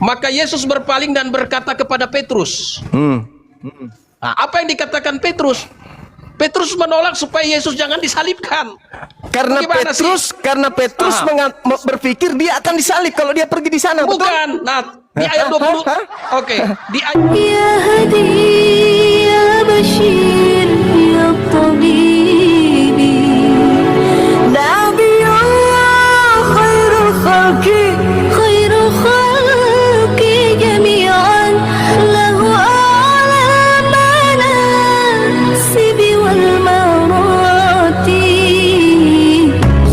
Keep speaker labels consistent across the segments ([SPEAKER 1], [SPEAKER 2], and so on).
[SPEAKER 1] Maka Yesus berpaling dan berkata kepada Petrus. Nah, apa yang dikatakan Petrus? Petrus menolak supaya Yesus jangan disalibkan.
[SPEAKER 2] Karena Petrus berpikir dia akan disalib kalau dia pergi di sana.
[SPEAKER 1] Bukan.
[SPEAKER 2] Betul?
[SPEAKER 1] Nah, di ayat 20. Oke, di ayat
[SPEAKER 3] Ya Hadi ya Bashir ya Tabibi Nabiyullah khairul khalqi jami'an lahu a'la manasibi wal marati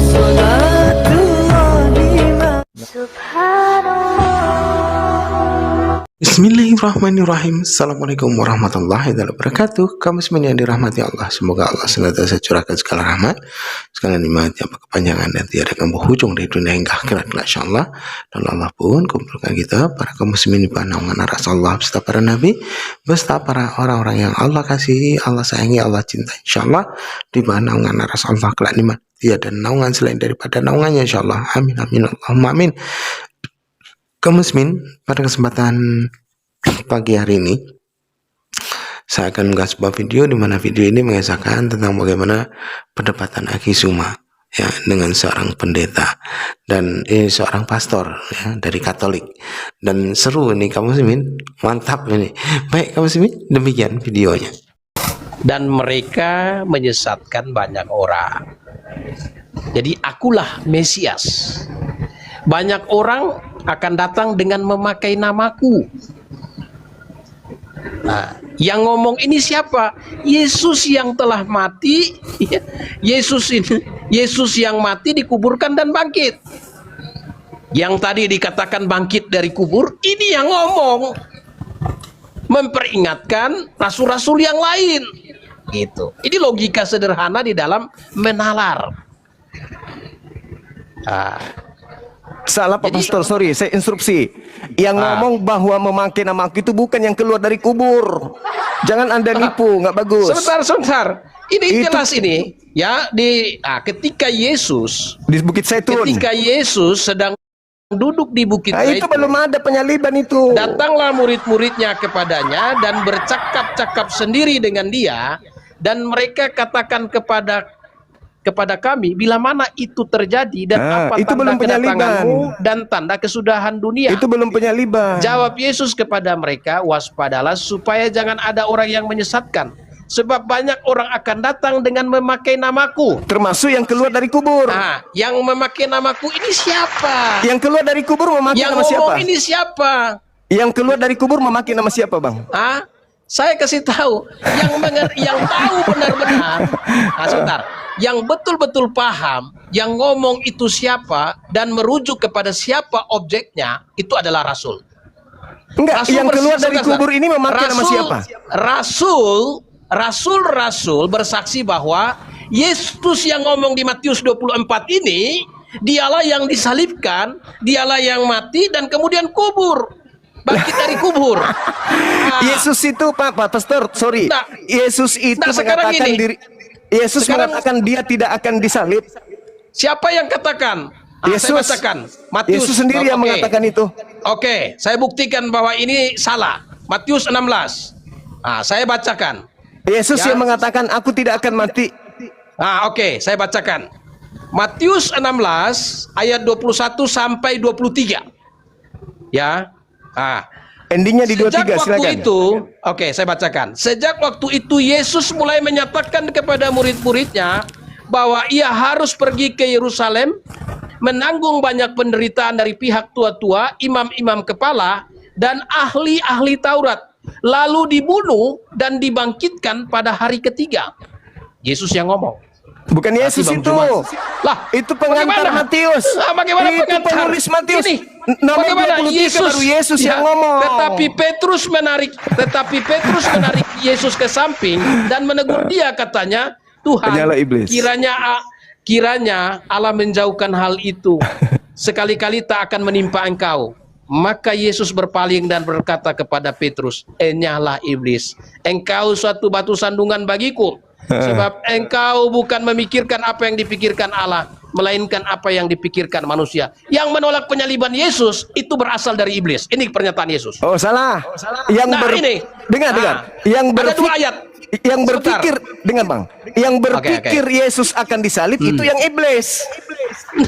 [SPEAKER 3] Salatullah Subhanallah.
[SPEAKER 4] Bismillahirrahmanirrahim. Assalamualaikum warahmatullahi wabarakatuh. Kaum muslimin yang dirahmati Allah, semoga Allah senantiasa curahkan segala rahmat, segala nikmat yang berkepanjangan dan tiada akan berhujung dari dunia hingga akhirat insyaallah. Dan Allah pun kumpulkan kita para kaum muslimin di bawah naungan Rasulullah beserta para nabi, beserta para orang-orang yang Allah kasihi, Allah sayangi, Allah cintai insyaallah di bawah naungan Rasulullah kelak nikmat tiada naungan selain daripada naungannya insyaallah. Amin amin Allahumma amin. Kaum muslimin, pada kesempatan pagi hari ini saya akan mengunggah sebuah video di mana video ini mengisahkan tentang bagaimana perdebatan Aki Suma ya dengan seorang pendeta dan ini seorang pastor ya dari Katolik, dan seru ini kaum muslimin, mantap ini. Baik kaum muslimin, demikian videonya.
[SPEAKER 1] dan mereka menyesatkan banyak orang. Jadi akulah Mesias. Banyak orang akan datang dengan memakai namaku. Nah, yang ngomong ini siapa? Yesus yang telah mati. Yesus yang mati dikuburkan dan bangkit. Yang tadi dikatakan bangkit dari kubur, ini yang ngomong, memperingatkan rasul-rasul yang lain. Gitu. Ini logika sederhana di dalam menalar.
[SPEAKER 2] Salah Pak Pastor, sorry, saya instruksi. Yang ngomong bahwa memakai nama aku itu bukan yang keluar dari kubur. Jangan Anda nipu, nggak bagus.
[SPEAKER 1] Sebentar. Ini jelas ini, ya, ketika Yesus
[SPEAKER 2] di Bukit Zaitun.
[SPEAKER 1] Ketika Yesus sedang duduk di Bukit Zaitun.
[SPEAKER 2] Itu belum ada penyaliban itu.
[SPEAKER 1] Datanglah murid-muridnya kepadanya dan bercakap-cakap sendiri dengan dia, dan mereka katakan kepada kami, bila mana itu terjadi dan apa
[SPEAKER 2] itu
[SPEAKER 1] tanda
[SPEAKER 2] belum
[SPEAKER 1] kedatanganmu dan tanda kesudahan dunia.
[SPEAKER 2] Itu belum penyaliban.
[SPEAKER 1] Jawab Yesus kepada mereka, waspadalah supaya jangan ada orang yang menyesatkan, sebab banyak orang akan datang dengan memakai namaku.
[SPEAKER 2] Termasuk yang keluar dari kubur.
[SPEAKER 1] Nah, yang memakai namaku ini siapa?
[SPEAKER 2] Yang keluar dari kubur memakai nama siapa?
[SPEAKER 1] Yang ini siapa?
[SPEAKER 2] Yang keluar dari kubur memakai nama siapa, Bang?
[SPEAKER 1] Saya kasih tahu, yang tahu benar-benar. Sebentar. Yang betul-betul paham, yang ngomong itu siapa dan merujuk kepada siapa objeknya, itu adalah rasul.
[SPEAKER 2] Enggak, yang keluar dari kubur ini memakai nama siapa?
[SPEAKER 1] Rasul bersaksi bahwa Yesus yang ngomong di Matius 24 ini, dialah yang disalibkan, dialah yang mati dan kemudian kubur. Bangkit dari kubur.
[SPEAKER 2] Yesus itu Pak Pastor, sorry. Yesus itu mengatakan diri. Yesus mengatakan dia tidak akan disalib.
[SPEAKER 1] Siapa yang katakan?
[SPEAKER 2] Yesus.
[SPEAKER 1] Saya bacakan. Matius.
[SPEAKER 2] Yesus sendiri yang mengatakan itu.
[SPEAKER 1] Oke, saya buktikan bahwa ini salah. Matius 16. Saya bacakan.
[SPEAKER 2] Yesus yang mengatakan aku tidak akan mati.
[SPEAKER 1] Oke, saya bacakan. Matius 16 ayat 21 sampai 23. Ya.
[SPEAKER 2] Endingnya di 23, silakan.
[SPEAKER 1] Saya bacakan. Sejak waktu itu Yesus mulai menyatakan kepada murid-muridnya bahwa ia harus pergi ke Yerusalem, menanggung banyak penderitaan dari pihak tua-tua, imam-imam kepala, dan ahli-ahli Taurat, lalu dibunuh dan dibangkitkan pada hari ketiga. Yesus yang ngomong.
[SPEAKER 2] Bukan Yesus itu.
[SPEAKER 1] Lah,
[SPEAKER 2] itu pengantar Matius.
[SPEAKER 1] Bagaimana
[SPEAKER 2] itu
[SPEAKER 1] pengantar?
[SPEAKER 2] penulis Matius.
[SPEAKER 1] Bagaimana
[SPEAKER 2] Yesus yang ngomong.
[SPEAKER 1] Tetapi Petrus menarik Yesus ke samping dan menegur dia, katanya, Tuhan, kiranya Allah menjauhkan hal itu. Sekali-kali tak akan menimpa engkau. Maka Yesus berpaling dan berkata kepada Petrus, enyahlah iblis, engkau suatu batu sandungan bagiku, Sebab engkau bukan memikirkan apa yang dipikirkan Allah, melainkan apa yang dipikirkan manusia. Yang menolak penyaliban Yesus itu berasal dari iblis. Ini pernyataan Yesus.
[SPEAKER 2] Oh, salah. Yang
[SPEAKER 1] ini.
[SPEAKER 2] dengar. Yang
[SPEAKER 1] Ada dua ayat.
[SPEAKER 2] Yang
[SPEAKER 1] Sebentar.
[SPEAKER 2] berpikir, dengar Bang. Yang berpikir Yesus akan disalib itu yang iblis.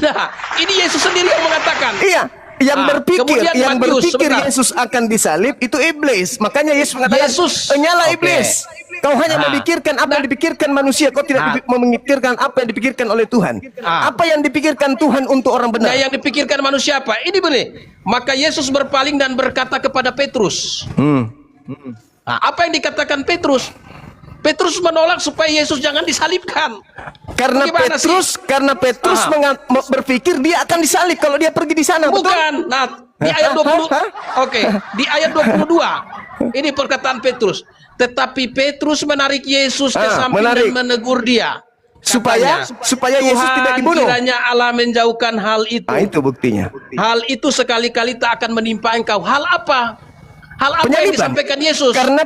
[SPEAKER 1] Nah, ini Yesus sendiri yang mengatakan.
[SPEAKER 2] Iya, yang berpikir,
[SPEAKER 1] kemudian Matius, sebentar.
[SPEAKER 2] Yesus akan disalib itu iblis. Makanya Yesus mengatakan, nyala iblis. Kau hanya memikirkan apa yang dipikirkan manusia, kau tidak memikirkan apa yang dipikirkan oleh Tuhan. Apa yang dipikirkan Tuhan untuk orang benar?
[SPEAKER 1] Nah, yang dipikirkan manusia apa? Ini benih. Maka Yesus berpaling dan berkata kepada Petrus. Nah, apa yang dikatakan Petrus? Petrus menolak supaya Yesus jangan disalibkan.
[SPEAKER 2] Karena
[SPEAKER 1] Bagaimana
[SPEAKER 2] Petrus berpikir dia akan disalib kalau dia pergi di sana.
[SPEAKER 1] Bukan.
[SPEAKER 2] Betul?
[SPEAKER 1] Nah, di ayat 20. Oke, di ayat 22. Ini perkataan Petrus. Tetapi Petrus menarik Yesus ke samping dan menegur dia.
[SPEAKER 2] Supaya Yesus tidak dibunuh.
[SPEAKER 1] Kiranya Allah menjauhkan hal itu.
[SPEAKER 2] Itu buktinya.
[SPEAKER 1] Hal itu sekali-kali tak akan menimpa engkau. Hal apa? Hal apa yang disampaikan Yesus?
[SPEAKER 2] Karena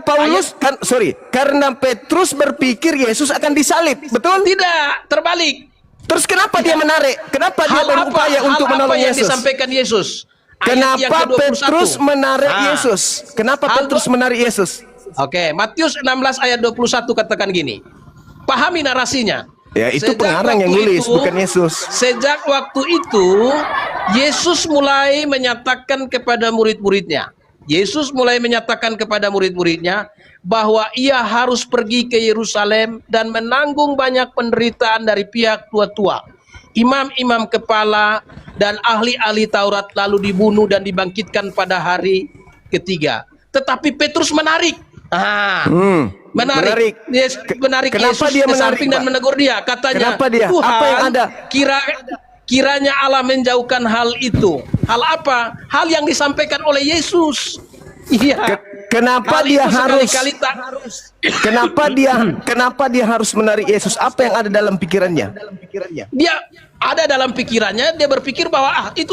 [SPEAKER 2] karena Petrus berpikir Yesus akan disalib, betul?
[SPEAKER 1] Tidak, terbalik.
[SPEAKER 2] Terus kenapa dia menarik? Kenapa dia berupaya untuk menolong
[SPEAKER 1] yang
[SPEAKER 2] Yesus?
[SPEAKER 1] disampaikan Yesus?
[SPEAKER 2] Kenapa Petrus menarik Yesus? Kenapa Petrus menarik Yesus?
[SPEAKER 1] Oke, Matius 16 ayat 21 katakan gini. Pahami narasinya.
[SPEAKER 2] Ya, itu pengarang yang nulis, bukan Yesus.
[SPEAKER 1] Sejak waktu itu, Yesus mulai menyatakan kepada murid-muridnya. Yesus mulai menyatakan kepada murid-muridnya bahwa ia harus pergi ke Yerusalem dan menanggung banyak penderitaan dari pihak tua-tua, imam-imam kepala, dan ahli-ahli Taurat, lalu dibunuh dan dibangkitkan pada hari ketiga. Tetapi Petrus menarik. Menarik
[SPEAKER 2] Kenapa
[SPEAKER 1] Yesus
[SPEAKER 2] dia
[SPEAKER 1] ke
[SPEAKER 2] menarik,
[SPEAKER 1] samping dan menegur dia. Katanya,
[SPEAKER 2] kenapa dia?
[SPEAKER 1] Tuhan,
[SPEAKER 2] apa yang ada?
[SPEAKER 1] Kiranya Allah menjauhkan hal itu. Hal apa? Hal yang disampaikan oleh Yesus. Iya.
[SPEAKER 2] Kenapa dia harus? Kenapa dia harus menarik Yesus? Apa yang ada dalam pikirannya?
[SPEAKER 1] Dia ada dalam pikirannya. Dia berpikir bahwa itu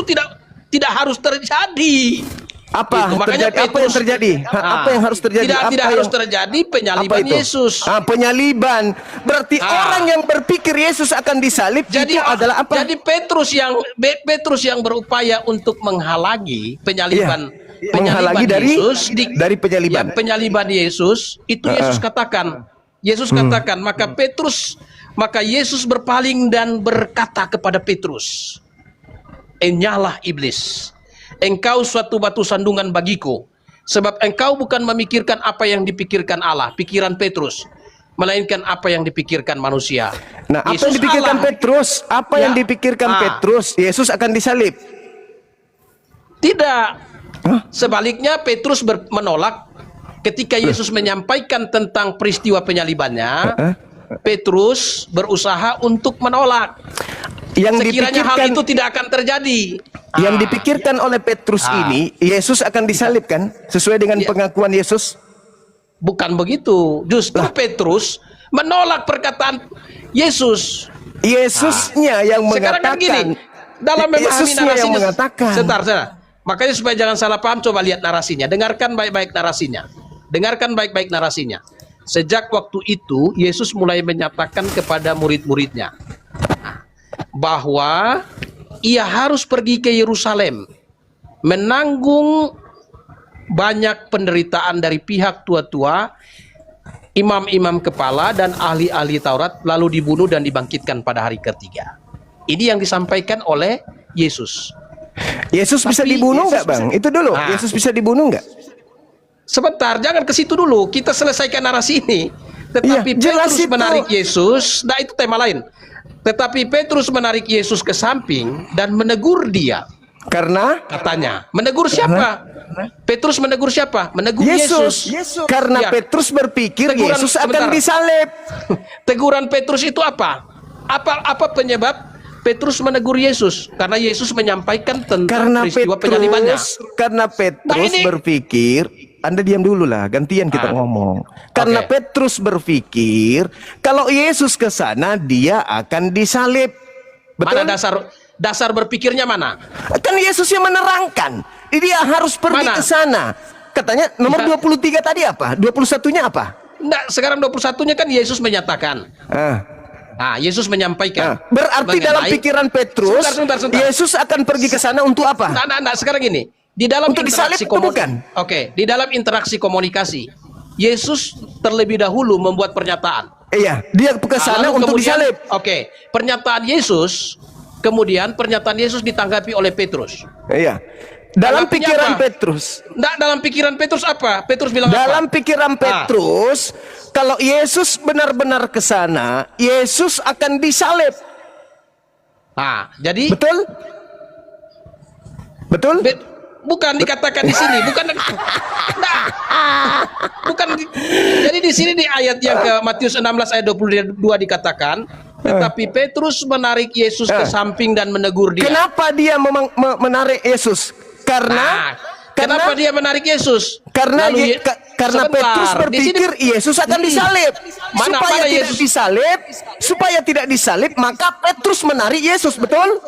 [SPEAKER 1] tidak harus terjadi.
[SPEAKER 2] Apa yang terjadi? Apa yang harus terjadi?
[SPEAKER 1] Tidak harus terjadi penyaliban Yesus.
[SPEAKER 2] Penyaliban. Berarti orang yang berpikir Yesus akan disalib itu adalah apa?
[SPEAKER 1] Jadi Petrus yang berupaya untuk menghalangi penyaliban.
[SPEAKER 2] Menghalangi
[SPEAKER 1] Yesus
[SPEAKER 2] dari penyaliban.
[SPEAKER 1] Penyaliban Yesus itu Yesus katakan. Maka Yesus berpaling dan berkata kepada Petrus, "Enyalah iblis. Engkau suatu batu sandungan bagiku, sebab engkau bukan memikirkan apa yang dipikirkan Allah," pikiran Petrus, melainkan apa yang dipikirkan manusia.
[SPEAKER 2] Nah, apa yang dipikirkan Petrus? Apa yang dipikirkan Petrus? Yesus akan disalib.
[SPEAKER 1] Tidak. Sebaliknya Petrus menolak ketika Yesus menyampaikan tentang peristiwa penyalibannya. Petrus berusaha untuk menolak. Sekiranya hal itu tidak akan terjadi.
[SPEAKER 2] Yang dipikirkan oleh Petrus ini, Yesus akan disalib kan? Sesuai dengan pengakuan Yesus?
[SPEAKER 1] Bukan begitu. Justru Petrus menolak perkataan Yesus.
[SPEAKER 2] Yesusnya yang
[SPEAKER 1] Sekarang
[SPEAKER 2] mengatakan.
[SPEAKER 1] kan gini, dalam memahami narasinya.
[SPEAKER 2] yang mengatakan.
[SPEAKER 1] Sebentar. Makanya supaya jangan salah paham, coba lihat narasinya. Dengarkan baik-baik narasinya. Sejak waktu itu, Yesus mulai menyatakan kepada murid-muridnya bahwa ia harus pergi ke Yerusalem, menanggung banyak penderitaan dari pihak tua-tua, imam-imam kepala, dan ahli-ahli Taurat, lalu dibunuh dan dibangkitkan pada hari ketiga. Ini yang disampaikan oleh Yesus.
[SPEAKER 2] Yesus bisa dibunuh nggak, Bang? Itu dulu. Yesus bisa dibunuh nggak?
[SPEAKER 1] Sebentar, jangan ke situ dulu. Kita selesaikan narasi ini. Tetapi Petrus menarik Yesus, nah itu tema lain. Tetapi Petrus menarik Yesus ke samping dan menegur dia.
[SPEAKER 2] Karena?
[SPEAKER 1] Katanya, menegur siapa? Petrus menegur siapa? Menegur Yesus.
[SPEAKER 2] Karena Petrus berpikir Yesus akan disalib.
[SPEAKER 1] Teguran Petrus itu apa? Apa penyebab Petrus menegur Yesus? Karena Yesus menyampaikan tentang peristiwa penyalibannya.
[SPEAKER 2] Karena Petrus berpikir, Anda diam dulu lah, gantian kita ngomong. Karena Petrus berpikir, kalau Yesus ke sana, dia akan disalib. Betul?
[SPEAKER 1] Mana dasar berpikirnya mana?
[SPEAKER 2] Kan Yesus yang menerangkan, dia harus pergi ke sana. Katanya nomor 23 tadi apa? 21-nya apa?
[SPEAKER 1] Enggak, sekarang 21-nya kan Yesus menyatakan Nah, Yesus menyampaikan.
[SPEAKER 2] Berarti dalam pikiran Petrus,
[SPEAKER 1] Sebentar.
[SPEAKER 2] Yesus akan pergi ke sana untuk apa?
[SPEAKER 1] Nah, sekarang gini. Di dalam
[SPEAKER 2] Untuk disalib
[SPEAKER 1] interaksi
[SPEAKER 2] atau bukan?
[SPEAKER 1] Oke, di dalam interaksi komunikasi, Yesus terlebih dahulu membuat pernyataan.
[SPEAKER 2] Iya, dia ke sana
[SPEAKER 1] Lalu
[SPEAKER 2] untuk
[SPEAKER 1] kemudian,
[SPEAKER 2] disalib.
[SPEAKER 1] Oke, pernyataan Yesus ditanggapi oleh Petrus.
[SPEAKER 2] Iya. Dalam
[SPEAKER 1] Tanggapinya
[SPEAKER 2] pikiran
[SPEAKER 1] apa?
[SPEAKER 2] Petrus.
[SPEAKER 1] Dalam pikiran Petrus apa? Petrus bilang
[SPEAKER 2] Dalam
[SPEAKER 1] apa?
[SPEAKER 2] pikiran Petrus, kalau Yesus benar-benar ke sana, Yesus akan disalib.
[SPEAKER 1] Nah, jadi
[SPEAKER 2] Betul? Betul?
[SPEAKER 1] bukan dikatakan di sini, bukan. Jadi di sini di ayat yang ke Matius 16 ayat 22 dikatakan, tetapi Petrus menarik Yesus ke samping dan menegur dia.
[SPEAKER 2] Kenapa dia menarik Yesus?
[SPEAKER 1] Kenapa dia menarik Yesus?
[SPEAKER 2] Karena
[SPEAKER 1] Sebentar,
[SPEAKER 2] Petrus
[SPEAKER 1] di
[SPEAKER 2] berpikir
[SPEAKER 1] sini-
[SPEAKER 2] Yesus akan disalib. Supaya tidak disalib, maka Petrus menarik Yesus, betul?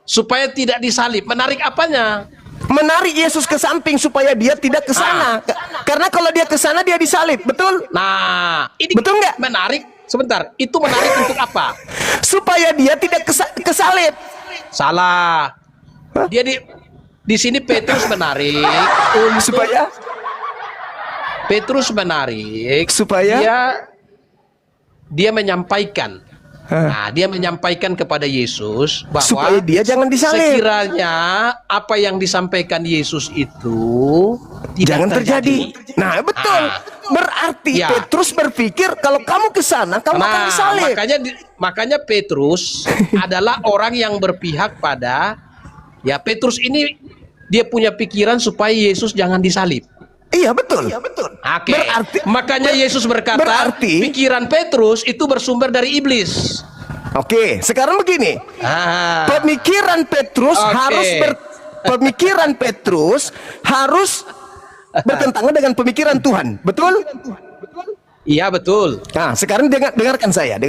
[SPEAKER 1] Supaya tidak disalib. Menarik apanya?
[SPEAKER 2] Menarik Yesus ke samping supaya dia tidak ke sana. Karena kalau dia ke sana dia disalib, betul?
[SPEAKER 1] Nah, ini
[SPEAKER 2] Betul nggak?
[SPEAKER 1] menarik. Sebentar, itu menarik untuk apa?
[SPEAKER 2] Supaya dia tidak kesalib.
[SPEAKER 1] Salah. Dia di sini Petrus menarik untuk
[SPEAKER 2] Supaya
[SPEAKER 1] dia menyampaikan. Nah, dia menyampaikan kepada Yesus bahwa
[SPEAKER 2] supaya dia jangan disalib.
[SPEAKER 1] sekiranya apa yang disampaikan Yesus itu
[SPEAKER 2] Jangan terjadi. Nah, betul. Berarti
[SPEAKER 1] Ya.
[SPEAKER 2] Petrus berpikir kalau kamu ke sana kamu akan disalib.
[SPEAKER 1] Makanya Petrus adalah orang yang berpihak pada Petrus ini dia punya pikiran supaya Yesus jangan disalib.
[SPEAKER 2] Iya, betul.
[SPEAKER 1] Oke.
[SPEAKER 2] Berarti
[SPEAKER 1] Makanya Yesus berkata, pikiran Petrus itu bersumber dari iblis.
[SPEAKER 2] Oke, sekarang begini. Pemikiran Petrus harus bertentangan dengan pemikiran Tuhan. Betul?
[SPEAKER 1] Iya, betul.
[SPEAKER 2] Nah, sekarang dengarkan saya.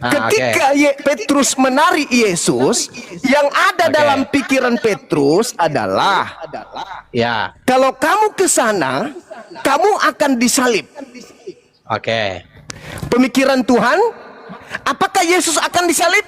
[SPEAKER 2] Ketika Petrus menarik Yesus, yang ada dalam pikiran Petrus adalah kalau kamu ke sana, kamu akan disalib.
[SPEAKER 1] Oke.
[SPEAKER 2] Pemikiran Tuhan, apakah Yesus akan disalib?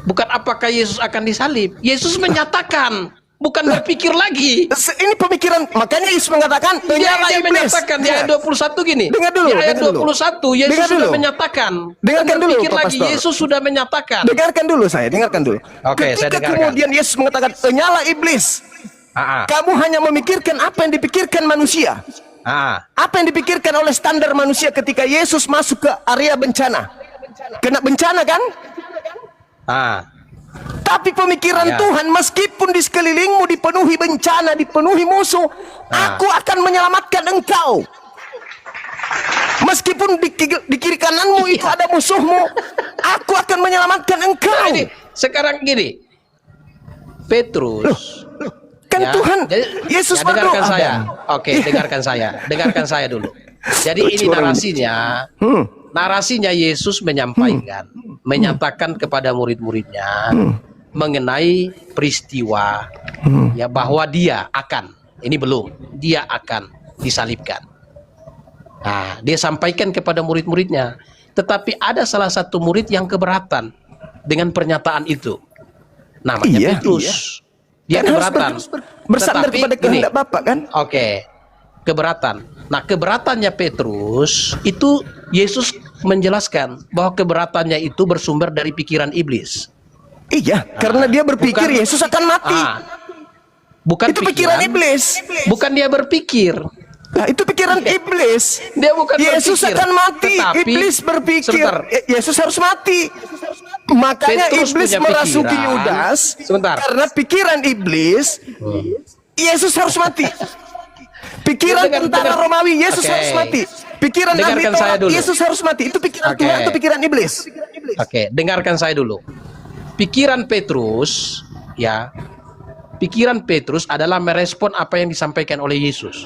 [SPEAKER 1] Bukan apakah Yesus akan disalib. Yesus menyatakan, bukan berpikir lagi.
[SPEAKER 2] Ini pemikiran, makanya Yesus mengatakan,
[SPEAKER 1] Dia
[SPEAKER 2] iblis.
[SPEAKER 1] menyatakan di ayat 21 gini.
[SPEAKER 2] Dengar dulu,
[SPEAKER 1] di ayat
[SPEAKER 2] dengar dulu.
[SPEAKER 1] 21 Yesus
[SPEAKER 2] Dengar
[SPEAKER 1] sudah
[SPEAKER 2] dulu.
[SPEAKER 1] menyatakan.
[SPEAKER 2] Dengarkan dulu,
[SPEAKER 1] Berpikir
[SPEAKER 2] Pak
[SPEAKER 1] lagi,
[SPEAKER 2] Pastor.
[SPEAKER 1] Yesus sudah menyatakan.
[SPEAKER 2] Dengarkan dulu.
[SPEAKER 1] Oke, saya
[SPEAKER 2] Ketika
[SPEAKER 1] dengarkan.
[SPEAKER 2] kemudian Yesus mengatakan, nyala iblis. Kamu hanya memikirkan apa yang dipikirkan manusia. Apa yang dipikirkan oleh standar manusia ketika Yesus masuk ke area bencana. Kena bencana kan? Tapi pemikiran Tuhan, meskipun di sekelilingmu dipenuhi bencana, dipenuhi musuh, aku akan menyelamatkan engkau. Meskipun di kiri kananmu itu ada musuhmu, aku akan menyelamatkan engkau.
[SPEAKER 1] Ini, sekarang gini, Petrus
[SPEAKER 2] Kan Tuhan, Yesus berdoa.
[SPEAKER 1] dengarkan saya. Oke, dengarkan saya dulu. Jadi ini narasinya Yesus menyampaikan, menyatakan kepada murid-muridnya mengenai peristiwa bahwa dia akan disalibkan. Nah, dia sampaikan kepada murid-muridnya, tetapi ada salah satu murid yang keberatan dengan pernyataan itu. Namanya Petrus. Dia
[SPEAKER 2] Kan harus
[SPEAKER 1] keberatan.
[SPEAKER 2] bersandar
[SPEAKER 1] Tetapi
[SPEAKER 2] kepada kehendak Bapa kan?
[SPEAKER 1] Oke, keberatan. Nah, keberatannya Petrus itu Yesus menjelaskan bahwa keberatannya itu bersumber dari pikiran iblis.
[SPEAKER 2] Iya, karena dia berpikir Yesus akan mati.
[SPEAKER 1] Bukan
[SPEAKER 2] Itu pikiran iblis.
[SPEAKER 1] Bukan dia berpikir.
[SPEAKER 2] Nah, itu pikiran iblis.
[SPEAKER 1] Dia bukan
[SPEAKER 2] Yesus
[SPEAKER 1] berpikir.
[SPEAKER 2] akan mati.
[SPEAKER 1] Tetapi,
[SPEAKER 2] Iblis berpikir
[SPEAKER 1] sebentar.
[SPEAKER 2] Yesus harus mati. Makanya
[SPEAKER 1] Petrus
[SPEAKER 2] iblis
[SPEAKER 1] punya
[SPEAKER 2] merasuki
[SPEAKER 1] pikiran.
[SPEAKER 2] Yudas.
[SPEAKER 1] Sebentar.
[SPEAKER 2] Karena pikiran iblis, Yesus harus mati. Pikiran
[SPEAKER 1] Dengar-
[SPEAKER 2] tentara
[SPEAKER 1] dengar-
[SPEAKER 2] Romawi, Yesus
[SPEAKER 1] Oke.
[SPEAKER 2] harus mati. Pikiran ahli
[SPEAKER 1] Dengarkan saya
[SPEAKER 2] Taurat,
[SPEAKER 1] dulu.
[SPEAKER 2] Yesus harus mati. Itu pikiran
[SPEAKER 1] Oke.
[SPEAKER 2] Tuhan atau pikiran iblis?
[SPEAKER 1] Oke, dengarkan saya dulu. Pikiran Petrus adalah merespon apa yang disampaikan oleh Yesus.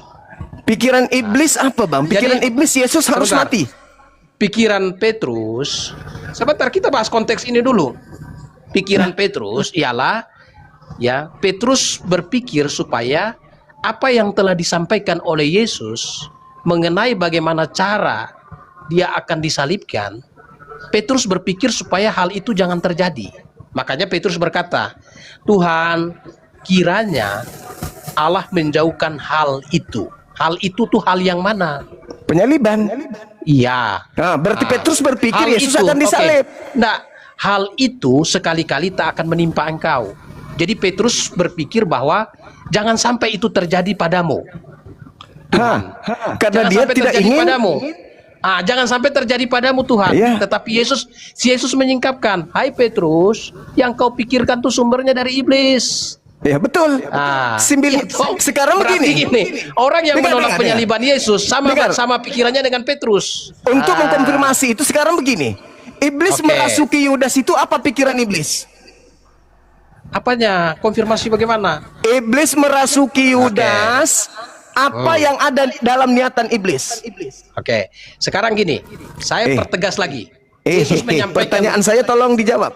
[SPEAKER 2] Pikiran iblis apa, Bang? Pikiran
[SPEAKER 1] Jadi,
[SPEAKER 2] iblis Yesus harus
[SPEAKER 1] sebentar.
[SPEAKER 2] mati.
[SPEAKER 1] Pikiran Petrus, sebentar kita bahas konteks ini dulu. Pikiran Petrus ialah Petrus berpikir supaya apa yang telah disampaikan oleh Yesus mengenai bagaimana cara dia akan disalibkan, Petrus berpikir supaya hal itu jangan terjadi. Makanya Petrus berkata, Tuhan, kiranya Allah menjauhkan hal itu. Hal itu tuh hal yang mana?
[SPEAKER 2] Penyaliban.
[SPEAKER 1] Iya.
[SPEAKER 2] Nah, berarti Petrus berpikir
[SPEAKER 1] hal
[SPEAKER 2] Yesus
[SPEAKER 1] itu,
[SPEAKER 2] akan disalib.
[SPEAKER 1] Nah, hal itu sekali-kali tak akan menimpa engkau. Jadi Petrus berpikir bahwa jangan sampai itu terjadi padamu. Tuhan.
[SPEAKER 2] Karena
[SPEAKER 1] Jangan
[SPEAKER 2] dia
[SPEAKER 1] sampai
[SPEAKER 2] tidak
[SPEAKER 1] terjadi
[SPEAKER 2] ingin.
[SPEAKER 1] padamu. Jangan sampai terjadi padamu Tuhan.
[SPEAKER 2] Iya.
[SPEAKER 1] Tetapi Yesus menyingkapkan, hai Petrus, yang kau pikirkan tuh sumbernya dari iblis.
[SPEAKER 2] Ya betul. Sekarang begini.
[SPEAKER 1] Orang yang
[SPEAKER 2] Dengar,
[SPEAKER 1] menolak
[SPEAKER 2] dengar,
[SPEAKER 1] penyaliban Yesus sama
[SPEAKER 2] Dengar.
[SPEAKER 1] pikirannya dengan Petrus.
[SPEAKER 2] Untuk mengkonfirmasi itu sekarang begini. Iblis
[SPEAKER 1] Oke.
[SPEAKER 2] merasuki Yudas itu apa pikiran iblis?
[SPEAKER 1] Apanya? Konfirmasi bagaimana?
[SPEAKER 2] Iblis merasuki Yudas. Apa yang ada dalam niatan iblis?
[SPEAKER 1] Oke. Sekarang gini, saya pertegas lagi. Yesus menyampaikan,
[SPEAKER 2] Pertanyaan saya tolong dijawab.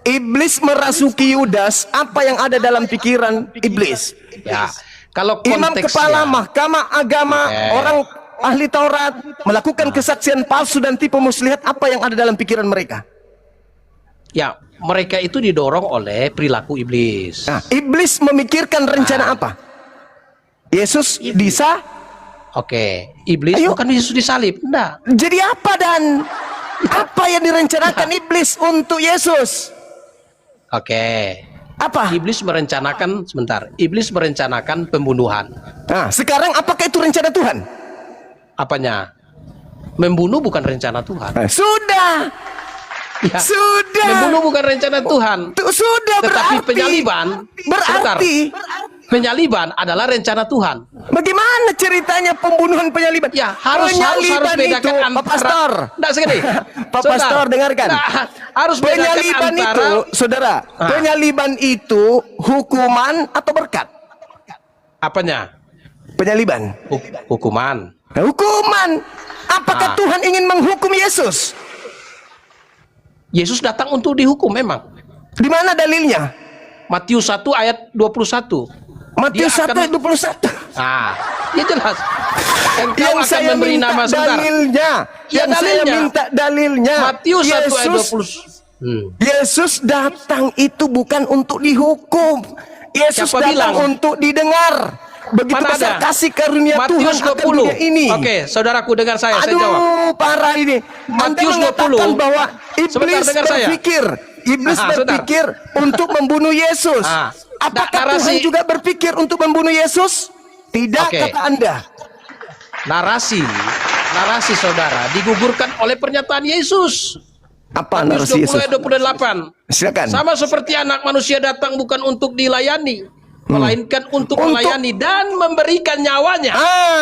[SPEAKER 2] Iblis merasuki Yudas, apa yang ada dalam pikiran iblis?
[SPEAKER 1] ya, kalau
[SPEAKER 2] Imam
[SPEAKER 1] konteksnya,
[SPEAKER 2] kepala mahkamah agama, orang ahli Taurat melakukan kesaksian palsu dan tipu muslihat, apa yang ada dalam pikiran mereka?
[SPEAKER 1] ya, mereka itu didorong oleh perilaku iblis.
[SPEAKER 2] Nah, iblis memikirkan rencana apa? Yesus bisa?
[SPEAKER 1] Oke, iblis
[SPEAKER 2] Ayo.
[SPEAKER 1] bukan Yesus disalib, enggak.
[SPEAKER 2] Jadi apa dan apa yang direncanakan iblis untuk Yesus?
[SPEAKER 1] Oke.
[SPEAKER 2] Apa?
[SPEAKER 1] Iblis merencanakan, sebentar. Iblis merencanakan pembunuhan.
[SPEAKER 2] Nah, sekarang apakah itu rencana Tuhan?
[SPEAKER 1] Apanya? Membunuh bukan rencana Tuhan.
[SPEAKER 2] Sudah.
[SPEAKER 1] Ya,
[SPEAKER 2] Sudah.
[SPEAKER 1] membunuh bukan rencana Tuhan.
[SPEAKER 2] Sudah
[SPEAKER 1] Tetapi
[SPEAKER 2] berarti.
[SPEAKER 1] penyaliban, sebentar.
[SPEAKER 2] Berarti.
[SPEAKER 1] Penyaliban adalah rencana Tuhan.
[SPEAKER 2] Bagaimana ceritanya pembunuhan penyaliban?
[SPEAKER 1] Ya, harus
[SPEAKER 2] penyaliban
[SPEAKER 1] bedakan
[SPEAKER 2] itu,
[SPEAKER 1] antara,
[SPEAKER 2] Pak Pastor.
[SPEAKER 1] Enggak segini.
[SPEAKER 2] Pak Pastor, dengarkan.
[SPEAKER 1] Harus bedakan
[SPEAKER 2] Penyaliban
[SPEAKER 1] antara
[SPEAKER 2] itu, saudara, penyaliban itu hukuman atau berkat?
[SPEAKER 1] apanya?
[SPEAKER 2] Penyaliban.
[SPEAKER 1] Hukuman.
[SPEAKER 2] Hukuman. Apakah Tuhan ingin menghukum Yesus?
[SPEAKER 1] Yesus datang untuk dihukum memang.
[SPEAKER 2] Di mana dalilnya?
[SPEAKER 1] Matius 1 ayat 21.
[SPEAKER 2] Matius
[SPEAKER 1] Dia
[SPEAKER 2] 1 ayat 21.
[SPEAKER 1] Ya jelas. Engkau
[SPEAKER 2] Yang
[SPEAKER 1] akan
[SPEAKER 2] saya
[SPEAKER 1] memberi
[SPEAKER 2] minta
[SPEAKER 1] nama sebentar.
[SPEAKER 2] dalilnya.
[SPEAKER 1] Ya,
[SPEAKER 2] Yang saya
[SPEAKER 1] dalilnya.
[SPEAKER 2] minta dalilnya.
[SPEAKER 1] Matius 1 ayat
[SPEAKER 2] Yesus
[SPEAKER 1] 20.
[SPEAKER 2] Yesus datang itu bukan untuk dihukum. Yesus
[SPEAKER 1] Siapa
[SPEAKER 2] datang
[SPEAKER 1] bilang?
[SPEAKER 2] untuk didengar. Begitu
[SPEAKER 1] Mana
[SPEAKER 2] besar
[SPEAKER 1] ada?
[SPEAKER 2] kasih karunia
[SPEAKER 1] Matius
[SPEAKER 2] Tuhan akan
[SPEAKER 1] 20.
[SPEAKER 2] dunia ini.
[SPEAKER 1] Oke, saudaraku dengar saya jawab.
[SPEAKER 2] Aduh, parah ini.
[SPEAKER 1] Matius
[SPEAKER 2] Anda mengatakan
[SPEAKER 1] 20.
[SPEAKER 2] bahwa iblis
[SPEAKER 1] Sebentar, dengar saya.
[SPEAKER 2] Iblis
[SPEAKER 1] Sebentar.
[SPEAKER 2] berpikir untuk membunuh Yesus. Apakah
[SPEAKER 1] narasi-
[SPEAKER 2] Tuhan juga berpikir untuk membunuh Yesus? Tidak,
[SPEAKER 1] Oke.
[SPEAKER 2] kata Anda.
[SPEAKER 1] Narasi saudara digugurkan oleh pernyataan Yesus.
[SPEAKER 2] Apa
[SPEAKER 1] Matius
[SPEAKER 2] narasi
[SPEAKER 1] 20
[SPEAKER 2] Yesus?
[SPEAKER 1] ayat 28.
[SPEAKER 2] Silakan.
[SPEAKER 1] Sama seperti anak manusia datang bukan untuk dilayani, melainkan untuk melayani dan memberikan nyawanya.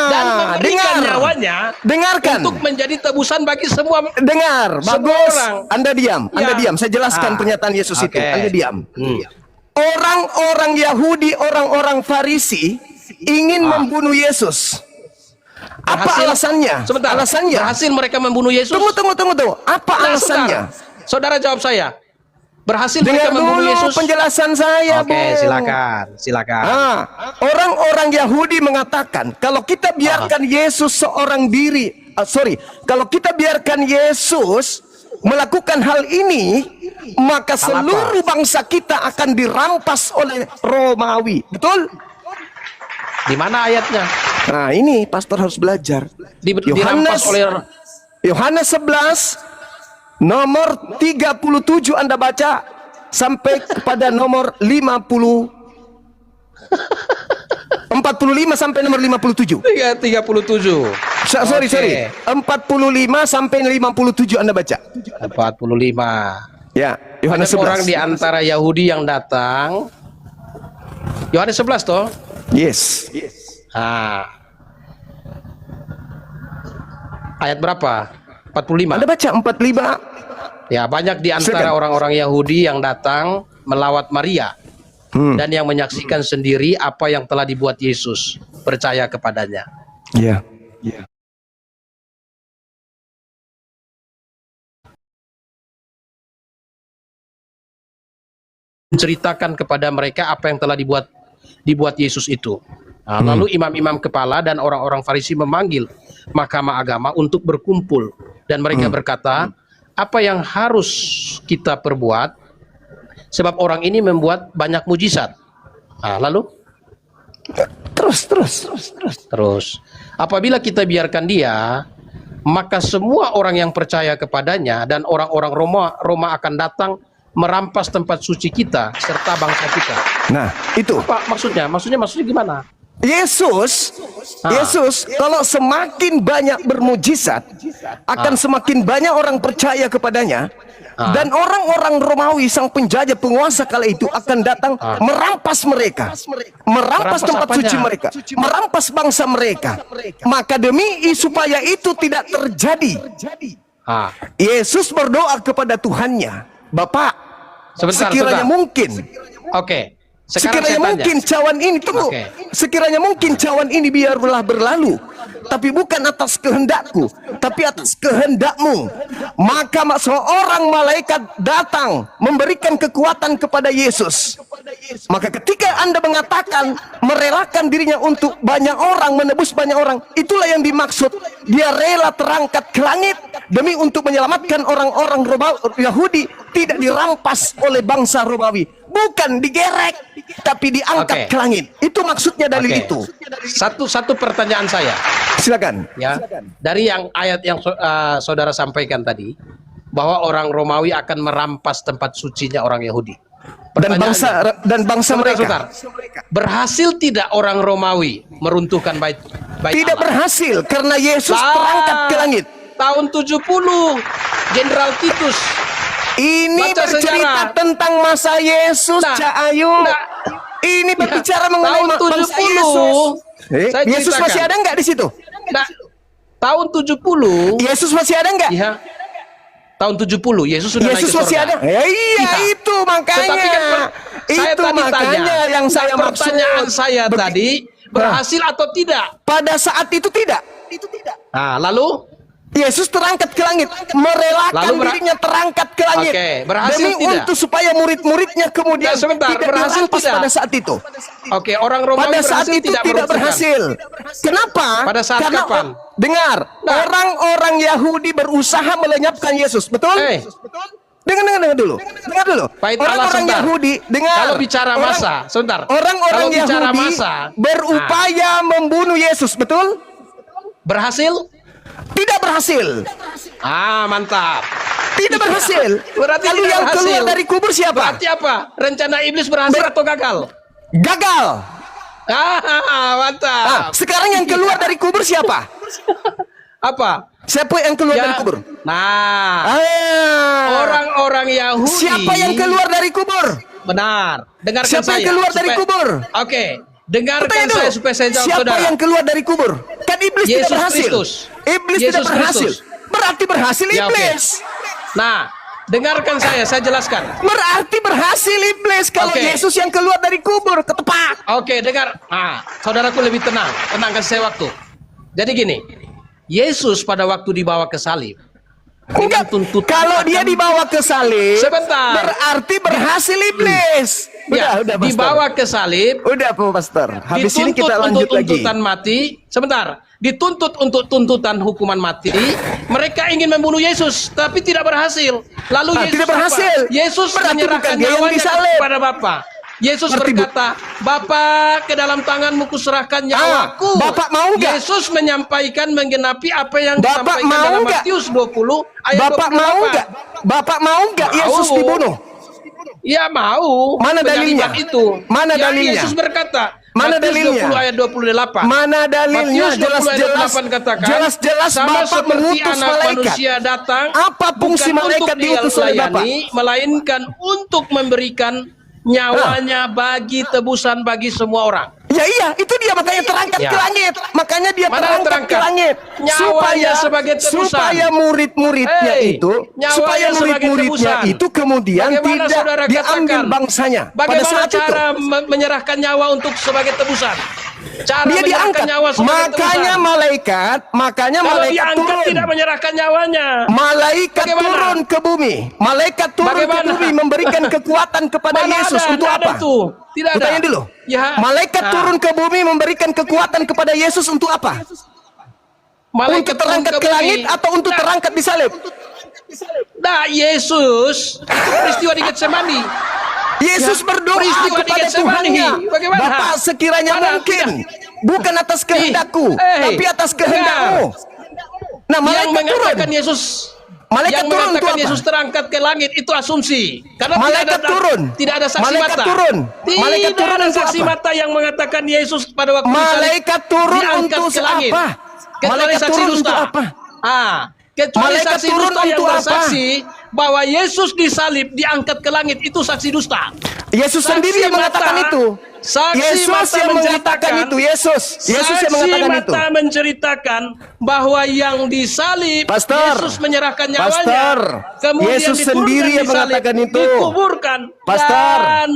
[SPEAKER 1] Dan memberikan
[SPEAKER 2] dengar.
[SPEAKER 1] nyawanya
[SPEAKER 2] Dengarkan.
[SPEAKER 1] untuk menjadi tebusan bagi semua.
[SPEAKER 2] Dengar,
[SPEAKER 1] Semua
[SPEAKER 2] bagus.
[SPEAKER 1] orang.
[SPEAKER 2] Anda diam, Anda
[SPEAKER 1] Ya.
[SPEAKER 2] diam. Saya jelaskan pernyataan Yesus itu.
[SPEAKER 1] Oke.
[SPEAKER 2] Anda diam. Orang-orang Yahudi, orang-orang Farisi ingin membunuh Yesus. Apa
[SPEAKER 1] Berhasil-
[SPEAKER 2] alasannya?
[SPEAKER 1] Sebentar.
[SPEAKER 2] Alasannya.
[SPEAKER 1] Berhasil mereka membunuh Yesus.
[SPEAKER 2] Tunggu. Apa
[SPEAKER 1] Nah,
[SPEAKER 2] alasannya?
[SPEAKER 1] Saudara jawab saya. Berhasil
[SPEAKER 2] Dengar
[SPEAKER 1] mereka membunuh
[SPEAKER 2] dulu
[SPEAKER 1] Yesus.
[SPEAKER 2] penjelasan saya,
[SPEAKER 1] Oke, silakan.
[SPEAKER 2] Orang-orang Yahudi mengatakan kalau kita biarkan Yesus seorang diri, kalau kita biarkan Yesus melakukan hal ini, maka seluruh bangsa kita akan dirampas oleh Romawi. Betul?
[SPEAKER 1] Di mana ayatnya?
[SPEAKER 2] Nah, ini pastor harus belajar.
[SPEAKER 1] Dirampas oleh
[SPEAKER 2] Yohanes 11 nomor 37 Anda baca sampai kepada nomor 45 sampai nomor 57.
[SPEAKER 1] 37.
[SPEAKER 2] Sorry.
[SPEAKER 1] Oke.
[SPEAKER 2] 45 sampai 57 Anda baca.
[SPEAKER 1] 45.
[SPEAKER 2] Ya, Yohanes
[SPEAKER 1] Ada orang
[SPEAKER 2] 11.
[SPEAKER 1] di antara Yahudi yang datang. Yohanes 11 toh?
[SPEAKER 2] Yes.
[SPEAKER 1] Ayat berapa? 45.
[SPEAKER 2] Anda baca 45.
[SPEAKER 1] Ya, banyak di antara
[SPEAKER 2] Silakan.
[SPEAKER 1] orang-orang Yahudi yang datang melawat Maria dan yang menyaksikan sendiri apa yang telah dibuat Yesus, percaya kepadanya.
[SPEAKER 2] Ya.
[SPEAKER 1] Menceritakan kepada mereka apa yang telah dibuat Yesus itu. Lalu imam-imam kepala dan orang-orang Farisi memanggil mahkamah agama untuk berkumpul Dan mereka berkata, apa yang harus kita perbuat? Sebab orang ini membuat banyak mujizat. Nah, lalu? Terus. Apabila kita biarkan dia, maka semua orang yang percaya kepadanya dan orang-orang Roma akan datang merampas tempat suci kita serta bangsa kita.
[SPEAKER 2] Nah, itu.
[SPEAKER 1] Apa maksudnya? Maksudnya gimana?
[SPEAKER 2] Yesus kalau semakin banyak bermujizat, akan semakin banyak orang percaya kepadanya. Dan orang-orang Romawi, sang penjajah penguasa kala itu, akan datang merampas mereka, merampas tempat
[SPEAKER 1] apanya?
[SPEAKER 2] suci mereka, merampas bangsa mereka. Maka demi supaya itu tidak terjadi, Yesus berdoa kepada Tuhannya, Bapak, sekiranya mungkin, sekiranya mungkin cawan ini, sekiranya mungkin cawan ini biarlah berlalu, tapi bukan atas kehendakku, tapi atas kehendakmu. Maka seorang malaikat datang memberikan kekuatan kepada Yesus. Maka ketika Anda mengatakan merelakan dirinya untuk banyak orang, menebus banyak orang, itulah yang dimaksud. Dia rela terangkat ke langit demi untuk menyelamatkan orang-orang Yahudi tidak dirampas oleh bangsa Romawi. Bukan digerek, tapi diangkat ke langit. Itu maksudnya dalil itu.
[SPEAKER 1] Satu pertanyaan saya.
[SPEAKER 2] Silakan.
[SPEAKER 1] Ya, dari yang ayat yang saudara sampaikan tadi, bahwa orang Romawi akan merampas tempat sucinya orang Yahudi.
[SPEAKER 2] Dan bangsa mereka.
[SPEAKER 1] Berhasil tidak orang Romawi meruntuhkan bait
[SPEAKER 2] tidak
[SPEAKER 1] Allah?
[SPEAKER 2] Berhasil karena Yesus terangkat ke langit.
[SPEAKER 1] Tahun 70 Jenderal Titus.
[SPEAKER 2] Ini
[SPEAKER 1] Baca
[SPEAKER 2] bercerita
[SPEAKER 1] sejarah
[SPEAKER 2] tentang masa Yesus, Cak Ayu. Ini berbicara mengenai
[SPEAKER 1] tahun
[SPEAKER 2] bangsa
[SPEAKER 1] 70.
[SPEAKER 2] Yesus.
[SPEAKER 1] Saya
[SPEAKER 2] Yesus masih ada nggak di situ?
[SPEAKER 1] Nah, tahun 70.
[SPEAKER 2] Yesus masih ada nggak?
[SPEAKER 1] Iya. Tahun 70 Yesus sudah naik ke surga.
[SPEAKER 2] Masih ada. Iya, itu makanya.
[SPEAKER 1] Tetapi kan
[SPEAKER 2] itu makanya yang saya maksud.
[SPEAKER 1] Pertanyaan saya tadi, berhasil atau tidak?
[SPEAKER 2] Pada saat itu tidak.
[SPEAKER 1] Nah, lalu
[SPEAKER 2] Yesus terangkat ke langit, merelakan dirinya terangkat ke langit.
[SPEAKER 1] Berhasil
[SPEAKER 2] demi
[SPEAKER 1] tidak?
[SPEAKER 2] untuk supaya murid-muridnya kemudian tidak
[SPEAKER 1] berhasil
[SPEAKER 2] dirampas
[SPEAKER 1] tidak?
[SPEAKER 2] pada saat itu.
[SPEAKER 1] Orang Romawi
[SPEAKER 2] pada saat itu tidak berhasil. Kenapa?
[SPEAKER 1] Pada saat kapan?
[SPEAKER 2] Dengar, orang-orang Yahudi berusaha melenyapkan Yesus, betul? Dengar dulu. Orang-orang Yahudi, dengar.
[SPEAKER 1] Kalau bicara masa, sebentar.
[SPEAKER 2] Orang-orang Yahudi berupaya membunuh Yesus, betul?
[SPEAKER 1] Berhasil?
[SPEAKER 2] Tidak berhasil.
[SPEAKER 1] Mantap.
[SPEAKER 2] Tidak berhasil.
[SPEAKER 1] Berarti
[SPEAKER 2] lalu yang
[SPEAKER 1] berhasil.
[SPEAKER 2] Keluar dari kubur siapa?
[SPEAKER 1] Berarti apa? Rencana iblis berhasil atau gagal?
[SPEAKER 2] Gagal.
[SPEAKER 1] Mantap.
[SPEAKER 2] Sekarang yang keluar dari kubur siapa?
[SPEAKER 1] Apa?
[SPEAKER 2] Siapa yang keluar dari kubur?
[SPEAKER 1] Orang-orang Yahudi.
[SPEAKER 2] Siapa yang keluar dari kubur?
[SPEAKER 1] Benar. Dengarkan
[SPEAKER 2] siapa
[SPEAKER 1] saya.
[SPEAKER 2] Yang keluar dari kubur?
[SPEAKER 1] Dengarkan saya supaya saya jawab,
[SPEAKER 2] siapa
[SPEAKER 1] saudara.
[SPEAKER 2] Yang keluar dari kubur? Kan iblis
[SPEAKER 1] Yesus
[SPEAKER 2] tidak berhasil.
[SPEAKER 1] Kristus.
[SPEAKER 2] Iblis
[SPEAKER 1] Yesus
[SPEAKER 2] tidak berhasil.
[SPEAKER 1] Kristus.
[SPEAKER 2] Berarti berhasil iblis.
[SPEAKER 1] Nah, dengarkan saya jelaskan.
[SPEAKER 2] Berarti berhasil iblis kalau Yesus yang keluar dari kubur, ketepak.
[SPEAKER 1] Dengar. Saudaraku lebih tenang. Tenangkan saya waktu. Jadi gini, Yesus pada waktu dibawa ke salib.
[SPEAKER 2] Enggak, kalau dia dibawa ke salib, berarti berhasil iblis.
[SPEAKER 1] Udah, dibawa ke salib.
[SPEAKER 2] Udah, Pastor. Habis ini kita lanjut lagi.
[SPEAKER 1] Tuntutan mati. Sebentar. Dituntut untuk tuntutan hukuman mati. Mereka ingin membunuh Yesus, tapi tidak berhasil. Lalu Yesus
[SPEAKER 2] tidak berhasil.
[SPEAKER 1] Yesus menyerahkan nyawanya kepada Bapa. Yesus berkata, Bapa, ke dalam tanganmu kuserahkan nyawaku.
[SPEAKER 2] Bapak mau nggak?
[SPEAKER 1] Yesus menyampaikan menggenapi apa yang
[SPEAKER 2] Bapak
[SPEAKER 1] disampaikan dalam
[SPEAKER 2] mau
[SPEAKER 1] Matius 20 ayat
[SPEAKER 2] Bapak
[SPEAKER 1] 28.
[SPEAKER 2] mau nggak? Bapak mau nggak Yesus dibunuh?
[SPEAKER 1] Ya mau.
[SPEAKER 2] Mana dalilnya?
[SPEAKER 1] Itu.
[SPEAKER 2] Mana dalilnya?
[SPEAKER 1] Yesus berkata,
[SPEAKER 2] mana
[SPEAKER 1] Matius
[SPEAKER 2] dalilnya?
[SPEAKER 1] 20 ayat 28.
[SPEAKER 2] Mana dalilnya?
[SPEAKER 1] Jelas-jelas sama
[SPEAKER 2] Bapak
[SPEAKER 1] seperti
[SPEAKER 2] mengutus
[SPEAKER 1] anak
[SPEAKER 2] malaikat.
[SPEAKER 1] manusia datang,
[SPEAKER 2] Apa fungsi
[SPEAKER 1] bukan
[SPEAKER 2] malaikat
[SPEAKER 1] untuk
[SPEAKER 2] diutus oleh Bapak?
[SPEAKER 1] melainkan untuk memberikan nyawanya bagi tebusan bagi semua orang.
[SPEAKER 2] Ya iya, itu dia makanya terangkat ke langit. Makanya dia terangkat ke langit
[SPEAKER 1] nyawanya sebagai tebusan.
[SPEAKER 2] Supaya murid-muridnya supaya murid-muridnya itu kemudian tidak diambil bangsanya.
[SPEAKER 1] Bagaimana cara menyerahkan nyawa untuk sebagai tebusan? Cara
[SPEAKER 2] dia diangkat.
[SPEAKER 1] Nyawa
[SPEAKER 2] makanya malaikat turun.
[SPEAKER 1] Tidak menyerahkan nyawanya.
[SPEAKER 2] Malaikat turun ke bumi. Malaikat turun ke bumi memberikan kekuatan kepada Yesus untuk apa?
[SPEAKER 1] Tidak ada.
[SPEAKER 2] Tanya dulu. Malaikat turun ke bumi memberikan kekuatan kepada Yesus untuk apa? Untuk terangkat ke langit atau untuk terangkat di salib?
[SPEAKER 1] Nah, Yesus itu peristiwa di Getsemani.
[SPEAKER 2] Yesus berdoa
[SPEAKER 1] peristiwa di
[SPEAKER 2] kepada
[SPEAKER 1] Getsemani.
[SPEAKER 2] Tuhannya,
[SPEAKER 1] Bagaimana?
[SPEAKER 2] Bapa sekiranya mungkin, bukan atas kehendakku, tapi atas
[SPEAKER 1] dengar.
[SPEAKER 2] kehendakmu. Nah,
[SPEAKER 1] Yang
[SPEAKER 2] malaikat turun.
[SPEAKER 1] mengatakan Yesus
[SPEAKER 2] Malaikat
[SPEAKER 1] yang
[SPEAKER 2] turun
[SPEAKER 1] mengatakan
[SPEAKER 2] untuk apa?
[SPEAKER 1] Yesus terangkat ke langit itu asumsi. Karena
[SPEAKER 2] Malaikat turun.
[SPEAKER 1] Tidak ada saksi
[SPEAKER 2] Malaikat
[SPEAKER 1] mata.
[SPEAKER 2] turun.
[SPEAKER 1] Tidak
[SPEAKER 2] Malaikat turun
[SPEAKER 1] ada
[SPEAKER 2] untuk
[SPEAKER 1] saksi
[SPEAKER 2] apa?
[SPEAKER 1] mata yang mengatakan Yesus pada waktu
[SPEAKER 2] Malaikat turun
[SPEAKER 1] diangkat
[SPEAKER 2] untuk
[SPEAKER 1] ke langit.
[SPEAKER 2] apa?
[SPEAKER 1] Kecuali
[SPEAKER 2] Malaikat
[SPEAKER 1] saksi
[SPEAKER 2] turun
[SPEAKER 1] dusta.
[SPEAKER 2] untuk apa?
[SPEAKER 1] Kecuali
[SPEAKER 2] Malaikat
[SPEAKER 1] saksi
[SPEAKER 2] turun
[SPEAKER 1] dusta yang
[SPEAKER 2] untuk apa?
[SPEAKER 1] bersaksi bahwa Yesus disalib diangkat ke langit itu saksi dusta.
[SPEAKER 2] Yesus
[SPEAKER 1] Saksi
[SPEAKER 2] sendiri yang mengatakan
[SPEAKER 1] mata-
[SPEAKER 2] itu.
[SPEAKER 1] Saksi
[SPEAKER 2] Yesus
[SPEAKER 1] mata
[SPEAKER 2] yang mengatakan
[SPEAKER 1] menceritakan-
[SPEAKER 2] itu. Yesus yang
[SPEAKER 1] Saksi
[SPEAKER 2] mengatakan itu.
[SPEAKER 1] mata menceritakan bahwa yang disalib
[SPEAKER 2] Pastor,
[SPEAKER 1] Yesus menyerahkan nyawanya.
[SPEAKER 2] Pastor,
[SPEAKER 1] Kemudian
[SPEAKER 2] Yesus
[SPEAKER 1] diturunkan
[SPEAKER 2] sendiri yang
[SPEAKER 1] disalib,
[SPEAKER 2] mengatakan itu.
[SPEAKER 1] Dikuburkan.
[SPEAKER 2] Pastor,
[SPEAKER 1] Dan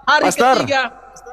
[SPEAKER 1] hari
[SPEAKER 2] Pastor,
[SPEAKER 1] ketiga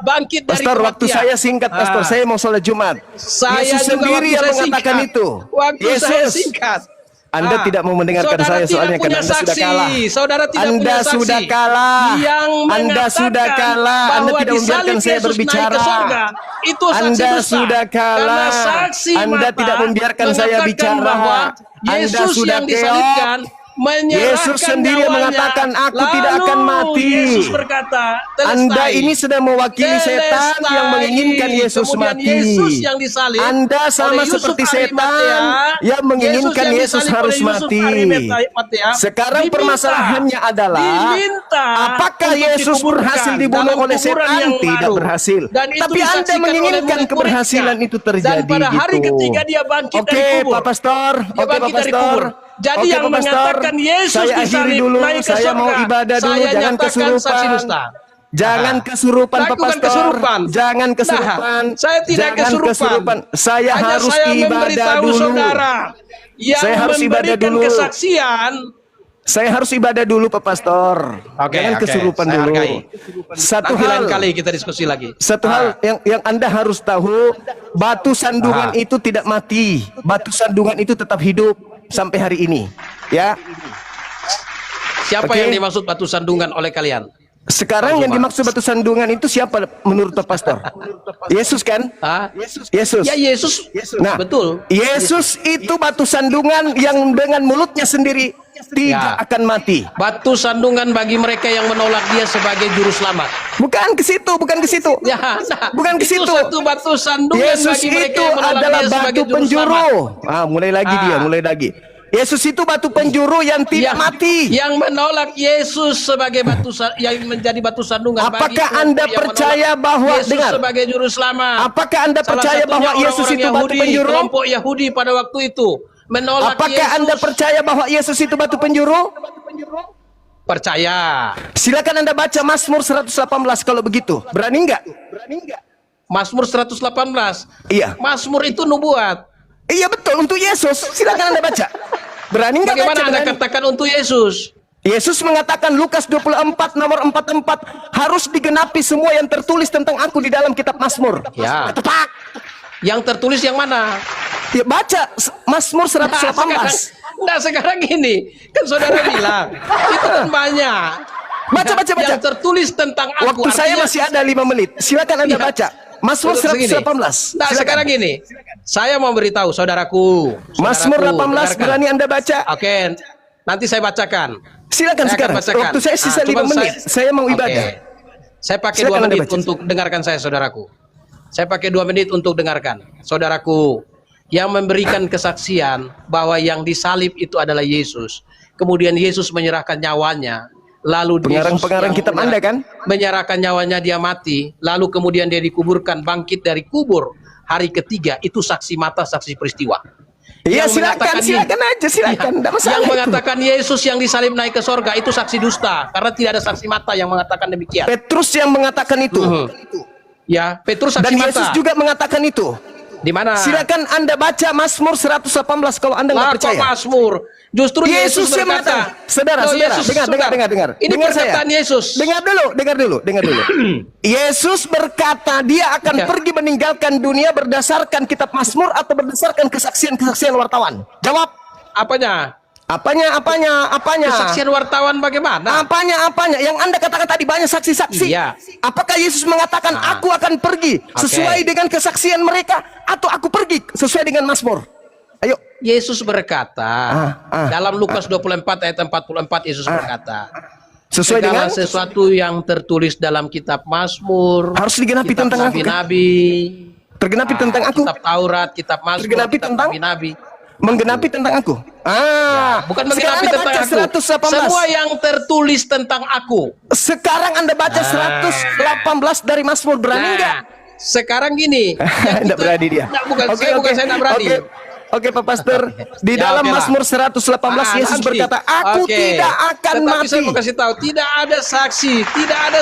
[SPEAKER 1] bangkit dari
[SPEAKER 2] Pastor, waktu
[SPEAKER 1] kematian.
[SPEAKER 2] saya singkat, Pastor. Saya mau sholat Jumat.
[SPEAKER 1] Saya
[SPEAKER 2] Yesus
[SPEAKER 1] juga
[SPEAKER 2] sendiri
[SPEAKER 1] waktu
[SPEAKER 2] yang
[SPEAKER 1] saya
[SPEAKER 2] mengatakan
[SPEAKER 1] singkat.
[SPEAKER 2] itu.
[SPEAKER 1] Waktu saya
[SPEAKER 2] Yesus.
[SPEAKER 1] singkat.
[SPEAKER 2] Anda tidak mau mendengarkan
[SPEAKER 1] Saudara
[SPEAKER 2] saya
[SPEAKER 1] tidak
[SPEAKER 2] soalnya
[SPEAKER 1] punya
[SPEAKER 2] karena Anda sudah
[SPEAKER 1] saksi.
[SPEAKER 2] kalah.
[SPEAKER 1] Saudara tidak
[SPEAKER 2] Anda
[SPEAKER 1] punya saksi.
[SPEAKER 2] sudah kalah.
[SPEAKER 1] Yang
[SPEAKER 2] Anda sudah
[SPEAKER 1] mengatakan
[SPEAKER 2] kalah. Anda
[SPEAKER 1] bahwa
[SPEAKER 2] tidak membiarkan
[SPEAKER 1] disalib
[SPEAKER 2] saya
[SPEAKER 1] Yesus
[SPEAKER 2] berbicara.
[SPEAKER 1] naik ke sorga. Itu saksi
[SPEAKER 2] Anda
[SPEAKER 1] dusta.
[SPEAKER 2] sudah kalah.
[SPEAKER 1] Karena saksi
[SPEAKER 2] Anda
[SPEAKER 1] mata
[SPEAKER 2] tidak membiarkan saya
[SPEAKER 1] mengatakan
[SPEAKER 2] bicara.
[SPEAKER 1] bahwa
[SPEAKER 2] Anda
[SPEAKER 1] Yesus
[SPEAKER 2] sudah
[SPEAKER 1] yang disalibkan menyerahkan
[SPEAKER 2] Yesus sendiri
[SPEAKER 1] nyawanya.
[SPEAKER 2] mengatakan, "Aku
[SPEAKER 1] Lalu
[SPEAKER 2] tidak akan mati."
[SPEAKER 1] Yesus berkata,
[SPEAKER 2] Anda
[SPEAKER 1] "Telestai."
[SPEAKER 2] ini sedang mewakili setan
[SPEAKER 1] Telestai.
[SPEAKER 2] yang menginginkan Yesus
[SPEAKER 1] Kemudian
[SPEAKER 2] mati.
[SPEAKER 1] Yesus yang disalib
[SPEAKER 2] Anda sama
[SPEAKER 1] oleh Yusuf
[SPEAKER 2] seperti
[SPEAKER 1] Arimatea.
[SPEAKER 2] setan yang menginginkan
[SPEAKER 1] yang
[SPEAKER 2] Yesus
[SPEAKER 1] disalib
[SPEAKER 2] harus
[SPEAKER 1] oleh Yusuf
[SPEAKER 2] mati.
[SPEAKER 1] Arimatea
[SPEAKER 2] Sekarang
[SPEAKER 1] diminta-
[SPEAKER 2] permasalahannya adalah
[SPEAKER 1] diminta
[SPEAKER 2] apakah
[SPEAKER 1] untuk
[SPEAKER 2] Yesus
[SPEAKER 1] dikuburkan
[SPEAKER 2] berhasil dibunuh
[SPEAKER 1] dalam
[SPEAKER 2] oleh
[SPEAKER 1] kuburan
[SPEAKER 2] setan?
[SPEAKER 1] yang
[SPEAKER 2] Tidak
[SPEAKER 1] baru.
[SPEAKER 2] berhasil.
[SPEAKER 1] Dan itu
[SPEAKER 2] Tapi Anda
[SPEAKER 1] disaksikan oleh
[SPEAKER 2] menginginkan
[SPEAKER 1] murid-muridnya.
[SPEAKER 2] keberhasilan itu terjadi
[SPEAKER 1] Dan pada hari
[SPEAKER 2] gitu.
[SPEAKER 1] ketiga dia bangkit
[SPEAKER 2] Oke,
[SPEAKER 1] dari kubur.
[SPEAKER 2] Pak Pastor.
[SPEAKER 1] Dia
[SPEAKER 2] Oke, Pak
[SPEAKER 1] bangkit dari
[SPEAKER 2] Pastor.
[SPEAKER 1] kubur. Jadi
[SPEAKER 2] Oke,
[SPEAKER 1] yang
[SPEAKER 2] Pak Pastor.
[SPEAKER 1] mengatakan Yesus
[SPEAKER 2] Saya akhiri
[SPEAKER 1] disalib
[SPEAKER 2] dulu.
[SPEAKER 1] naik ke
[SPEAKER 2] Saya mau
[SPEAKER 1] surga,
[SPEAKER 2] ibadah dulu.
[SPEAKER 1] saya
[SPEAKER 2] Jangan
[SPEAKER 1] nyatakan
[SPEAKER 2] kesurupan.
[SPEAKER 1] saksi dusta.
[SPEAKER 2] Jangan kesurupan, Pak
[SPEAKER 1] Lakukan
[SPEAKER 2] Pastor.
[SPEAKER 1] kesurupan.
[SPEAKER 2] Jangan kesurupan.
[SPEAKER 1] Nah, saya tidak
[SPEAKER 2] Jangan
[SPEAKER 1] kesurupan.
[SPEAKER 2] Saya
[SPEAKER 1] Hanya
[SPEAKER 2] harus
[SPEAKER 1] saya
[SPEAKER 2] ibadah
[SPEAKER 1] memberitahu
[SPEAKER 2] dulu.
[SPEAKER 1] saudara yang
[SPEAKER 2] Saya harus ibadah
[SPEAKER 1] memberikan
[SPEAKER 2] dulu.
[SPEAKER 1] kesaksian.
[SPEAKER 2] Saya harus ibadah dulu, Pak Pastor. Jangan kesurupan
[SPEAKER 1] saya
[SPEAKER 2] dulu.
[SPEAKER 1] hargai.
[SPEAKER 2] Satu
[SPEAKER 1] Nanti lain
[SPEAKER 2] hal,
[SPEAKER 1] kali kita diskusi lagi.
[SPEAKER 2] satu hal yang Anda harus tahu, batu sandungan itu tidak mati. Batu sandungan itu tetap hidup sampai hari ini. Ya.
[SPEAKER 1] Siapa
[SPEAKER 2] Oke.
[SPEAKER 1] yang dimaksud batu sandungan oleh kalian?
[SPEAKER 2] Sekarang yang dimaksud batu sandungan itu siapa menurut Pak Pastor? Yesus kan?
[SPEAKER 1] Hah?
[SPEAKER 2] Yesus.
[SPEAKER 1] Ya Yesus.
[SPEAKER 2] Nah,
[SPEAKER 1] Betul.
[SPEAKER 2] Yesus itu batu sandungan yang dengan mulutnya sendiri tidak
[SPEAKER 1] Ya.
[SPEAKER 2] akan mati.
[SPEAKER 1] Batu sandungan bagi mereka yang menolak dia sebagai juru selamat.
[SPEAKER 2] Bukan ke situ, bukan ke situ.
[SPEAKER 1] Ya, nah,
[SPEAKER 2] Bukan ke
[SPEAKER 1] itu
[SPEAKER 2] situ.
[SPEAKER 1] satu batu sandungan
[SPEAKER 2] Yesus
[SPEAKER 1] bagi mereka
[SPEAKER 2] itu
[SPEAKER 1] yang menolak
[SPEAKER 2] adalah
[SPEAKER 1] dia sebagai
[SPEAKER 2] batu
[SPEAKER 1] juru
[SPEAKER 2] penjuru.
[SPEAKER 1] selamat.
[SPEAKER 2] Mulai lagi dia, mulai lagi. Yesus itu batu penjuru yang tidak mati.
[SPEAKER 1] Yang menolak Yesus sebagai yang menjadi batu sandungan.
[SPEAKER 2] Apakah
[SPEAKER 1] bagi
[SPEAKER 2] Anda
[SPEAKER 1] yang
[SPEAKER 2] percaya
[SPEAKER 1] menolak
[SPEAKER 2] bahwa
[SPEAKER 1] Yesus
[SPEAKER 2] dengar?
[SPEAKER 1] sebagai juru selamat?
[SPEAKER 2] Apakah Anda
[SPEAKER 1] Salah
[SPEAKER 2] percaya
[SPEAKER 1] satunya
[SPEAKER 2] bahwa Yesus
[SPEAKER 1] orang-orang
[SPEAKER 2] itu batu
[SPEAKER 1] Yahudi,
[SPEAKER 2] penjuru?
[SPEAKER 1] Kelompok Yahudi pada waktu itu menolak
[SPEAKER 2] Apakah
[SPEAKER 1] Yesus.
[SPEAKER 2] Anda percaya bahwa Yesus itu batu penjuru?
[SPEAKER 1] Percaya.
[SPEAKER 2] Silakan Anda baca Mazmur 118 kalau begitu. Berani enggak?
[SPEAKER 1] Mazmur 118.
[SPEAKER 2] Iya.
[SPEAKER 1] Mazmur itu nubuat.
[SPEAKER 2] Iya betul, untuk Yesus. Silakan Anda baca. Berani enggak baca?
[SPEAKER 1] Bagaimana Anda
[SPEAKER 2] Berani?
[SPEAKER 1] katakan untuk Yesus?
[SPEAKER 2] Yesus mengatakan Lukas 24 nomor 44 harus digenapi semua yang tertulis tentang aku di dalam kitab Mazmur.
[SPEAKER 1] Ya.
[SPEAKER 2] Tepat.
[SPEAKER 1] Yang tertulis yang mana?
[SPEAKER 2] Ya, baca Mazmur 118.
[SPEAKER 1] Sekarang gini, kan saudara bilang itu kan banyak.
[SPEAKER 2] Baca.
[SPEAKER 1] Yang tertulis tentang aku.
[SPEAKER 2] Waktu saya masih ada 5 menit. Silakan Anda
[SPEAKER 1] Iya.
[SPEAKER 2] baca. Mazmur
[SPEAKER 1] Begini.
[SPEAKER 2] 118.
[SPEAKER 1] Nah,
[SPEAKER 2] Silakan.
[SPEAKER 1] sekarang gini, saya mau beritahu saudaraku.
[SPEAKER 2] Mazmur 18
[SPEAKER 1] dengarkan.
[SPEAKER 2] berani Anda baca?
[SPEAKER 1] Oke, nanti saya bacakan.
[SPEAKER 2] Silakan
[SPEAKER 1] Saya
[SPEAKER 2] sekarang.
[SPEAKER 1] akan bacakan.
[SPEAKER 2] Waktu saya sisa 5
[SPEAKER 1] cuman
[SPEAKER 2] menit. Saya mau
[SPEAKER 1] Oke.
[SPEAKER 2] ibadah.
[SPEAKER 1] Saya pakai
[SPEAKER 2] Silakan
[SPEAKER 1] 2
[SPEAKER 2] Anda
[SPEAKER 1] menit
[SPEAKER 2] baca.
[SPEAKER 1] untuk dengarkan saya, saudaraku. Saya pakai 2 menit untuk dengarkan. Saudaraku, yang memberikan kesaksian bahwa yang disalib itu adalah Yesus. Kemudian Yesus menyerahkan nyawanya. Lalu
[SPEAKER 2] Pengarang-pengarang
[SPEAKER 1] Yesus yang
[SPEAKER 2] kitab Anda kan?
[SPEAKER 1] menyerahkan nyawanya, dia mati. Lalu kemudian dia dikuburkan, bangkit dari kubur. Hari ketiga, itu saksi mata, saksi peristiwa.
[SPEAKER 2] Iya,
[SPEAKER 1] Yang
[SPEAKER 2] silakan
[SPEAKER 1] mengatakan
[SPEAKER 2] aja, silakan. Enggak masalah
[SPEAKER 1] yang
[SPEAKER 2] itu.
[SPEAKER 1] mengatakan Yesus yang disalib naik ke sorga itu saksi dusta, karena tidak ada saksi mata yang mengatakan demikian.
[SPEAKER 2] Petrus yang mengatakan itu.
[SPEAKER 1] Ya, Petrus saksi
[SPEAKER 2] Dan
[SPEAKER 1] mata.
[SPEAKER 2] Yesus juga mengatakan itu.
[SPEAKER 1] Di mana?
[SPEAKER 2] Silakan Anda baca Mazmur 118 kalau Anda nggak
[SPEAKER 1] Lah,
[SPEAKER 2] percaya.
[SPEAKER 1] kok Mazmur. Justru Yesus
[SPEAKER 2] yang
[SPEAKER 1] berkata.
[SPEAKER 2] mengatakan. Saudara,
[SPEAKER 1] Loh,
[SPEAKER 2] saudara,
[SPEAKER 1] Yesus,
[SPEAKER 2] dengar.
[SPEAKER 1] Ini
[SPEAKER 2] Dengar saya.
[SPEAKER 1] perkataan Yesus.
[SPEAKER 2] Dengar dulu. Yesus berkata dia akan
[SPEAKER 1] Ya.
[SPEAKER 2] pergi meninggalkan dunia berdasarkan kitab Mazmur atau berdasarkan kesaksian-kesaksian wartawan. Jawab.
[SPEAKER 1] Apanya?
[SPEAKER 2] Apanya?
[SPEAKER 1] Kesaksian wartawan bagaimana?
[SPEAKER 2] Apanya? Yang Anda katakan tadi banyak saksi-saksi.
[SPEAKER 1] Iya.
[SPEAKER 2] Apakah Yesus mengatakan aku akan pergi sesuai dengan kesaksian mereka atau aku pergi sesuai dengan Mazmur? Ayo.
[SPEAKER 1] Yesus berkata dalam Lukas 24 ayat 44, Yesus berkata,
[SPEAKER 2] Sesuai
[SPEAKER 1] segala
[SPEAKER 2] dengan
[SPEAKER 1] sesuatu yang tertulis dalam kitab Mazmur
[SPEAKER 2] harus digenapi
[SPEAKER 1] kitab
[SPEAKER 2] tentang aku, kan?
[SPEAKER 1] nabi-nabi,
[SPEAKER 2] Tergenapi tentang aku.
[SPEAKER 1] kitab Taurat, kitab Mazmur,
[SPEAKER 2] Tergenapi
[SPEAKER 1] kitab
[SPEAKER 2] tentang
[SPEAKER 1] nabi-nabi.
[SPEAKER 2] Menggenapi tentang aku.
[SPEAKER 1] Bukan
[SPEAKER 2] Sekarang
[SPEAKER 1] menggenapi
[SPEAKER 2] Anda
[SPEAKER 1] tentang
[SPEAKER 2] baca
[SPEAKER 1] aku.
[SPEAKER 2] 118.
[SPEAKER 1] Semua yang tertulis tentang aku.
[SPEAKER 2] Sekarang Anda baca 118 dari Mazmur, berani enggak?
[SPEAKER 1] Sekarang gini,
[SPEAKER 2] Tidak berani dia.
[SPEAKER 1] Bukan saya tidak berani.
[SPEAKER 2] Oke, Pak Pastor. Di
[SPEAKER 1] Ya,
[SPEAKER 2] dalam
[SPEAKER 1] oke lah.
[SPEAKER 2] Mazmur 118 Yesus
[SPEAKER 1] nanti.
[SPEAKER 2] berkata, "Aku
[SPEAKER 1] Oke.
[SPEAKER 2] tidak akan
[SPEAKER 1] Tetapi
[SPEAKER 2] mati."
[SPEAKER 1] saya mau kasih tahu, tidak ada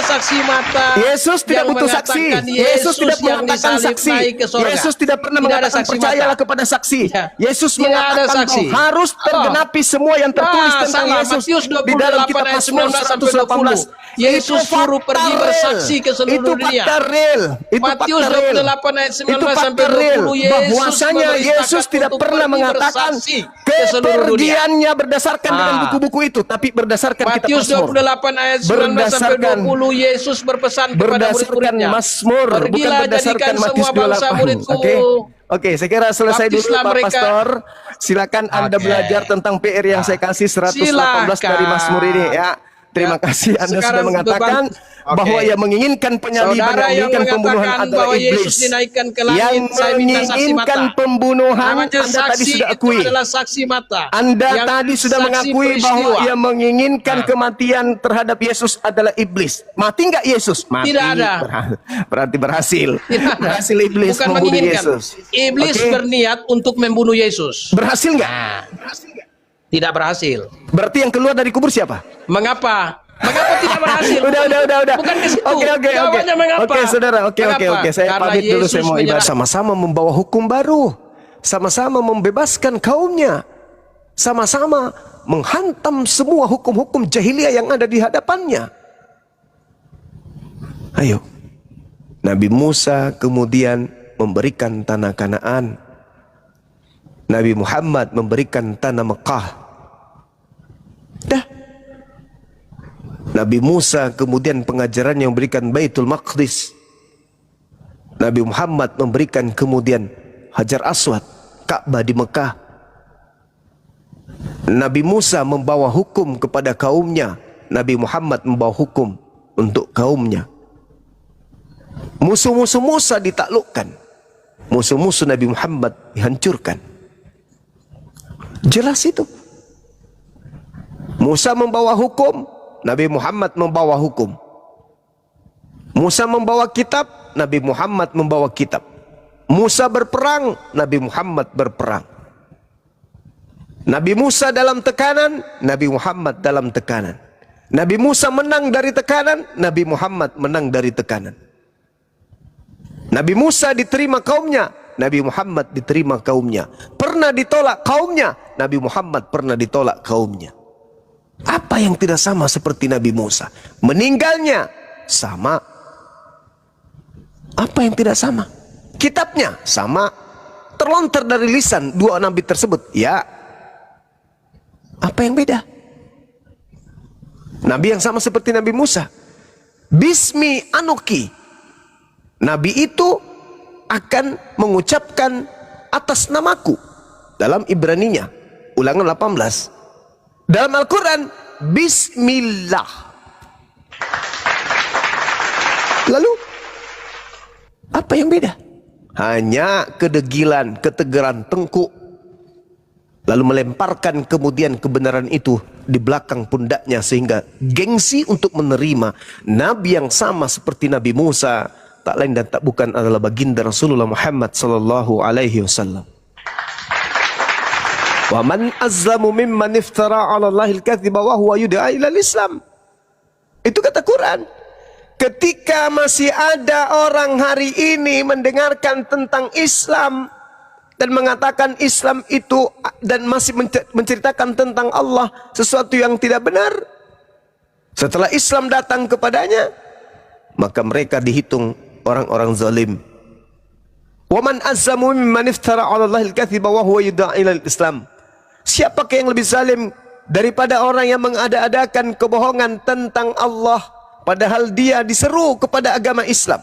[SPEAKER 1] saksi mata.
[SPEAKER 2] Yesus tidak
[SPEAKER 1] yang
[SPEAKER 2] butuh saksi.
[SPEAKER 1] mengatakan
[SPEAKER 2] Yesus tidak
[SPEAKER 1] yang
[SPEAKER 2] mengatakan
[SPEAKER 1] disalib
[SPEAKER 2] saksi.
[SPEAKER 1] naik ke sorga.
[SPEAKER 2] Yesus tidak pernah
[SPEAKER 1] Tidak ada
[SPEAKER 2] mengatakan
[SPEAKER 1] saksi
[SPEAKER 2] percayalah
[SPEAKER 1] mata.
[SPEAKER 2] kepada saksi.
[SPEAKER 1] Ya.
[SPEAKER 2] Yesus
[SPEAKER 1] Tidak ada
[SPEAKER 2] mengatakan
[SPEAKER 1] saksi.
[SPEAKER 2] bahwa harus tergenapi semua yang tertulis tentang
[SPEAKER 1] salah.
[SPEAKER 2] Yesus
[SPEAKER 1] Matius
[SPEAKER 2] di dalam
[SPEAKER 1] 28
[SPEAKER 2] kitab
[SPEAKER 1] ayat
[SPEAKER 2] Mazmur
[SPEAKER 1] 19 sampai
[SPEAKER 2] 118.
[SPEAKER 1] 20. Yesus suruh pergi bersaksi ke seluruh
[SPEAKER 2] itu
[SPEAKER 1] dunia.
[SPEAKER 2] fakta real. Itu
[SPEAKER 1] Matius
[SPEAKER 2] fakta real.
[SPEAKER 1] 28 ayat 19
[SPEAKER 2] Itu fakta
[SPEAKER 1] sampai 20.
[SPEAKER 2] real.
[SPEAKER 1] Yesus
[SPEAKER 2] Bahwasanya Yesus
[SPEAKER 1] memerintahkan
[SPEAKER 2] tidak
[SPEAKER 1] untuk
[SPEAKER 2] pernah
[SPEAKER 1] pergi
[SPEAKER 2] mengatakan
[SPEAKER 1] bersaksi ke seluruh dunia.
[SPEAKER 2] kepergiannya berdasarkan dengan buku-buku itu, tapi berdasarkan kitab
[SPEAKER 1] Matius
[SPEAKER 2] Mazmur.
[SPEAKER 1] 28 ayat 19 sampai 20, Yesus berpesan kepada
[SPEAKER 2] Berdasarkan
[SPEAKER 1] murid-muridnya.
[SPEAKER 2] Mazmur, bukan
[SPEAKER 1] Pergilah
[SPEAKER 2] berdasarkan
[SPEAKER 1] jadikan
[SPEAKER 2] Matius
[SPEAKER 1] semua bangsa
[SPEAKER 2] 28.
[SPEAKER 1] muridku.
[SPEAKER 2] Oke, saya kira selesai dulu
[SPEAKER 1] Baptislah
[SPEAKER 2] Pak
[SPEAKER 1] mereka.
[SPEAKER 2] Pastor. Silakan Anda belajar tentang PR yang saya kasih 118 dari Mazmur ini ya. Terima kasih Anda sudah
[SPEAKER 1] Sekarang
[SPEAKER 2] mengatakan bahwa yang menginginkan penyaliban,
[SPEAKER 1] Saudara
[SPEAKER 2] yang
[SPEAKER 1] yang
[SPEAKER 2] menginginkan pembunuhan
[SPEAKER 1] mengatakan
[SPEAKER 2] adalah
[SPEAKER 1] bahwa
[SPEAKER 2] iblis.
[SPEAKER 1] Yesus dinaikkan ke langit,
[SPEAKER 2] Yang
[SPEAKER 1] saya minta saksi
[SPEAKER 2] menginginkan
[SPEAKER 1] mata.
[SPEAKER 2] pembunuhan,
[SPEAKER 1] Namanya
[SPEAKER 2] Anda tadi
[SPEAKER 1] saksi
[SPEAKER 2] sudah
[SPEAKER 1] itu
[SPEAKER 2] akui.
[SPEAKER 1] adalah saksi mata.
[SPEAKER 2] Anda
[SPEAKER 1] Yang
[SPEAKER 2] tadi sudah
[SPEAKER 1] saksi
[SPEAKER 2] mengakui
[SPEAKER 1] peristiwa.
[SPEAKER 2] bahwa yang menginginkan kematian terhadap Yesus adalah iblis. Mati nggak Yesus? Mati.
[SPEAKER 1] Tidak ada.
[SPEAKER 2] Berarti berhasil.
[SPEAKER 1] Tidak.
[SPEAKER 2] Berhasil iblis
[SPEAKER 1] Bukan
[SPEAKER 2] membunuh
[SPEAKER 1] menginginkan.
[SPEAKER 2] Yesus.
[SPEAKER 1] Iblis
[SPEAKER 2] Oke.
[SPEAKER 1] berniat untuk membunuh Yesus.
[SPEAKER 2] Berhasil nggak?
[SPEAKER 1] Tidak berhasil.
[SPEAKER 2] Berarti yang keluar dari kubur siapa?
[SPEAKER 1] Mengapa? Mengapa tidak berhasil?
[SPEAKER 2] Udah.
[SPEAKER 1] Bukan ke situ.
[SPEAKER 2] Oke.
[SPEAKER 1] Jawabannya mengapa?
[SPEAKER 2] Oke, saudara. Oke.
[SPEAKER 1] Mengapa?
[SPEAKER 2] Saya
[SPEAKER 1] Karena
[SPEAKER 2] pamit dulu, saya
[SPEAKER 1] Yesus
[SPEAKER 2] mau ibadah.
[SPEAKER 1] menyerah-
[SPEAKER 2] Sama-sama membawa hukum baru. Sama-sama membebaskan kaumnya. Sama-sama menghantam semua hukum-hukum jahiliyah yang ada di hadapannya. Ayo. Nabi Musa kemudian memberikan tanah Kanaan. Nabi Muhammad memberikan tanah Mekah. Dah. Nabi Musa kemudian pengajaran yang memberikan Baitul Maqdis. Nabi Muhammad memberikan kemudian Hajar Aswad, Ka'bah di Mekah. Nabi Musa membawa hukum kepada kaumnya. Nabi Muhammad membawa hukum untuk kaumnya. Musuh-musuh Musa ditaklukkan. Musuh-musuh Nabi Muhammad dihancurkan. Jelas itu. Musa membawa hukum, Nabi Muhammad membawa hukum. Musa membawa kitab, Nabi Muhammad membawa kitab. Musa berperang, Nabi Muhammad berperang. Nabi Musa dalam tekanan, Nabi Muhammad dalam tekanan. Nabi Musa menang dari tekanan, Nabi Muhammad menang dari tekanan. Nabi Musa diterima kaumnya, Nabi Muhammad diterima kaumnya. Pernah ditolak kaumnya, Nabi Muhammad pernah ditolak kaumnya. Apa yang tidak sama seperti Nabi Musa? Meninggalnya sama. Apa yang tidak sama? Kitabnya sama. Terlontar dari lisan dua nabi tersebut. Ya. Apa yang beda? Nabi yang sama seperti Nabi Musa. Bismi anuki. Nabi itu akan mengucapkan atas namaku. Dalam Ibraninya. Ulangan 18. Dalam Al-Quran, Bismillah. Lalu, apa yang beda? Hanya kedegilan, ketegaran tengkuk. Lalu melemparkan kemudian kebenaran itu di belakang pundaknya. Sehingga gengsi untuk menerima Nabi yang sama seperti Nabi Musa. Tak lain dan tak bukan adalah baginda Rasulullah Muhammad sallallahu alaihi wasallam. Wa man azlamu mimman iftara 'ala Allahil kadhiba wa huwa yud'a ila Islam. Itu kata Quran. Ketika masih ada orang hari ini mendengarkan tentang Islam dan mengatakan Islam itu dan masih menceritakan tentang Allah sesuatu yang tidak benar, setelah Islam datang kepadanya, maka mereka dihitung orang-orang zalim. Wa man azlamu mimman iftara 'ala Allahil kadhiba wa huwa yud'a ila Islam. Siapakah yang lebih zalim daripada orang yang mengada-adakan kebohongan tentang Allah padahal dia diseru kepada agama Islam?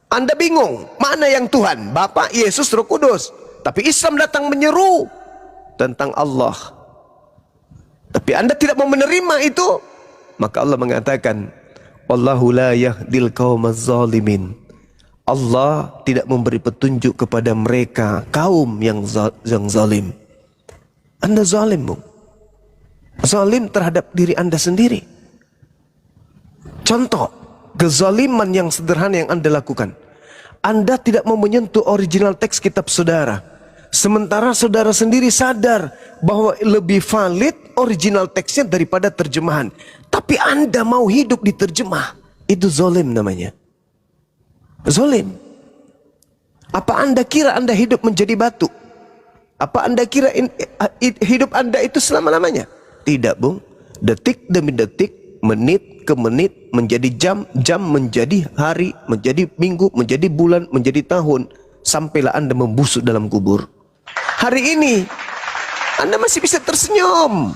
[SPEAKER 2] Anda bingung, mana yang Tuhan? Bapa, Yesus, Roh Kudus. Tapi Islam datang menyeru tentang Allah, tapi Anda tidak mau menerima itu, maka Allah mengatakan, wallahu la yahdil qaumaz zalimin. Allah tidak memberi petunjuk kepada mereka kaum yang zalim. Anda zalim, Bung. Zalim terhadap diri Anda sendiri. Contoh kezaliman yang sederhana yang Anda lakukan. Anda tidak mau menyentuh original teks kitab saudara, sementara saudara sendiri sadar bahwa lebih valid original teksnya daripada terjemahan. Tapi Anda mau hidup di terjemah. Itu zalim namanya. Zalim. Apa Anda kira Anda hidup menjadi batu? Apa Anda kira hidup Anda itu selama-lamanya? Tidak, Bung. Detik demi detik, menit ke menit, menjadi jam, jam menjadi hari, menjadi minggu, menjadi bulan, menjadi tahun, sampailah Anda membusuk dalam kubur. Hari ini Anda masih bisa tersenyum,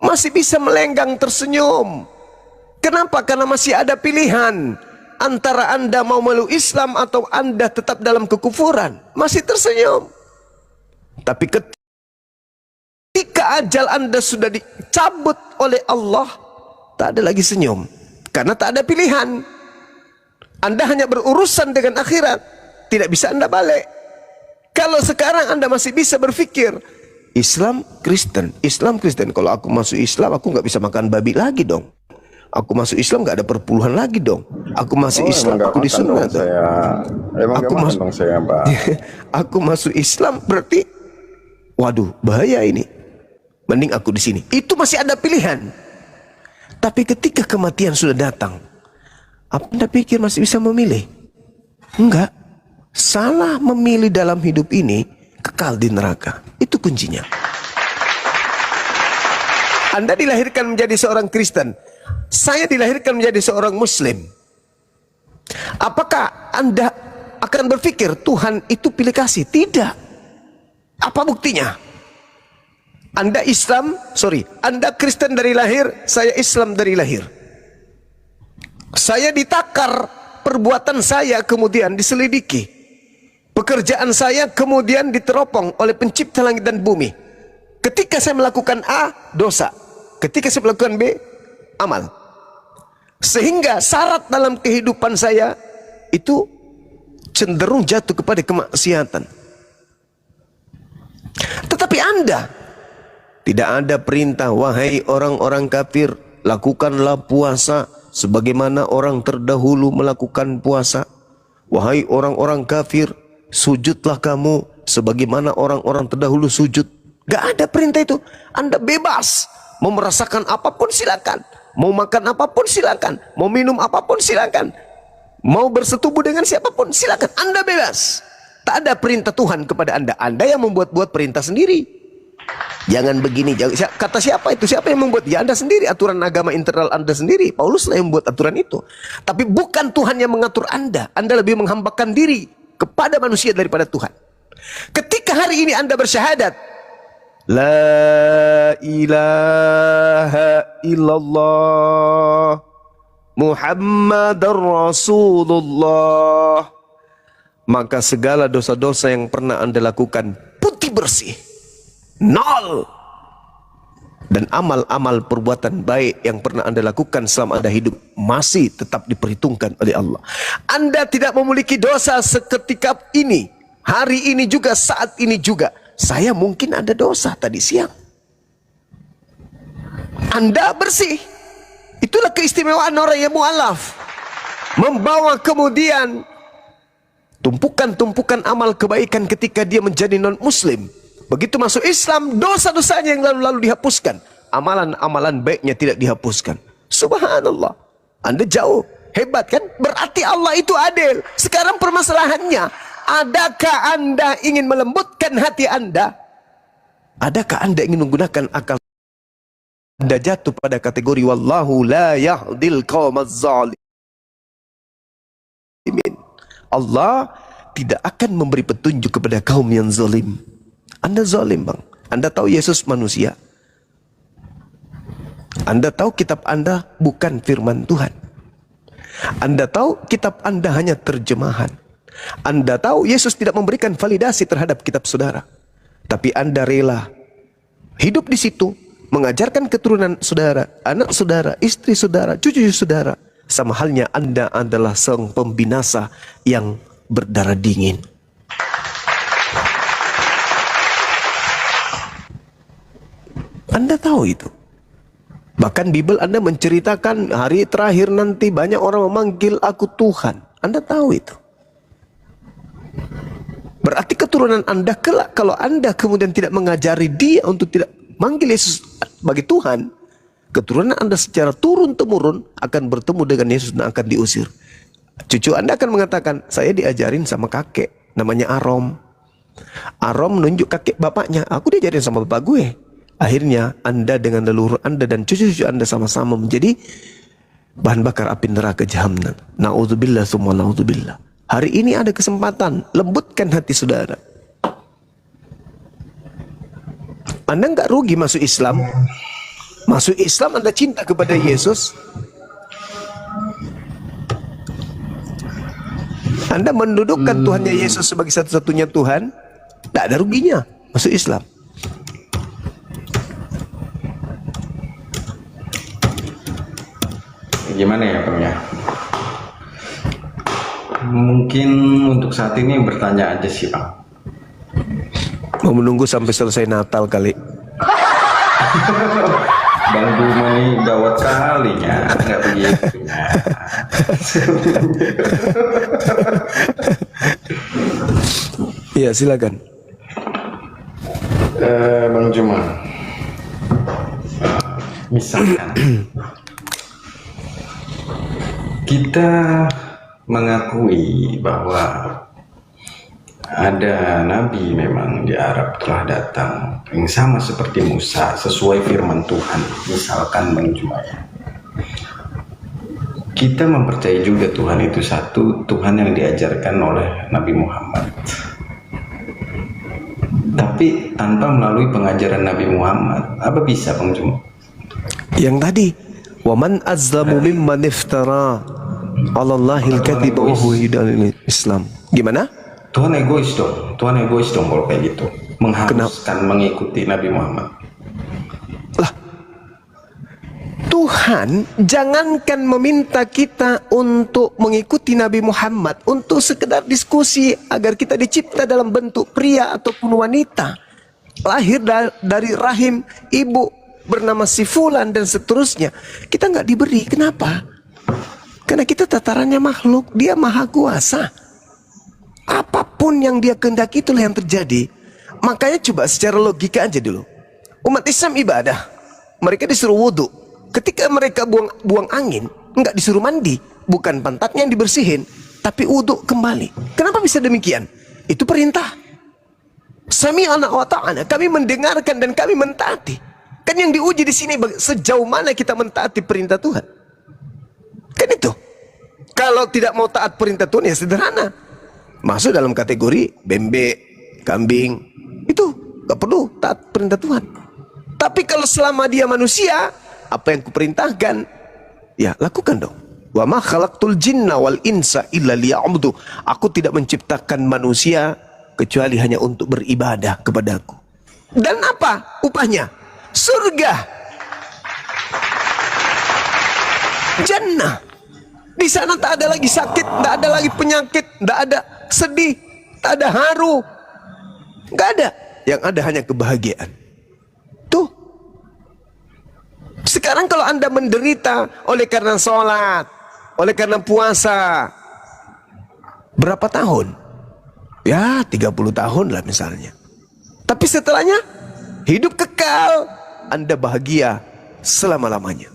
[SPEAKER 2] masih bisa melenggang tersenyum. Kenapa? Karena masih ada pilihan antara Anda mau meluk Islam atau Anda tetap dalam kekufuran. Masih tersenyum. Tapi ketika ajal Anda sudah dicabut oleh Allah, tak ada lagi senyum, karena tak ada pilihan. Anda hanya berurusan dengan akhirat, tidak bisa Anda balik. Kalau sekarang Anda masih bisa berpikir Islam Kristen, Islam Kristen, kalau aku masuk Islam aku nggak bisa makan babi lagi dong. Aku masuk Islam nggak ada perpuluhan lagi dong. Aku masuk Islam aku disunat. Aku masuk saya, Pak. Aku masuk Islam berarti, waduh bahaya ini. Mending aku di sini. Itu masih ada pilihan. Tapi ketika kematian sudah datang, apa Anda pikir masih bisa memilih? Enggak. Salah memilih dalam hidup ini, kekal di neraka. Itu kuncinya. Anda dilahirkan menjadi seorang Kristen. Saya dilahirkan menjadi seorang Muslim. Apakah Anda akan berpikir Tuhan itu pilih kasih? Tidak. Apa buktinya? Anda Anda Kristen dari lahir, saya Islam dari lahir. Saya ditakar perbuatan saya, kemudian diselidiki. Pekerjaan saya kemudian diteropong oleh pencipta langit dan bumi. Ketika saya melakukan A, dosa. Ketika saya melakukan B, amal. Sehingga syarat dalam kehidupan saya itu cenderung jatuh kepada kemaksiatan. Tetapi Anda, tidak ada perintah, wahai orang-orang kafir, lakukanlah puasa sebagaimana orang terdahulu melakukan puasa. Wahai orang-orang kafir, sujudlah kamu sebagaimana orang-orang terdahulu sujud. Gak ada perintah itu. Anda bebas. Mau merasakan apapun silakan. Mau makan apapun silakan. Mau minum apapun silakan. Mau bersetubuh dengan siapapun silakan. Anda bebas. Tak ada perintah Tuhan kepada Anda. Anda yang membuat-buat perintah sendiri. Jangan begini. Kata siapa itu? Siapa yang membuat? Ya Anda sendiri. Aturan agama internal Anda sendiri. Paulus lah yang membuat aturan itu. Tapi bukan Tuhan yang mengatur Anda. Anda lebih menghambakan diri kepada manusia daripada Tuhan. Ketika hari ini Anda bersyahadat, la ilaha illallah Muhammadar Rasulullah, maka segala dosa-dosa yang pernah Anda lakukan putih bersih, nol. Dan amal-amal perbuatan baik yang pernah Anda lakukan selama Anda hidup masih tetap diperhitungkan oleh Allah. Anda tidak memiliki dosa seketika ini, hari ini juga, saat ini juga. Saya mungkin ada dosa tadi siang. Anda bersih. Itulah keistimewaan orang yang mu'alaf. Membawa kemudian tumpukan-tumpukan amal kebaikan ketika dia menjadi non-muslim. Begitu masuk Islam, dosa-dosanya yang lalu-lalu dihapuskan. Amalan-amalan baiknya tidak dihapuskan. Subhanallah. Anda jauh. Hebat kan? Berarti Allah itu adil. Sekarang permasalahannya, adakah Anda ingin melembutkan hati Anda? Adakah Anda ingin menggunakan akal? Anda jatuh pada kategori wallahu la yahdil qaumaz zalimin. Allah tidak akan memberi petunjuk kepada kaum yang zalim. Anda zalim, Bang. Anda tahu Yesus manusia. Anda tahu kitab Anda bukan firman Tuhan. Anda tahu kitab Anda hanya terjemahan. Anda tahu Yesus tidak memberikan validasi terhadap kitab saudara. Tapi Anda rela hidup di situ, mengajarkan keturunan saudara, anak saudara, istri saudara, cucu saudara, sama halnya Anda adalah seorang pembinasa yang berdarah dingin. Anda tahu itu. Bahkan Bible Anda menceritakan hari terakhir nanti banyak orang memanggil aku Tuhan. Anda tahu itu. Berarti keturunan Anda kelak kalau Anda kemudian tidak mengajari dia untuk tidak manggil Yesus sebagai Tuhan, keturunan Anda secara turun-temurun akan bertemu dengan Yesus dan akan diusir. Cucu Anda akan mengatakan, saya diajarin sama kakek, namanya Arom. Arom menunjuk kakek bapaknya, aku diajarin sama bapak gue. Akhirnya Anda dengan leluhur Anda dan cucu-cucu Anda sama-sama menjadi bahan bakar api neraka Jahannam. Na'udzubillah summa na'udzubillah. Hari ini ada kesempatan, lembutkan hati saudara. Anda nggak rugi masuk Islam. Masuk Islam Anda cinta kepada Yesus. Anda mendudukkan Tuhannya Yesus sebagai satu-satunya Tuhan. Tidak ada ruginya masuk Islam.
[SPEAKER 5] Gimana ya Bang ya? Mungkin untuk saat ini bertanya aja sih Bang.
[SPEAKER 2] Mau menunggu sampai selesai Natal kali.
[SPEAKER 5] Bang Duma ini gawat kalinya, nggak begitu.
[SPEAKER 2] Iya silakan.
[SPEAKER 5] Bang Juma, misalkan kita mengakui bahwa ada nabi memang di Arab telah datang yang sama seperti Musa sesuai firman Tuhan, misalkan Bang Juma ya. Kita mempercayai juga Tuhan itu satu, Tuhan yang diajarkan oleh Nabi Muhammad. Tapi tanpa melalui pengajaran Nabi Muhammad, apa bisa Bang Juma?
[SPEAKER 2] Yang tadi, waman azlamu mimman iftara 'ala Allahil kadhiba wa huwa yud'il Islam. Gimana?
[SPEAKER 5] Tuhan egois dong kalau kayak gitu, mengharuskan mengikuti Nabi Muhammad.
[SPEAKER 2] Lah, Tuhan jangankan meminta kita untuk mengikuti Nabi Muhammad, untuk sekedar diskusi agar kita dicipta dalam bentuk pria ataupun wanita, lahir dari rahim ibu bernama si fulan dan seterusnya, kita nggak diberi. Kenapa? Karena kita tatarannya makhluk, dia maha kuasa. Apapun yang dia kehendaki itulah yang terjadi. Makanya coba secara logika aja dulu. Umat Islam ibadah, mereka disuruh wudhu. Ketika mereka buang angin, enggak disuruh mandi. Bukan pantatnya yang dibersihin, tapi wudhu kembali. Kenapa bisa demikian? Itu perintah. Sami'ana wa ta'ana, kami mendengarkan dan kami mentaati. Kan yang diuji di sini sejauh mana kita mentaati perintah Tuhan. Kan itu. Kalau tidak mau taat perintah Tuhan ya sederhana. Masuk dalam kategori bembek, kambing. Itu gak perlu taat perintah Tuhan. Tapi kalau selama dia manusia, apa yang kuperintahkan, ya lakukan dong. Wa ma khalaqtul jinna wal insa illa liya'budu. Aku tidak menciptakan manusia kecuali hanya untuk beribadah kepadaku. Dan apa upahnya? Surga. Jannah. Di sana tak ada lagi sakit, tak ada lagi penyakit, tak ada sedih, tak ada haru, nggak ada. Yang ada hanya kebahagiaan. Tuh. Sekarang kalau Anda menderita oleh karena sholat, oleh karena puasa, berapa tahun? Ya 30 tahun lah misalnya. Tapi setelahnya hidup kekal, Anda bahagia selama-lamanya.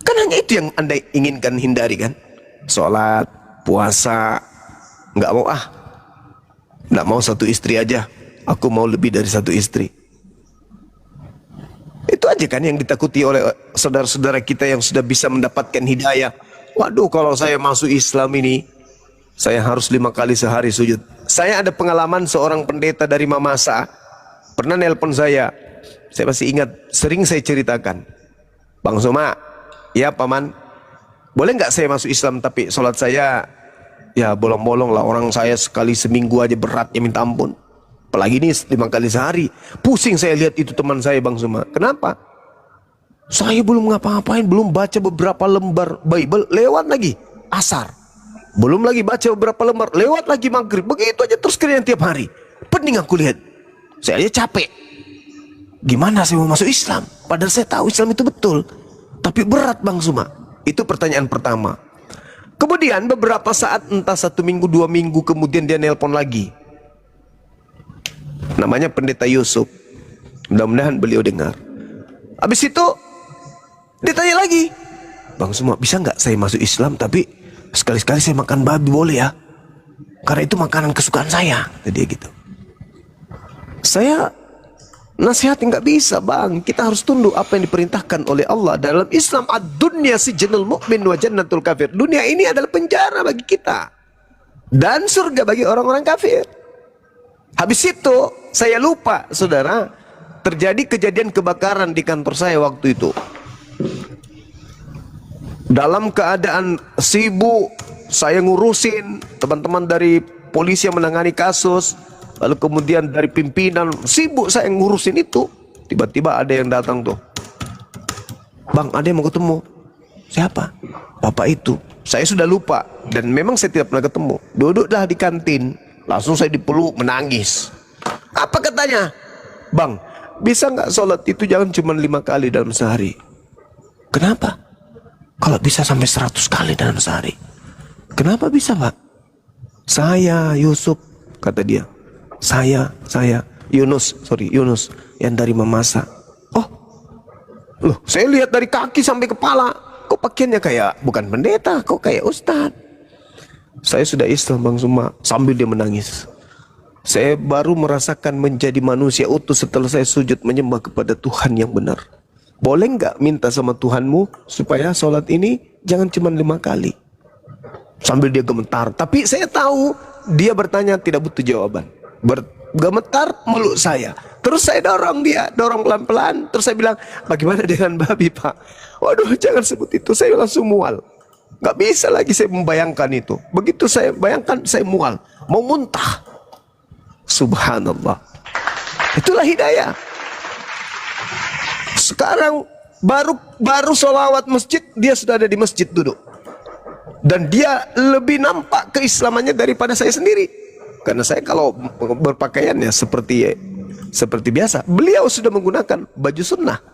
[SPEAKER 2] Kan hanya itu yang Anda inginkan hindari kan? Sholat, puasa, nggak mau satu istri aja. Aku mau lebih dari satu istri. Itu aja kan yang ditakuti oleh saudara-saudara kita yang sudah bisa mendapatkan hidayah. Waduh, kalau saya masuk Islam ini, saya harus 5 kali sehari sujud. Saya ada pengalaman seorang pendeta dari Mamasa pernah nelpon saya masih ingat, sering saya ceritakan. Bang Soma, ya paman, boleh nggak saya masuk Islam tapi sholat saya ya bolong-bolong lah, orang saya sekali seminggu aja beratnya minta ampun. Apalagi ini 5 kali sehari. Pusing saya lihat itu teman saya Bang Suma. Kenapa? Saya belum ngapa-ngapain, belum baca beberapa lembar Bible, lewat lagi asar. Belum lagi baca beberapa lembar, lewat lagi maghrib. Begitu aja terus kerjaan tiap hari. Pening aku lihat. Saya aja capek. Gimana saya mau masuk Islam? Padahal saya tahu Islam itu betul. Tapi berat Bang Suma. Itu pertanyaan pertama. Kemudian beberapa saat, entah 1 minggu, 2 minggu, kemudian dia nelpon lagi. Namanya Pendeta Yusuf. Mudah-mudahan beliau dengar. Habis itu ditanya lagi, Bang Suma, bisa nggak saya masuk Islam tapi sekali-sekali saya makan babi, boleh ya? Karena itu makanan kesukaan saya. Dia gitu. Saya nasihatin, nggak bisa Bang. Kita harus tunduk apa yang diperintahkan oleh Allah. Dalam Islam, ad-dunya sijnul mu'min wa jannatul kafir. Dunia ini adalah penjara bagi kita dan surga bagi orang-orang kafir. Habis itu saya lupa, saudara, terjadi kejadian kebakaran di kantor saya waktu itu. Dalam keadaan sibuk, saya ngurusin teman-teman dari polisi yang menangani kasus, lalu kemudian dari pimpinan, sibuk saya ngurusin itu. Tiba-tiba ada yang datang tuh, Bang, ada yang mau ketemu. Siapa? Bapak itu. Saya sudah lupa dan memang saya tidak pernah ketemu. Duduklah di kantin. Langsung saya dipeluk, menangis. Apa katanya? Bang, bisa nggak sholat itu jangan cuma 5 kali dalam sehari? Kenapa? Kalau bisa sampai 100 kali dalam sehari. Kenapa bisa Pak? Saya Yusuf, kata dia. Saya Yunus yang dari Mamasa. Oh, loh, saya lihat dari kaki sampai kepala. Kok pakaiannya kayak bukan pendeta, kok kayak ustadz. Saya sudah Islam Bang Suma. Sambil dia menangis. Saya baru merasakan menjadi manusia utuh setelah saya sujud menyembah kepada Tuhan yang benar. Boleh nggak minta sama Tuhanmu supaya sholat ini jangan cuma 5 kali? Sambil dia gemetar. Tapi saya tahu dia bertanya tidak butuh jawaban. Gemetar meluk saya. Terus saya dorong dia, dorong pelan-pelan. Terus saya bilang, bagaimana dengan babi Pak? Waduh, jangan sebut itu. Saya langsung mual. Gak bisa lagi saya membayangkan itu. Begitu saya bayangkan, saya mual, mau muntah. Subhanallah. Itulah hidayah. Sekarang baru sholawat masjid, dia sudah ada di masjid duduk. Dan dia lebih nampak keislamannya daripada saya sendiri. Karena saya kalau berpakaiannya seperti biasa. Beliau sudah menggunakan baju sunnah.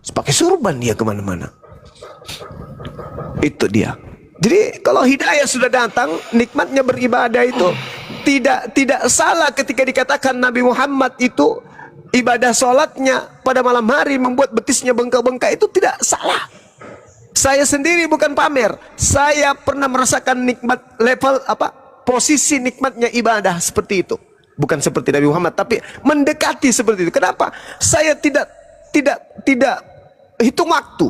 [SPEAKER 2] Pakai surban dia kemana-mana. Itu dia. Jadi kalau hidayah sudah datang, nikmatnya beribadah itu tidak salah ketika dikatakan Nabi Muhammad itu ibadah sholatnya pada malam hari membuat betisnya bengkak-bengkak, itu tidak salah. Saya sendiri bukan pamer. Saya pernah merasakan nikmat level posisi nikmatnya ibadah seperti itu. Bukan seperti Nabi Muhammad, tapi mendekati seperti itu. Kenapa? Saya tidak hitung waktu.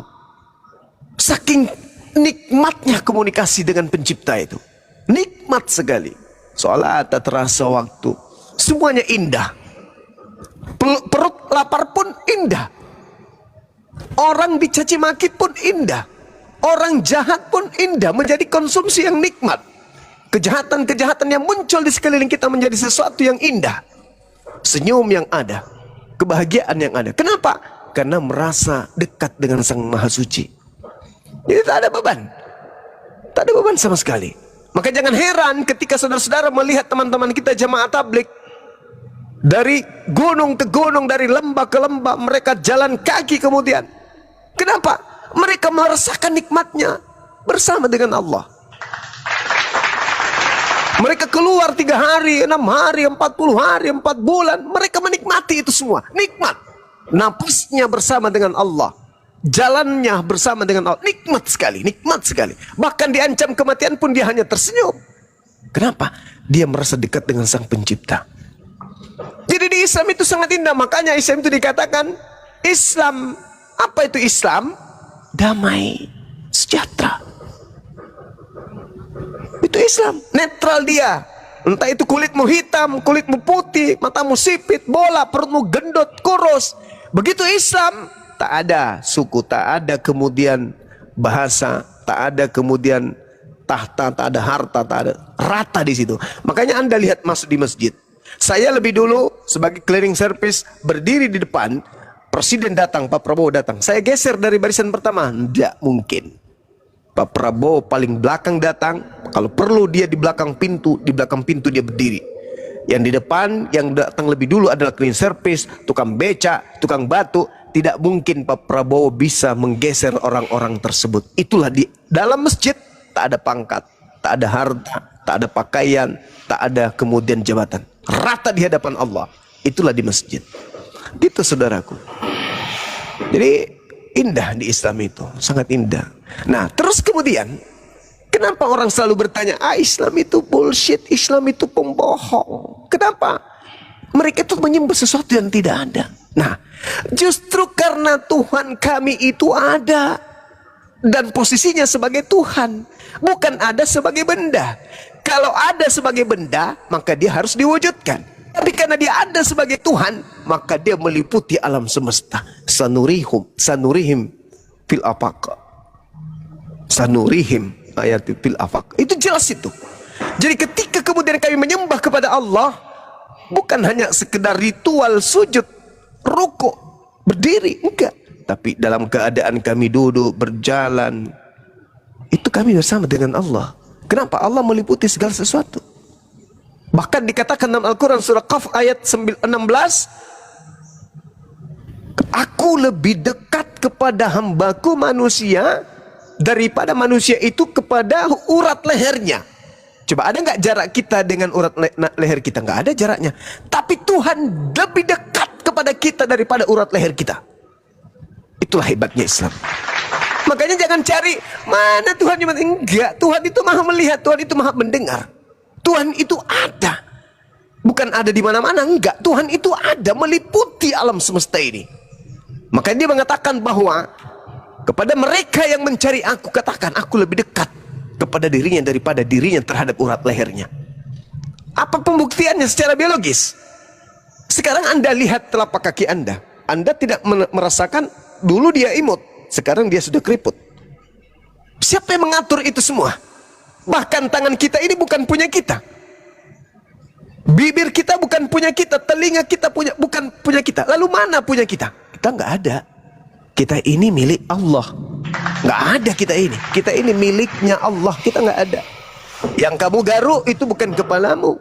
[SPEAKER 2] Saking nikmatnya komunikasi dengan pencipta itu. Nikmat sekali. Sholat tak terasa waktu. Semuanya indah. Perut lapar pun indah. Orang dicaci maki pun indah. Orang jahat pun indah. Menjadi konsumsi yang nikmat. Kejahatan-kejahatan yang muncul di sekeliling kita menjadi sesuatu yang indah. Senyum yang ada. Kebahagiaan yang ada. Kenapa? Karena merasa dekat dengan Sang Maha Suci. Jadi tak ada beban. Tak ada beban sama sekali. Maka jangan heran ketika saudara-saudara melihat teman-teman kita jamaah tablik. Dari gunung ke gunung, dari lembah ke lembah, mereka jalan kaki kemudian. Kenapa? Mereka merasakan nikmatnya bersama dengan Allah. Mereka keluar 3 hari, 6 hari, 40 hari, 4 bulan. Mereka menikmati itu semua. Nikmat. Napasnya bersama dengan Allah. Jalannya bersama dengan Allah. Nikmat sekali, nikmat sekali. Bahkan diancam kematian pun dia hanya tersenyum. Kenapa? Dia merasa dekat dengan Sang Pencipta. Jadi di Islam itu sangat indah. Makanya Islam itu dikatakan Islam. Apa itu Islam? Damai, sejahtera. Itu Islam. Netral dia. Entah itu kulitmu hitam, kulitmu putih, matamu sipit, bola, perutmu gendut, kurus. Begitu Islam, tak ada suku, tak ada kemudian bahasa, tak ada kemudian tahta, tak ada harta, tak ada, rata di situ. Makanya Anda lihat masuk di masjid. Saya lebih dulu sebagai clearing service berdiri di depan, Presiden datang, Pak Prabowo datang. Saya geser dari barisan pertama. Tidak mungkin. Pak Prabowo paling belakang datang. Kalau perlu dia di belakang pintu dia berdiri. Yang di depan, yang datang lebih dulu adalah cleaning service, tukang beca, tukang batu. Tidak mungkin Pak Prabowo bisa menggeser orang-orang tersebut. Itulah di dalam masjid tak ada pangkat, tak ada harta, tak ada pakaian, tak ada kemudian jabatan. Rata di hadapan Allah. Itulah di masjid. Gitu saudaraku. Jadi indah di Islam itu, sangat indah. Nah, terus kemudian kenapa orang selalu bertanya, Islam itu bullshit, Islam itu pembohong. Kenapa? Mereka itu menyembah sesuatu yang tidak ada. Nah, justru karena Tuhan kami itu ada dan posisinya sebagai Tuhan, bukan ada sebagai benda. Kalau ada sebagai benda, maka dia harus diwujudkan. Tapi karena dia ada sebagai Tuhan, maka dia meliputi alam semesta. Sanurihim fil afaq. Sanurihim ayat fil afaq. Itu jelas itu. Jadi ketika kemudian kami menyembah kepada Allah, bukan hanya sekedar ritual sujud, ruku, berdiri, enggak. Tapi dalam keadaan kami duduk, berjalan, itu kami bersama dengan Allah. Kenapa? Allah meliputi segala sesuatu. Bahkan dikatakan dalam Al-Quran surah Qaf ayat 16, aku lebih dekat kepada hambaku manusia daripada manusia itu kepada urat lehernya. Coba ada nggak jarak kita dengan urat leher kita? Nggak ada jaraknya. Tapi Tuhan lebih dekat kepada kita daripada urat leher kita. Itulah hebatnya Islam. Makanya jangan cari mana Tuhan. Enggak, Tuhan itu maha melihat, Tuhan itu maha mendengar. Tuhan itu ada. Bukan ada di mana-mana, enggak. Tuhan itu ada, meliputi alam semesta ini. Makanya dia mengatakan bahwa kepada mereka yang mencari aku, katakan aku lebih dekat kepada dirinya daripada dirinya terhadap urat lehernya. Apa pembuktiannya secara biologis? Sekarang Anda lihat telapak kaki Anda. Anda tidak merasakan dulu dia imut, sekarang dia sudah keriput. Siapa yang mengatur itu semua? Bahkan tangan kita ini bukan punya kita. Bibir kita bukan punya kita. Telinga kita bukan punya kita. Lalu mana punya kita? Kita nggak ada. Kita ini milik Allah. Nggak ada kita ini. Kita ini miliknya Allah. Kita nggak ada. Yang kamu garuk itu bukan kepalamu.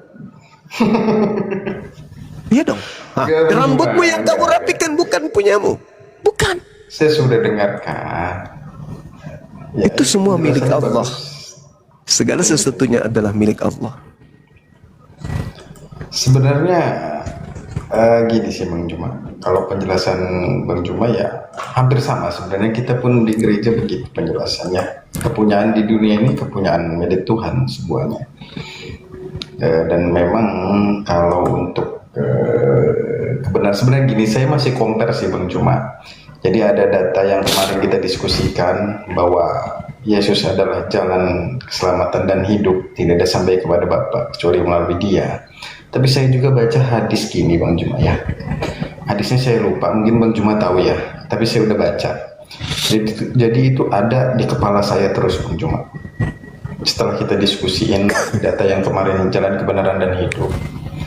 [SPEAKER 2] Iya dong. Rambutmu yang kamu rapikan bukan punyamu. Bukan.
[SPEAKER 5] Saya sudah dengarkan. Ya,
[SPEAKER 2] itu semua milik Allah. Segala sesuatunya adalah milik Allah.
[SPEAKER 5] Sebenarnya gini sih Bang Juma. Kalau penjelasan Bang Juma ya hampir sama. Sebenarnya kita pun di gereja begitu penjelasannya. Kepunyaan di dunia ini kepunyaan milik Tuhan semuanya. Dan memang kalau untuk kebenaran sebenarnya gini, saya masih compare sih Bang Juma. Jadi ada data yang kemarin kita diskusikan bahwa Yesus adalah jalan keselamatan dan hidup, tidak ada sampai kepada Bapa kecuali melalui Dia. Tapi saya juga baca hadis gini Bang Juma ya. Hadisnya saya lupa, mungkin Bang Juma tahu ya, tapi saya udah baca. Jadi itu ada di kepala saya terus Bang Juma. Setelah kita diskusiin data yang kemarin, jalan kebenaran dan hidup.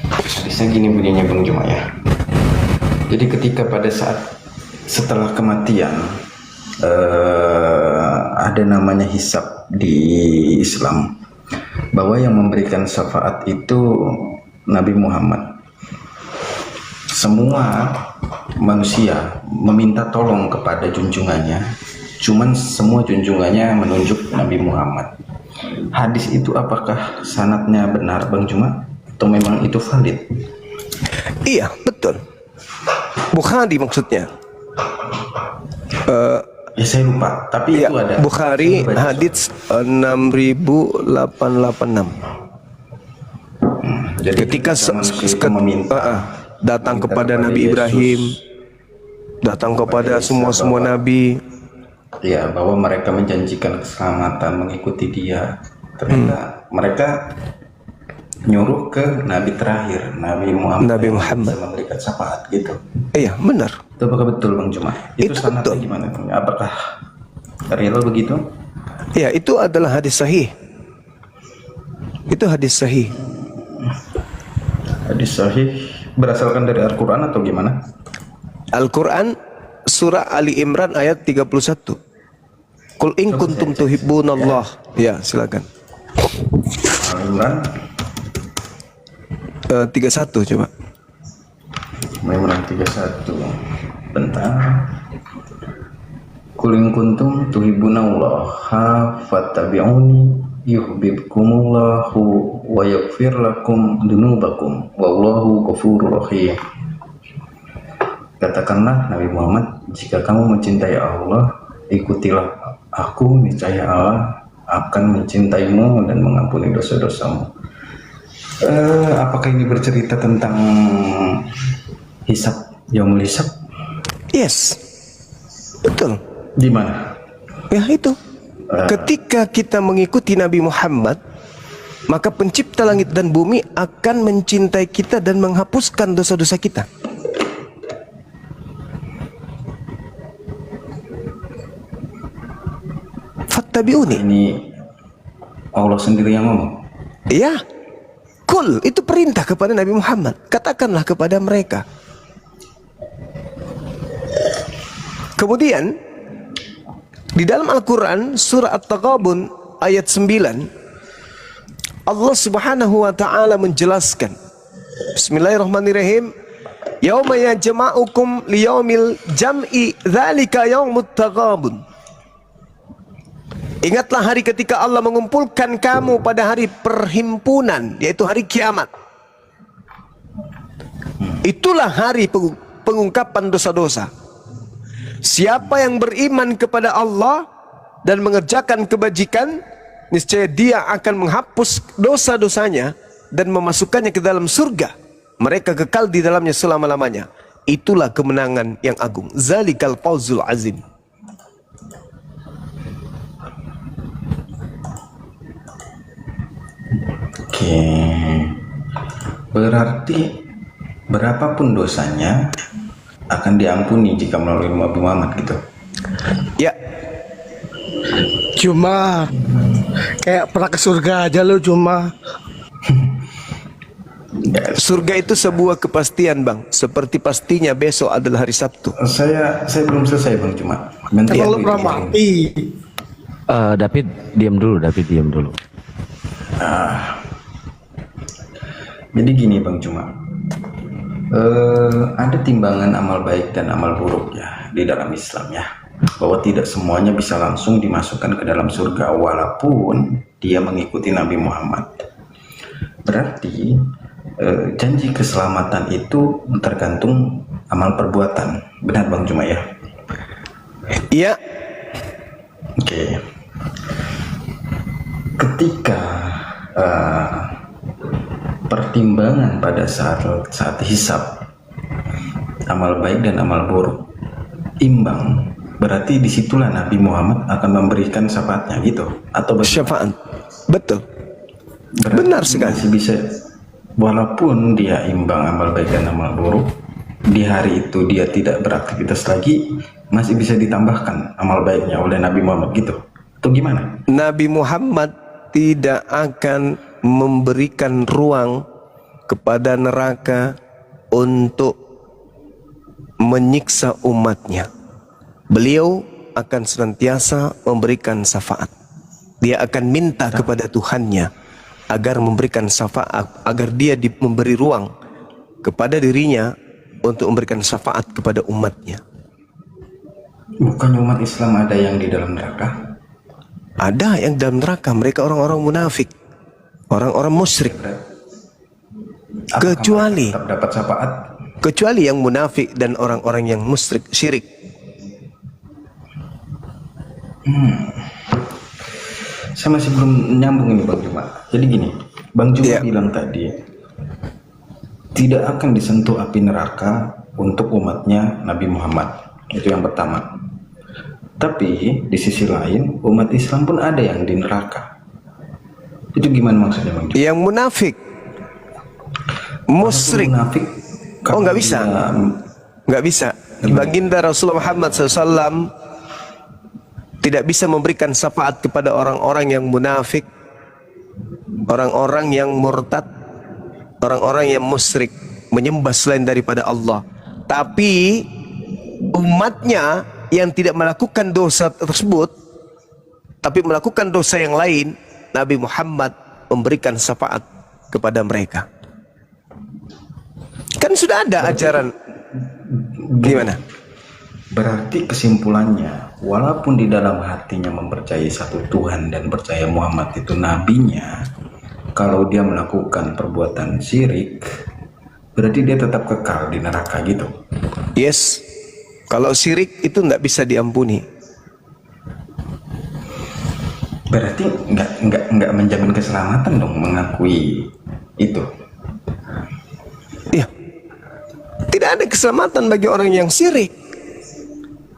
[SPEAKER 5] Hadisnya gini bunyinya Bang Juma ya. Jadi ketika pada saat setelah kematian ada namanya hisab di Islam, bahwa yang memberikan syafaat itu Nabi Muhammad. Semua manusia meminta tolong kepada junjungannya, cuman semua junjungannya menunjuk Nabi Muhammad. Hadis itu apakah sanadnya benar Bang Juma atau memang itu valid?
[SPEAKER 2] Iya, betul. Bukhari maksudnya.
[SPEAKER 5] Ya saya lupa, tapi
[SPEAKER 2] ya,
[SPEAKER 5] itu ada.
[SPEAKER 2] Bukhari hadits 6886.
[SPEAKER 5] Jadi
[SPEAKER 2] ketika
[SPEAKER 5] meminta
[SPEAKER 2] datang kepada Nabi Ibrahim, datang kepada semua nabi.
[SPEAKER 5] Ya, bahwa mereka menjanjikan keselamatan mengikuti Dia. Ternyata mereka nyuruh ke Nabi terakhir, Nabi Muhammad. Memberikan syafaat gitu.
[SPEAKER 2] Iya, benar.
[SPEAKER 5] Itu apakah betul Bang Juma? Itu sanadnya gimana? Apakah real begitu?
[SPEAKER 2] Ya, itu adalah hadis sahih. Itu hadis sahih.
[SPEAKER 5] Hadis sahih berasalkan dari Al-Quran atau gimana?
[SPEAKER 2] Al-Quran surah Ali Imran ayat 31. Qul in kuntum tuhibbunallah. Ya, silakan.
[SPEAKER 5] Al-Imran
[SPEAKER 2] 31 coba.
[SPEAKER 5] Al-Imran 31. Bentar. Qul in kuntum tuhibbunallaha fattabi'uni yuhibbukumullahu wa yaghfir lakum dunubakum wallahu ghafurur rahim. Katakanlah Nabi Muhammad, jika kamu mencintai Allah, ikutilah aku, niscaya Allah akan mencintaimu dan mengampuni dosa-dosamu. Apakah ini bercerita tentang hisab, yaumul hisab?
[SPEAKER 2] Yes, betul.
[SPEAKER 5] Di mana?
[SPEAKER 2] Ya itu. Ketika kita mengikuti Nabi Muhammad, maka pencipta langit dan bumi akan mencintai kita dan menghapuskan dosa-dosa kita. Fattabi'uni.
[SPEAKER 5] Ini Allah sendiri yang ngomong.
[SPEAKER 2] Ya, kul itu perintah kepada Nabi Muhammad. Katakanlah kepada mereka. Kemudian di dalam Al-Quran surah At-Taghabun ayat 9, Allah Subhanahu wa taala menjelaskan. Bismillahirrahmanirrahim. Yauma yajma'ukum liyaumil jam'i dzalika yaumut taghabun. Ingatlah hari ketika Allah mengumpulkan kamu pada hari perhimpunan, yaitu hari kiamat. Itulah hari pengungkapan dosa-dosa. Siapa yang beriman kepada Allah dan mengerjakan kebajikan, niscaya dia akan menghapus dosa-dosanya dan memasukkannya ke dalam surga. Mereka kekal di dalamnya selama-lamanya. Itulah kemenangan yang agung. Zalikal fawzul azim.
[SPEAKER 5] Oke. Berarti berapapun dosanya akan diampuni jika melalui Nabi Muhammad gitu.
[SPEAKER 2] Ya.
[SPEAKER 6] Cuma kayak pernah ke surga aja lo cuma.
[SPEAKER 2] Surga itu sebuah kepastian, Bang. Seperti pastinya besok adalah hari Sabtu.
[SPEAKER 5] Saya belum selesai, Bang, cuma nanti
[SPEAKER 6] Kalau lo pernah mati.
[SPEAKER 7] David diam dulu.
[SPEAKER 5] Jadi gini, Bang, cuma ada timbangan amal baik dan amal buruk ya di dalam Islam ya, bahwa tidak semuanya bisa langsung dimasukkan ke dalam surga walaupun dia mengikuti Nabi Muhammad. Berarti janji keselamatan itu tergantung amal perbuatan, benar Bang Juma ya?
[SPEAKER 2] Iya.
[SPEAKER 5] Oke. Ketika pertimbangan pada saat hisab amal baik dan amal buruk imbang, berarti disitulah Nabi Muhammad akan memberikan syafaatnya gitu atau
[SPEAKER 2] Syafaat. Betul.
[SPEAKER 5] berarti
[SPEAKER 2] Benar sekali.
[SPEAKER 5] masih bisa, walaupun dia imbang amal baik dan amal buruk, di hari itu dia tidak beraktivitas lagi, masih bisa ditambahkan amal baiknya oleh Nabi Muhammad gitu. Itu gimana?
[SPEAKER 2] Nabi Muhammad tidak akan memberikan ruang kepada neraka untuk menyiksa umatnya. Beliau akan senantiasa memberikan syafaat. Dia akan minta kepada Tuhannya agar memberikan syafaat, agar dia memberi ruang kepada dirinya untuk memberikan syafaat kepada umatnya.
[SPEAKER 5] Bukannya umat Islam ada yang di dalam neraka?
[SPEAKER 2] Ada yang dalam neraka, mereka orang-orang munafik, orang-orang musyrik.
[SPEAKER 5] Apakah
[SPEAKER 2] Kecuali
[SPEAKER 5] mereka tetap dapat syafaat?
[SPEAKER 2] kecuali yang munafik dan orang-orang yang musyrik syirik.
[SPEAKER 5] Saya masih belum nyambung ini Bang Juma. Jadi gini, Bang Juma
[SPEAKER 2] Iya.
[SPEAKER 5] bilang tadi tidak akan disentuh api neraka untuk umatnya Nabi Muhammad. Itu yang pertama. Tapi di sisi lain umat Islam pun ada yang di neraka. Itu gimana maksudnya Bang Juma?
[SPEAKER 2] Yang munafik, musyrik.
[SPEAKER 5] Munafik.
[SPEAKER 2] Oh, nggak bisa. Nggak bisa. Baginda Rasulullah Muhammad SAW tidak bisa memberikan syafaat kepada orang-orang yang munafik, orang-orang yang murtad, orang-orang yang musyrik, menyembah selain daripada Allah. Tapi umatnya yang tidak melakukan dosa tersebut, tapi melakukan dosa yang lain, Nabi Muhammad memberikan syafaat kepada mereka. Kan sudah ada ajaran. Gimana?
[SPEAKER 5] Berarti kesimpulannya, walaupun di dalam hatinya mempercayai satu Tuhan dan percaya Muhammad itu nabinya, kalau dia melakukan perbuatan syirik, berarti dia tetap kekal di neraka gitu.
[SPEAKER 2] Yes. Kalau syirik itu tidak bisa diampuni.
[SPEAKER 5] Berarti nggak menjamin keselamatan dong mengakui itu.
[SPEAKER 2] Iya. Tidak ada keselamatan bagi orang yang syirik.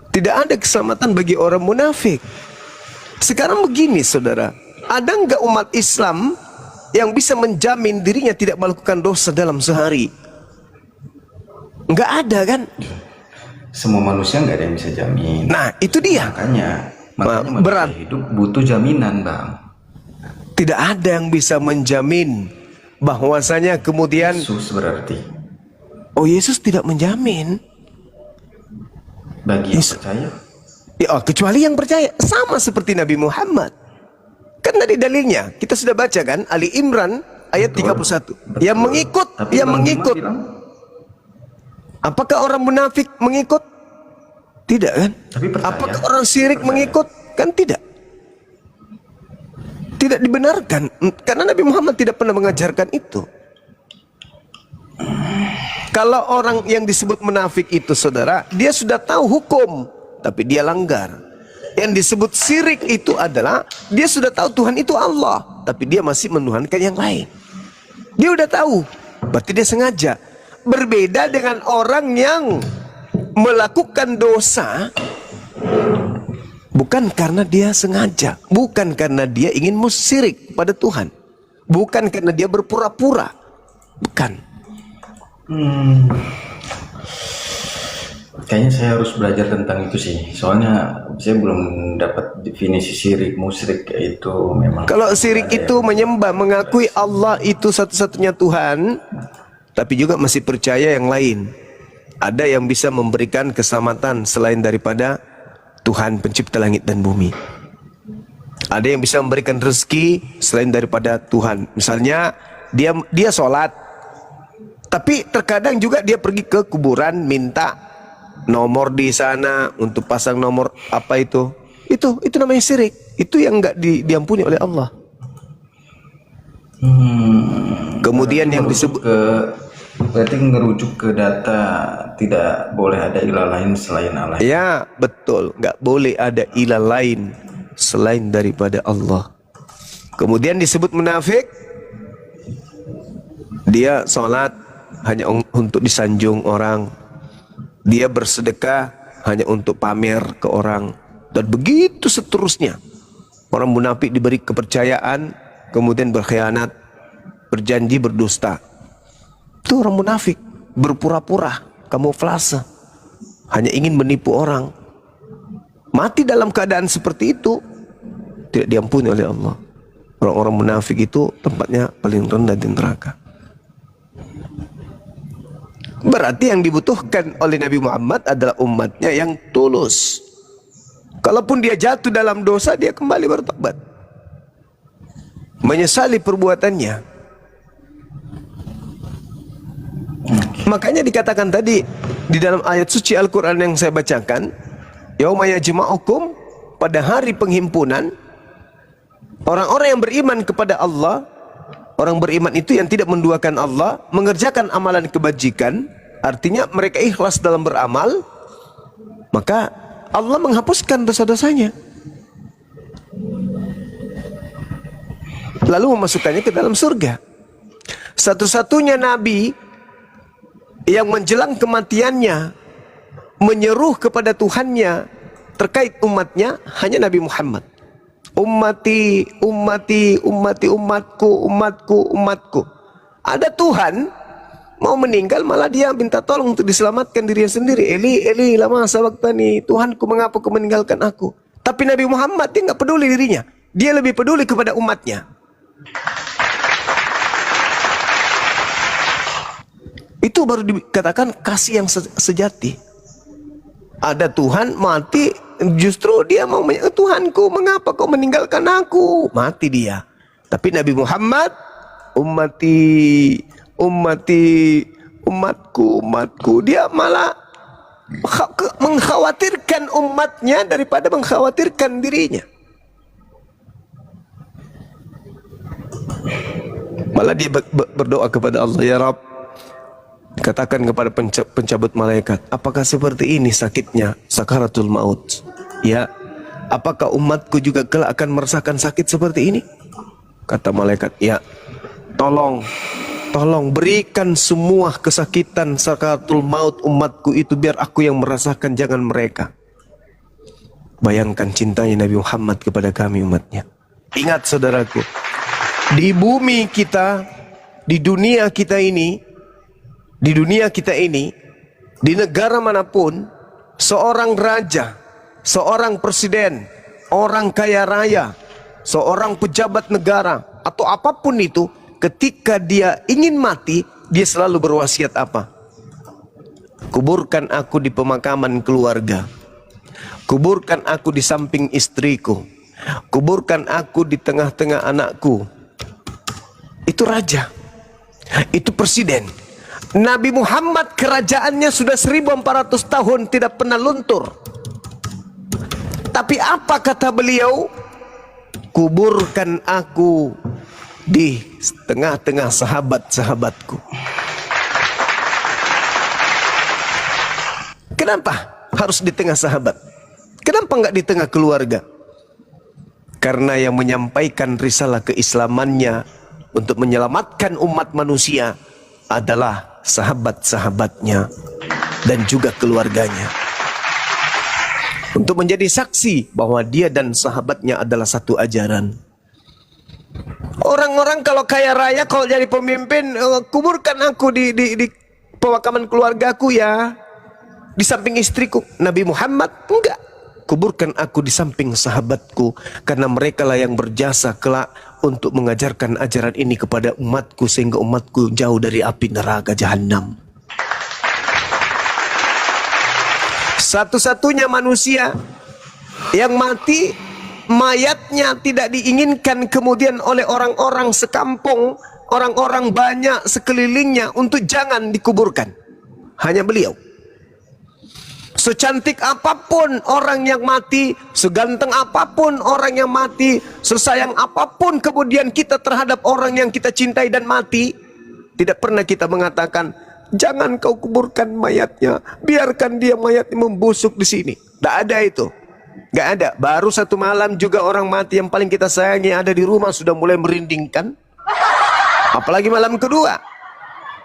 [SPEAKER 2] Tidak ada keselamatan bagi orang munafik. Sekarang begini saudara, ada nggak umat Islam yang bisa menjamin dirinya tidak melakukan dosa dalam sehari? Nggak ada kan?
[SPEAKER 5] Semua manusia nggak ada yang bisa jamin.
[SPEAKER 2] Nah itu dia.
[SPEAKER 5] Makanya
[SPEAKER 2] berat.
[SPEAKER 5] manusia hidup butuh jaminan, Bang.
[SPEAKER 2] Tidak ada yang bisa menjamin bahwasanya kemudian
[SPEAKER 5] Yesus berarti
[SPEAKER 2] Yesus tidak menjamin
[SPEAKER 5] bagi yang percaya.
[SPEAKER 2] Ya, kecuali yang percaya, sama seperti Nabi Muhammad. Kan tadi dalilnya kita sudah baca kan, Ali Imran ayat 31.
[SPEAKER 5] Betul.
[SPEAKER 2] Yang mengikut,
[SPEAKER 5] Tapi
[SPEAKER 2] yang mengikut. Apakah orang munafik mengikut? Tidak kan?
[SPEAKER 5] Tapi percaya.
[SPEAKER 2] Apakah orang syirik mengikut? Kan tidak. Tidak dibenarkan karena Nabi Muhammad tidak pernah mengajarkan itu. Kalau orang yang disebut munafik itu saudara, dia sudah tahu hukum tapi dia langgar. Yang disebut syirik itu adalah dia sudah tahu Tuhan itu Allah tapi dia masih menuhankan yang lain. Dia udah tahu, berarti dia sengaja. Berbeda dengan orang yang melakukan dosa bukan karena dia sengaja, bukan karena dia ingin musyrik pada Tuhan, bukan karena dia berpura-pura, bukan.
[SPEAKER 5] Kayaknya saya harus belajar tentang itu sih. Soalnya saya belum dapat definisi syirik, musyrik itu memang.
[SPEAKER 2] Kalau syirik itu menyembah, mengakui Allah itu satu-satunya Tuhan, tapi juga masih percaya yang lain. Ada yang bisa memberikan keselamatan selain daripada Tuhan pencipta langit dan bumi. Ada yang bisa memberikan rezeki selain daripada Tuhan. Misalnya dia sholat, tapi terkadang juga dia pergi ke kuburan minta nomor di sana untuk pasang nomor apa itu namanya syirik. Itu yang enggak diampuni oleh Allah. Kemudian yang disebut
[SPEAKER 5] berarti ngerujuk ke data tidak boleh ada ilah lain selain Allah.
[SPEAKER 2] Ya betul, nggak boleh ada ilah lain selain daripada Allah. Kemudian disebut munafik, dia sholat hanya untuk disanjung orang, dia bersedekah hanya untuk pamer ke orang, dan begitu seterusnya. Orang munafik diberi kepercayaan kemudian berkhianat, berjanji berdusta. Itu orang munafik, berpura-pura, kamuflase, hanya ingin menipu orang. Mati dalam keadaan seperti itu tidak diampuni oleh Allah. Orang-orang munafik itu tempatnya paling rendah di neraka. Berarti yang dibutuhkan oleh Nabi Muhammad adalah umatnya yang tulus. Kalaupun dia jatuh dalam dosa, dia kembali bertobat, menyesali perbuatannya. Makanya dikatakan tadi di dalam ayat suci Al-Quran yang saya bacakan, yauma yajma'ukum, pada hari penghimpunan, orang-orang yang beriman kepada Allah, orang beriman itu yang tidak menduakan Allah, mengerjakan amalan kebajikan, artinya mereka ikhlas dalam beramal, maka Allah menghapuskan dosa-dosanya, lalu memasukkannya ke dalam surga. Satu-satunya nabi yang menjelang kematiannya menyeru kepada Tuhannya terkait umatnya hanya Nabi Muhammad. Ummati, ummati, ummati, umatku, umatku, umatku. Ada Tuhan mau meninggal, malah dia minta tolong untuk diselamatkan dirinya sendiri. Eli, Eli, lama sabaqtani, Tuhanku mengapa kau meninggalkan aku? Tapi Nabi Muhammad dia nggak peduli dirinya, dia lebih peduli kepada umatnya. Itu baru dikatakan kasih yang sejati. Ada Tuhan mati, justru dia mau Tuhanku, mengapa kau meninggalkan aku? Mati dia. Tapi Nabi Muhammad, umatku, dia malah mengkhawatirkan umatnya daripada mengkhawatirkan dirinya. Malah dia berdoa kepada Allah, ya Rabb, katakan kepada pencabut malaikat, apakah seperti ini sakitnya sakaratul maut? Ya, apakah umatku juga kelak akan merasakan sakit seperti ini? Kata malaikat, ya, tolong berikan semua kesakitan sakaratul maut umatku itu biar aku yang merasakan, jangan mereka. Bayangkan cintanya Nabi Muhammad kepada kami umatnya. Ingat saudaraku, di bumi kita, di dunia kita ini, di negara manapun, seorang raja, seorang presiden, orang kaya raya, seorang pejabat negara, atau apapun itu, ketika dia ingin mati, dia selalu berwasiat apa? Kuburkan aku di pemakaman keluarga, kuburkan aku di samping istriku, kuburkan aku di tengah-tengah anakku. Itu raja, itu presiden. Nabi Muhammad kerajaannya sudah 1400 tahun tidak pernah luntur. Tapi apa kata beliau? Kuburkan aku di tengah-tengah sahabat-sahabatku. Kenapa harus di tengah sahabat? Kenapa enggak di tengah keluarga? Karena yang menyampaikan risalah keislamannya untuk menyelamatkan umat manusia adalah sahabat-sahabatnya dan juga keluarganya. Untuk menjadi saksi bahwa dia dan sahabatnya adalah satu ajaran. Orang-orang kalau kaya raya, kalau jadi pemimpin, kuburkan aku di pemakaman keluargaku ya, di samping istriku. Nabi Muhammad enggak. Kuburkan aku di samping sahabatku, karena mereka lah yang berjasa kelak untuk mengajarkan ajaran ini kepada umatku, sehingga umatku jauh dari api neraka jahanam. Satu-satunya manusia yang mati, mayatnya tidak diinginkan kemudian oleh orang-orang sekampung, orang-orang banyak sekelilingnya untuk jangan dikuburkan. Hanya beliau. Secantik apapun orang yang mati, seganteng apapun orang yang mati, sesayang apapun kemudian kita terhadap orang yang kita cintai dan mati, tidak pernah kita mengatakan, jangan kau kuburkan mayatnya, biarkan dia mayatnya membusuk di sini. Tidak ada itu. Tidak ada. Baru satu malam juga orang mati yang paling kita sayangi ada di rumah sudah mulai merindingkan. Apalagi malam kedua,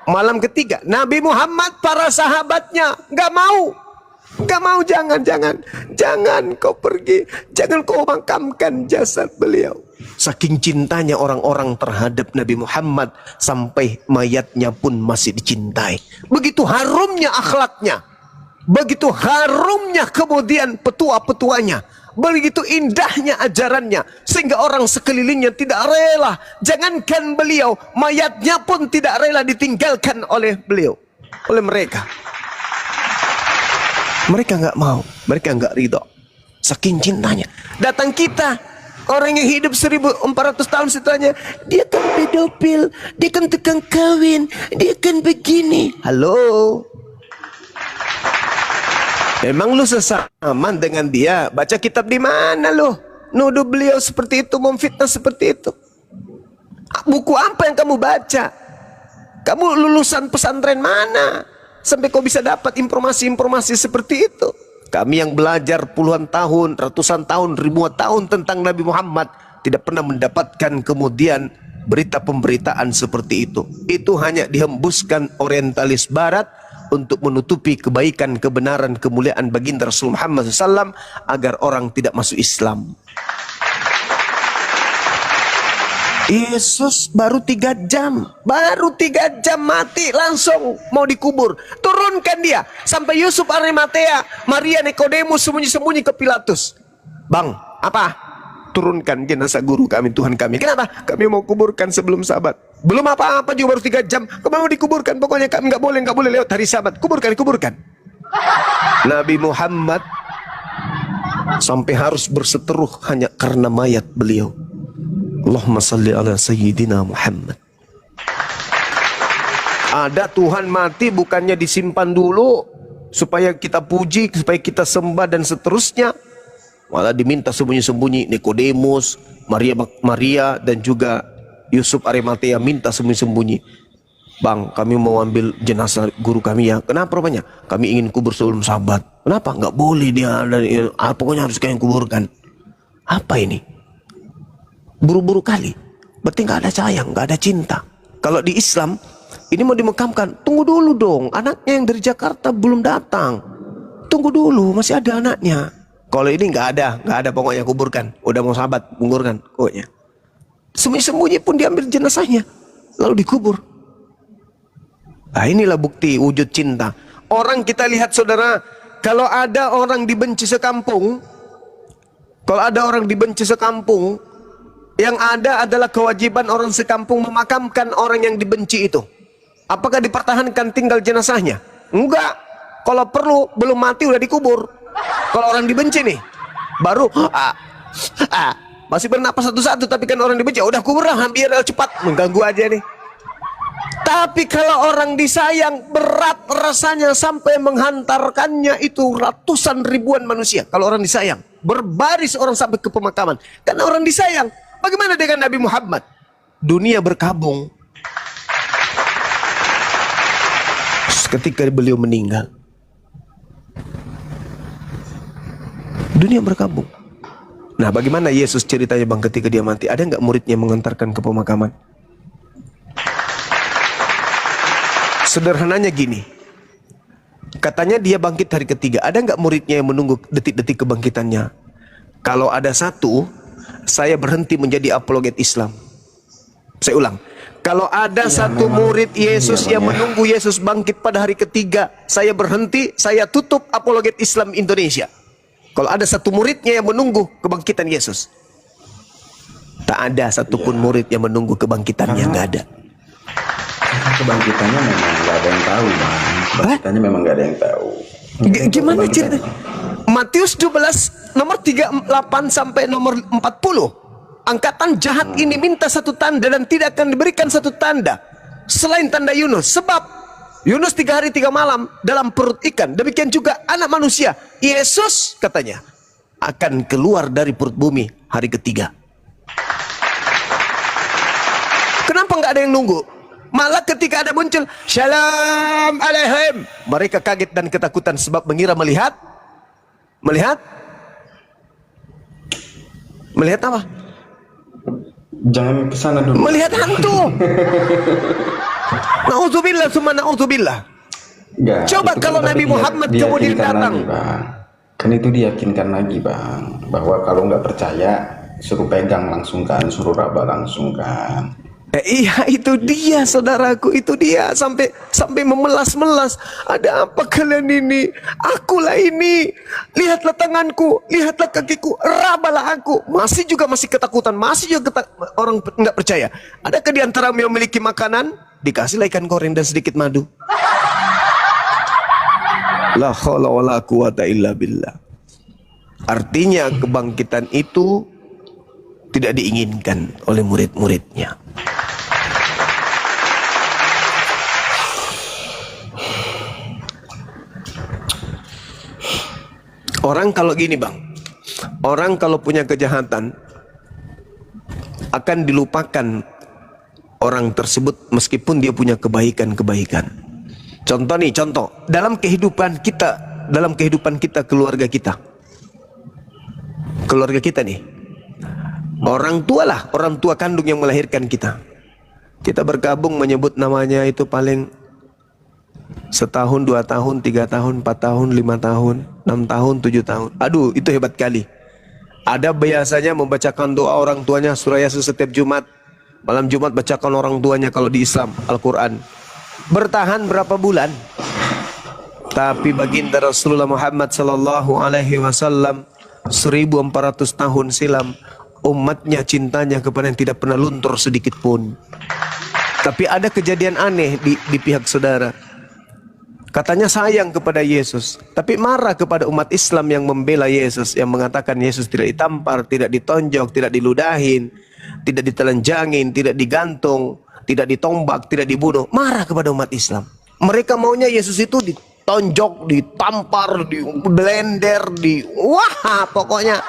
[SPEAKER 2] malam ketiga. Nabi Muhammad, para sahabatnya nggak mau. Gak mau, jangan kau pergi, jangan kau makamkan jasad beliau. Saking cintanya orang-orang terhadap Nabi Muhammad, sampai mayatnya pun masih dicintai. Begitu harumnya akhlaknya, begitu harumnya kemudian petua-petuanya, begitu indahnya ajarannya, sehingga orang sekelilingnya tidak rela. Jangankan beliau, mayatnya pun tidak rela ditinggalkan oleh beliau, oleh mereka. Mereka nggak mau, mereka nggak ridho. Saking cintanya. Datang kita, orang yang hidup 1400 tahun setelahnya, dia kan pedofil, dia kan tukang kawin, dia kan begini. Halo, emang lu sesamaan dengan dia? Baca kitab di mana lu? Nuduh beliau seperti itu, memfitnah seperti itu. Buku apa yang kamu baca? Kamu lulusan pesantren mana sampai kau bisa dapat informasi-informasi seperti itu? Kami yang belajar puluhan tahun, ratusan tahun, ribuan tahun tentang Nabi Muhammad tidak pernah mendapatkan kemudian berita pemberitaan seperti itu. Itu hanya dihembuskan orientalis barat untuk menutupi kebaikan, kebenaran, kemuliaan baginda Rasul Muhammad SAW agar orang tidak masuk Islam. Yesus baru 3 jam mati, langsung mau dikubur. Turunkan dia sampai Yusuf Arimatea, Maria, Nikodemus sembunyi-sembunyi ke Pilatus. Bang, apa? turunkan jenazah guru kami, Tuhan kami. Kenapa? Kami mau kuburkan sebelum Sabat. Belum apa-apa juga, baru 3 jam. Kami mau dikuburkan, pokoknya kami nggak boleh lewat hari Sabat. Kuburkan. Nabi Muhammad sampai harus berseteruh hanya karena mayat beliau. Allahumma salli ala Sayyidina Muhammad. Ada Tuhan mati bukannya disimpan dulu supaya kita puji, supaya kita sembah dan seterusnya, malah diminta sembunyi-sembunyi. Nikodemus, Maria dan juga Yusuf Arimatea minta sembunyi-sembunyi. Bang, kami mau ambil jenazah guru kami ya. Kenapa rupanya? Kami ingin kubur sebelum Sabat. Kenapa? Nggak boleh dia. Pokoknya harus kalian kuburkan. Apa ini? Buru-buru kali. Berarti nggak ada sayang, nggak ada cinta. Kalau di Islam ini mau dimakamkan, tunggu dulu dong. Anaknya yang dari Jakarta belum datang. Tunggu dulu, masih ada anaknya. Kalau ini nggak ada pokoknya kuburkan. Udah mau Sabat, kuburkan pokoknya. Sembunyi-sembunyi pun diambil jenazahnya, lalu dikubur. Nah, inilah bukti wujud cinta. Orang kita lihat saudara, kalau ada orang dibenci sekampung, yang ada adalah kewajiban orang sekampung memakamkan orang yang dibenci itu. Apakah dipertahankan tinggal jenazahnya? Enggak. Kalau perlu belum mati udah dikubur. Kalau orang dibenci nih, baru masih bernapas satu-satu, tapi kan orang dibenci, udah kubur lah, hampir cepat, mengganggu aja nih. Tapi kalau orang disayang, berat rasanya sampai menghantarkannya itu ratusan ribuan manusia. Kalau orang disayang, berbaris orang sampai ke pemakaman. Karena orang disayang. Bagaimana dengan Nabi Muhammad? Dunia berkabung ketika beliau meninggal. Dunia berkabung. Nah, bagaimana Yesus ceritanya bang ketika dia mati? Ada nggak muridnya mengantarkan ke pemakaman? Sederhananya gini, katanya dia bangkit hari ketiga. Ada nggak muridnya yang menunggu detik-detik kebangkitannya? Kalau ada satu, saya berhenti menjadi apologet Islam. Saya ulang, kalau ada satu murid Yesus yang menunggu Yesus bangkit pada hari ketiga, saya berhenti, saya tutup apologet Islam Indonesia. Kalau ada satu muridnya yang menunggu kebangkitan Yesus, tak ada satupun murid yang menunggu kebangkitannya, nggak ada.
[SPEAKER 5] Kebangkitannya memang nggak ada yang tahu, bang. Kebangkitannya memang nggak ada yang tahu.
[SPEAKER 2] Gimana cerita? Matius 12 nomor 38 sampai nomor 40. Angkatan jahat ini minta satu tanda dan tidak akan diberikan satu tanda selain tanda Yunus. Sebab Yunus 3 hari 3 malam dalam perut ikan. Demikian juga anak manusia, Yesus katanya, akan keluar dari perut bumi hari ketiga. Kenapa nggak ada yang nunggu? Malah ketika ada muncul, Shalom alaihim, mereka kaget dan ketakutan sebab mengira melihat apa?
[SPEAKER 5] Jangan kesana dulu.
[SPEAKER 2] Melihat hantu. Na'udzubillah summa na'udzubillah. Coba kalau Nabi Muhammad kemudian datang.
[SPEAKER 5] Kan itu diyakinkan lagi, bang, bahwa kalau nggak percaya suruh pegang langsung kan, suruh raba langsung kan.
[SPEAKER 2] Iya, itu dia saudaraku, itu dia sampai memelas-melas. Ada apa kalian ini? Akulah ini. Lihatlah tanganku, lihatlah kakiku, rabalah aku. Masih ketakutan, masih juga orang nggak percaya. Adakah di antara yang memiliki makanan? Dikasih ikan goreng dan sedikit madu. La haula wala quwata illa billah. Artinya kebangkitan itu tidak diinginkan oleh murid-muridnya. Orang kalau gini bang, orang kalau punya kejahatan akan dilupakan orang tersebut meskipun dia punya kebaikan-kebaikan. Contoh dalam kehidupan kita keluarga kita nih, orang tua kandung yang melahirkan kita bergabung menyebut namanya itu paling setahun, 2 tahun, 3 tahun, 4 tahun, 5 tahun, 6 tahun, 7 tahun. Aduh, itu hebat kali. Ada biasanya membacakan doa orang tuanya surah Yasin setiap Jumat. Malam Jumat bacakan orang tuanya kalau di Islam Al-Quran. Bertahan berapa bulan? Tapi baginda Rasulullah Muhammad sallallahu alaihi wasallam 1400 tahun silam umatnya cintanya kepada yang tidak pernah luntur sedikit pun. Tapi ada kejadian aneh di pihak saudara. Katanya sayang kepada Yesus, tapi marah kepada umat Islam yang membela Yesus, yang mengatakan Yesus tidak ditampar, tidak ditonjok, tidak diludahin, tidak ditelanjangin, tidak digantung, tidak ditombak, tidak dibunuh. Marah kepada umat Islam. Mereka maunya Yesus itu ditonjok, ditampar, diblender, wah pokoknya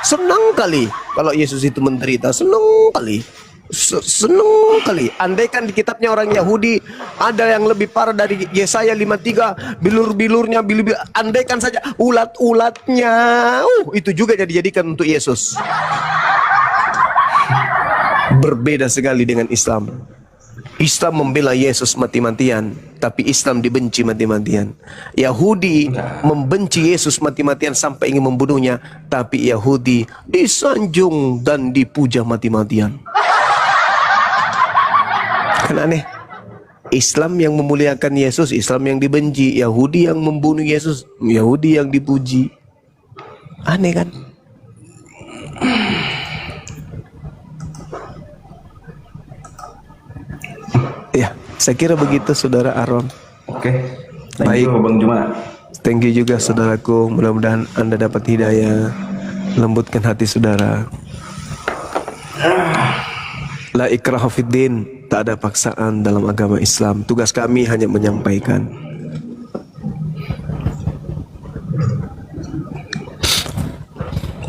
[SPEAKER 2] senang kali kalau Yesus itu menderita, senang kali. Senang kali. Andaikan di kitabnya orang Yahudi ada yang lebih parah dari Yesaya 53, bilur-bilurnya, andaikan saja ulat-ulatnya, itu juga dijadikan untuk Yesus. Berbeda sekali dengan Islam. Islam membela Yesus mati-matian, tapi Islam dibenci mati-matian. Yahudi membenci Yesus mati-matian sampai ingin membunuhnya, tapi Yahudi disanjung dan dipuja mati-matian. Kan aneh. Islam yang memuliakan Yesus, Islam yang dibenci. Yahudi yang membunuh Yesus, Yahudi yang dipuji. Aneh kan? Ya, saya kira begitu saudara Aaron.
[SPEAKER 5] Oke. Thank you, Bang Juma.
[SPEAKER 2] Thank you juga saudaraku. Mudah-mudahan Anda dapat hidayah. Lembutkan hati saudara. La ikraha fiddin. Tak ada paksaan dalam agama Islam. Tugas kami hanya menyampaikan.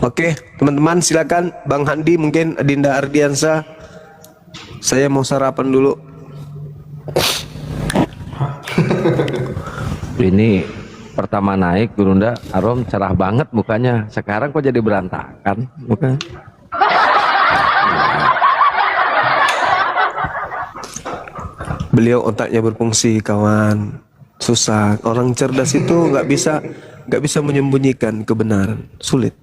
[SPEAKER 2] Oke, teman-teman silakan. Bang Handi, mungkin Dinda Ardiansa. Saya mau sarapan dulu.
[SPEAKER 7] Ini pertama naik Gurunda, Arom cerah banget mukanya. Sekarang kok jadi berantakan mukanya?
[SPEAKER 2] Beliau otaknya berfungsi, kawan. Susah. Orang cerdas itu nggak bisa menyembunyikan kebenaran. Sulit.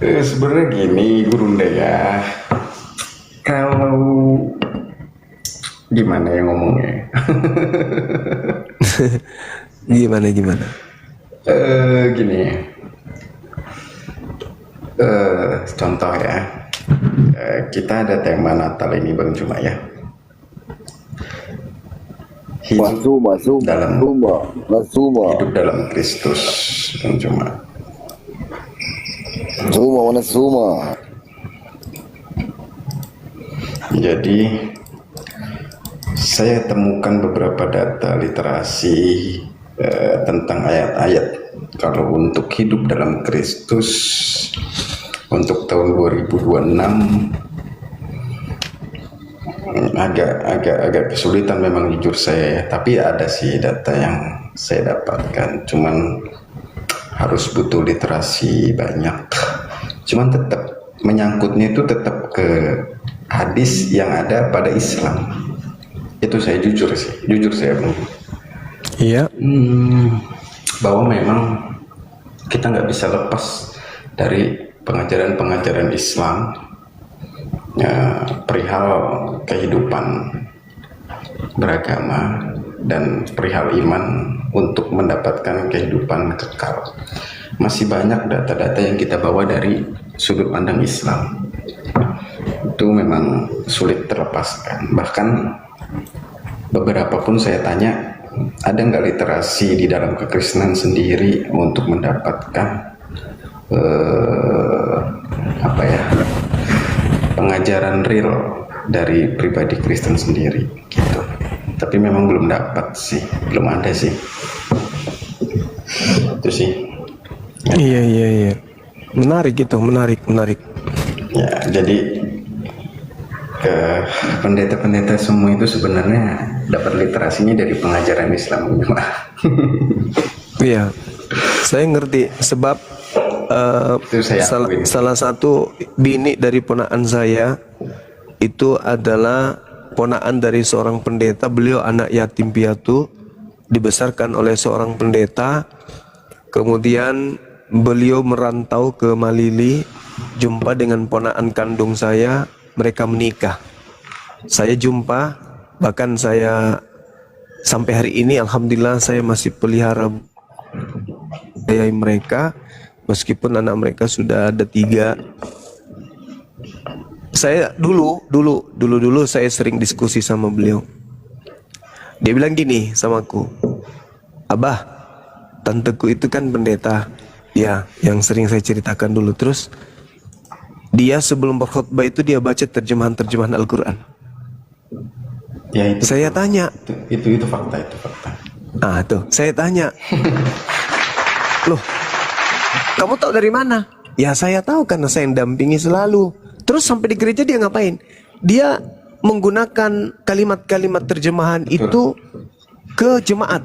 [SPEAKER 5] Sebenarnya gini, Gurunda ya. Kalau gimana ya ngomongnya?
[SPEAKER 2] Gimana?
[SPEAKER 5] Gini. Contoh ya. Kita ada tema Natal ini Bang Juma ya. Hidup dalam Kristus Bang Juma. Jadi saya temukan beberapa data literasi tentang ayat-ayat kalau untuk hidup dalam Kristus untuk tahun 2026 agak kesulitan memang jujur saya, tapi ada sih data yang saya dapatkan, cuman harus butuh literasi banyak, cuman tetap menyangkutnya itu tetap ke hadis yang ada pada Islam. Itu saya jujur saya Bang.
[SPEAKER 2] Iya.
[SPEAKER 5] Bahwa memang kita nggak bisa lepas dari pengajaran Islam ya, perihal kehidupan beragama dan perihal iman untuk mendapatkan kehidupan kekal. Masih banyak data-data yang kita bawa dari sudut pandang Islam. Itu memang sulit terlepaskan. Bahkan beberapa pun saya tanya, ada nggak literasi di dalam kekristenan sendiri untuk mendapatkan pengajaran real dari pribadi Kristen sendiri gitu. Tapi memang belum dapat sih, belum ada sih. Itu sih.
[SPEAKER 2] Iya. Menarik.
[SPEAKER 5] Ya, jadi ke pendeta-pendeta semua itu sebenarnya dapat literasinya dari pengajaran Islam.
[SPEAKER 2] Iya. Saya ngerti sebab salah satu bini dari ponakan saya itu adalah ponakan dari seorang pendeta. Beliau anak yatim piatu, dibesarkan oleh seorang pendeta. Kemudian beliau merantau ke Malili, jumpa dengan ponakan kandung saya, mereka menikah. Saya jumpa, bahkan saya sampai hari ini alhamdulillah saya masih pelihara mereka. meskipun anak mereka sudah ada 3. Saya dulu saya sering diskusi sama beliau. Dia bilang gini sama aku, Abah, tanteku itu kan pendeta, ya, yang sering saya ceritakan dulu. Terus dia sebelum berkhutbah itu dia baca terjemahan Al-Quran.
[SPEAKER 5] Ya itu.
[SPEAKER 2] Saya tanya.
[SPEAKER 5] Itu fakta.
[SPEAKER 2] Ah tuh, saya tanya. Loh, kamu tahu dari mana? Ya saya tahu karena saya dampingi selalu. Terus sampai di gereja dia ngapain? Dia menggunakan kalimat-kalimat terjemahan itu ke jemaat.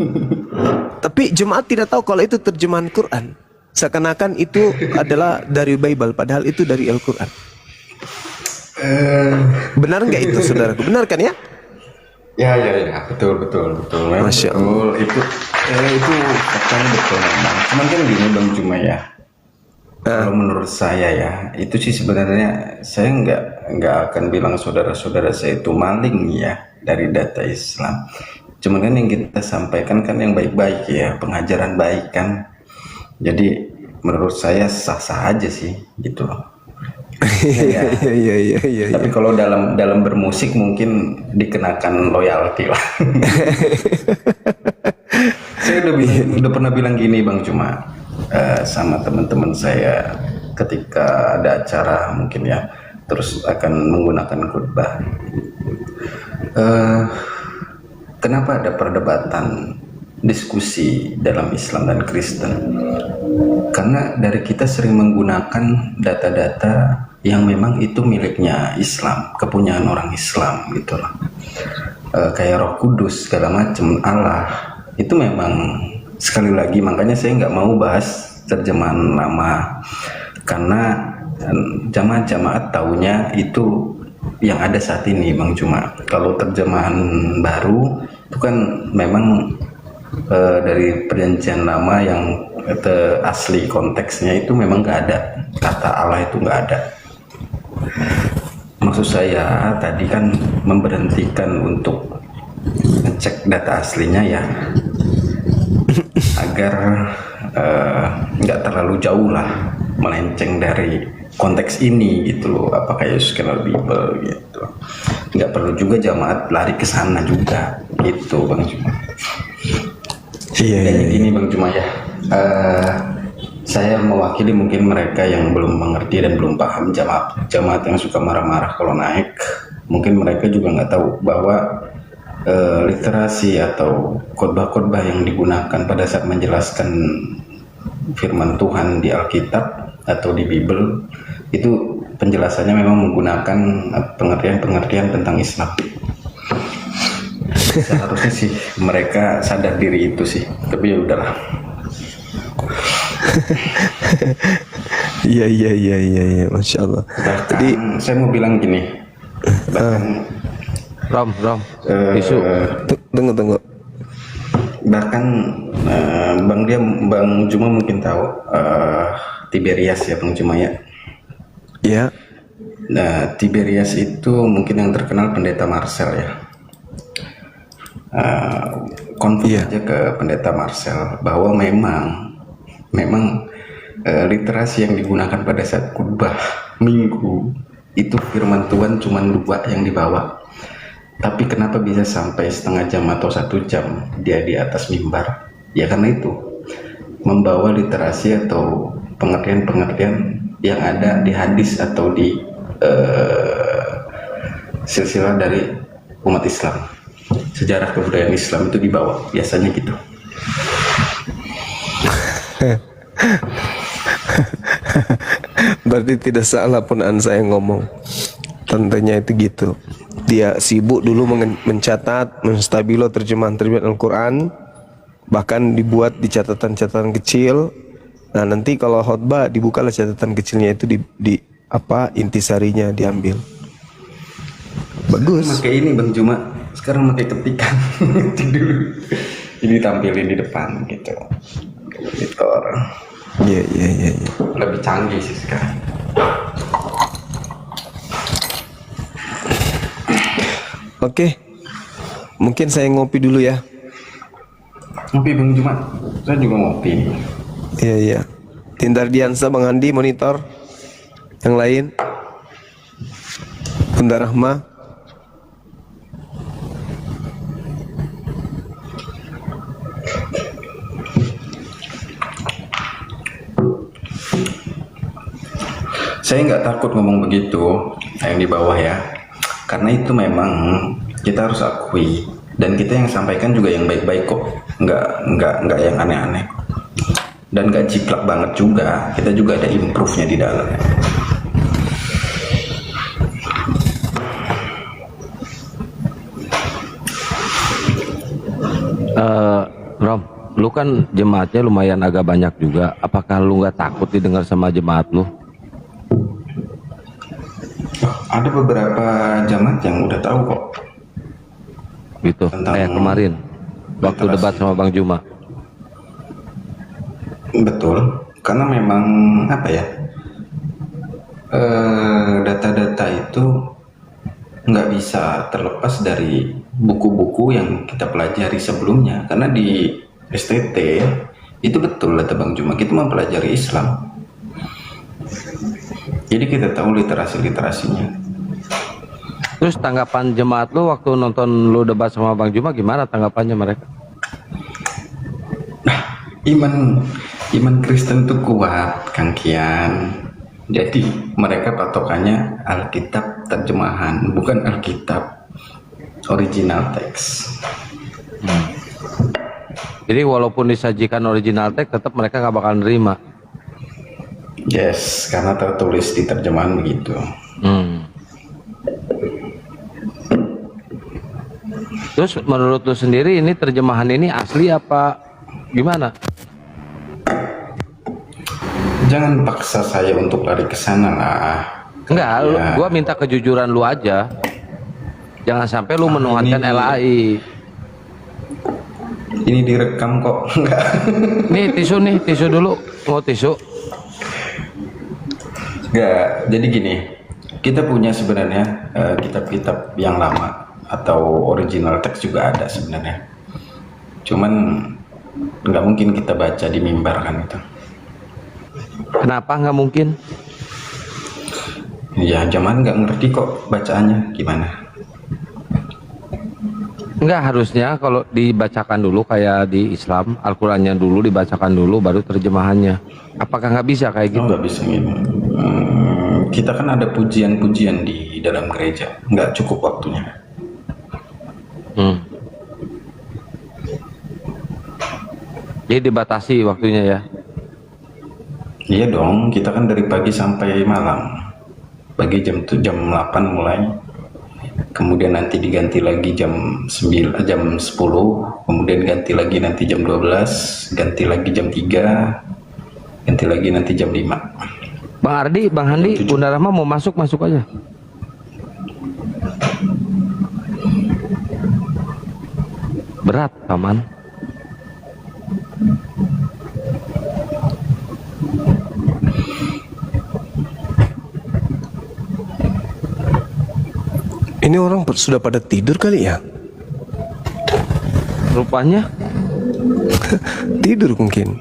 [SPEAKER 2] Tapi jemaat tidak tahu kalau itu terjemahan Quran. Seakan-akan itu adalah dari Bible, padahal itu dari Al-Quran. Benar nggak itu, saudaraku? Benar kan ya?
[SPEAKER 5] Ya, betul. Memang
[SPEAKER 2] Masya
[SPEAKER 5] betul. Itu faktanya betul memang. Cuman kan gini Bang Juma ya. Kalau menurut saya ya, itu sih sebenarnya saya nggak akan bilang saudara-saudara saya itu maling ya dari data Islam. Cuman kan yang kita sampaikan kan yang baik-baik ya, pengajaran baik kan. Jadi menurut saya sah-sah aja sih gitu loh. Iya. Tapi kalau dalam bermusik mungkin dikenakan loyalty lah. Saya udah pernah bilang gini Bang Juma sama teman-teman saya ketika ada acara mungkin ya, terus akan menggunakan khutbah. Kenapa ada perdebatan diskusi dalam Islam dan Kristen? Karena dari kita sering menggunakan data-data yang memang itu miliknya Islam, kepunyaan orang Islam gitu loh. Kayak Roh Kudus segala macam, Allah itu memang, sekali lagi makanya saya nggak mau bahas terjemahan lama, karena jamaah-jamaah taunya itu yang ada saat ini Bang Juma. Kalau terjemahan baru itu kan memang dari perjanjian lama yang asli konteksnya itu memang nggak ada, kata Allah itu nggak ada. Maksud saya tadi kan memberhentikan untuk ngecek data aslinya ya, agar nggak terlalu jauh lah melenceng dari konteks ini gitu loh, apakah Yesus kenal Bible gitu. Nggak perlu juga jamaat lari ke sana juga gitu Bang Juma. Iya. Gini Bang Juma ya, saya mewakili mungkin mereka yang belum mengerti dan belum paham, jamaat yang suka marah-marah kalau naik. Mungkin mereka juga nggak tahu bahwa literasi atau khotbah-khotbah yang digunakan pada saat menjelaskan firman Tuhan di Alkitab atau di Bible itu penjelasannya memang menggunakan pengertian-pengertian tentang Islam. Seharusnya sih mereka sadar diri itu sih, tapi ya udahlah.
[SPEAKER 2] Iya, Masya Allah.
[SPEAKER 5] Jadi saya mau bilang gini,
[SPEAKER 7] Rom, isu.
[SPEAKER 2] Tunggu.
[SPEAKER 5] Bahkan Bang Juma mungkin tahu Tiberias ya Bang Juma ya.
[SPEAKER 2] Ya.
[SPEAKER 5] Nah, Tiberias itu mungkin yang terkenal pendeta Marcel ya. Konfirm aja ke pendeta Marcel bahwa memang literasi yang digunakan pada saat khutbah minggu itu firman Tuhan cuma 2 yang dibawa. Tapi kenapa bisa sampai setengah jam atau 1 jam dia di atas mimbar? Ya karena itu membawa literasi atau pengertian-pengertian yang ada di hadis atau di silsilah dari umat Islam. Sejarah kebudayaan Islam itu dibawa, biasanya gitu.
[SPEAKER 2] Berarti tidak salah pun saya ngomong. Tantenya itu gitu. Dia sibuk dulu mencatat, menstabilo terjemahan Al-Quran, bahkan dibuat di catatan-catatan kecil. Nah nanti kalau khotbah dibukalah catatan kecilnya itu di intisarinya diambil. Bagus.
[SPEAKER 5] Pakai ini Bang Juma, sekarang pakai ketikan dulu. Ini tampilin di depan gitu. Editor.
[SPEAKER 2] Iya.
[SPEAKER 5] Lebih canggih sih sekarang.
[SPEAKER 2] Oke. Mungkin saya ngopi dulu ya.
[SPEAKER 5] Ngopi Bang Juma. Saya juga ngopi.
[SPEAKER 2] Iya. Tindar Diansa, Bang Andi, monitor. Yang lain, Bunda Rahma.
[SPEAKER 5] Saya nggak takut ngomong begitu, yang di bawah ya, karena itu memang kita harus akui, dan kita yang sampaikan juga yang baik-baik kok, nggak yang aneh-aneh, dan nggak jiplak banget juga, kita juga ada improve-nya di dalam.
[SPEAKER 7] Rom, lu kan jemaatnya lumayan agak banyak juga, apakah lu nggak takut didengar sama jemaat lu?
[SPEAKER 5] Ada beberapa jamaat yang udah tahu kok.
[SPEAKER 7] Gitu, kayak kemarin waktu debat sama Bang Juma.
[SPEAKER 5] Betul, karena memang apa ya, data-data itu nggak bisa terlepas dari buku-buku yang kita pelajari sebelumnya. Karena di STT itu betul kata Bang Juma, kita mempelajari Islam. Jadi kita tahu literasi-literasinya.
[SPEAKER 7] Terus tanggapan jemaat lu waktu nonton lu debat sama Bang Juma gimana tanggapannya mereka?
[SPEAKER 5] Iman Kristen itu kuat, Kang Kian. Jadi mereka patokannya Alkitab terjemahan, bukan Alkitab original teks.
[SPEAKER 7] Jadi walaupun disajikan original teks, tetap mereka nggak bakal nerima.
[SPEAKER 5] Yes, karena tertulis di terjemahan begitu.
[SPEAKER 7] Terus menurut lu sendiri ini terjemahan ini asli apa gimana?
[SPEAKER 5] Jangan paksa saya untuk lari ke sana lah.
[SPEAKER 7] Enggak,
[SPEAKER 5] Ya.
[SPEAKER 7] gua minta kejujuran lu aja. Jangan sampai lu menuhankan LAI.
[SPEAKER 5] Ini direkam kok. Enggak.
[SPEAKER 7] Nih tisu dulu. Mau tisu?
[SPEAKER 5] Enggak, jadi gini, kita punya sebenarnya kitab-kitab yang lama atau original teks juga ada sebenarnya. Cuman nggak mungkin kita baca di mimbar kan itu.
[SPEAKER 7] Kenapa nggak mungkin?
[SPEAKER 5] Ya zaman nggak ngerti kok bacaannya gimana.
[SPEAKER 7] Enggak, harusnya kalau dibacakan dulu kayak di Islam, Al-Qurannya dulu dibacakan dulu baru terjemahannya. Apakah nggak bisa kayak gitu?
[SPEAKER 5] Nggak bisa gitu. Kita kan ada pujian-pujian di dalam gereja, nggak cukup waktunya.
[SPEAKER 7] Jadi dibatasi waktunya ya?
[SPEAKER 5] Iya dong, kita kan dari pagi sampai malam. Pagi jam 8 mulai. Kemudian nanti diganti lagi jam 10, kemudian ganti lagi nanti jam 12, ganti lagi jam 3, ganti lagi nanti jam 5.
[SPEAKER 7] Bang Ardi, Bang Handi, Bunda Rahma mau masuk aja. Berat, Paman.
[SPEAKER 2] Ini orang sudah pada tidur kali ya?
[SPEAKER 7] Rupanya
[SPEAKER 2] Tidur mungkin.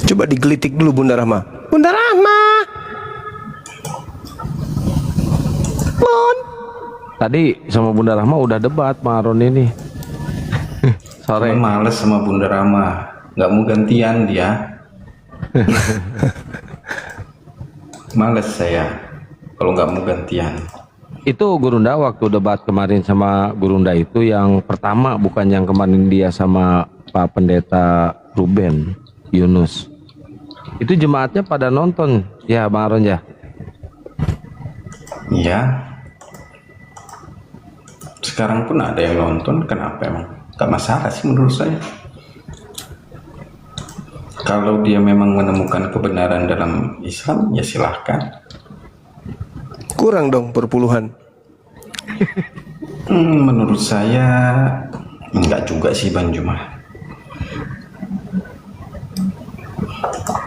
[SPEAKER 2] Coba digelitik dulu Bunda Rahma. Bunda Rahma. Bun.
[SPEAKER 7] tadi sama Bunda Rahma udah debat Bang Aron ini. Sore.
[SPEAKER 5] Cuman males sama Bunda Rama, nggak mau gantian dia. Males saya kalau nggak mau gantian.
[SPEAKER 7] Itu Gurunda waktu debat kemarin sama Gurunda itu yang pertama, bukan yang kemarin dia sama Pak Pendeta Ruben Yunus. Itu jemaatnya pada nonton ya Bang Aron ya?
[SPEAKER 5] Iya. Sekarang pun ada yang nonton, kenapa emang? Gak masalah sih menurut saya. Kalau dia memang menemukan kebenaran dalam Islam, ya silahkan.
[SPEAKER 2] Kurang dong perpuluhan.
[SPEAKER 5] Menurut saya enggak juga sih Bang Juma.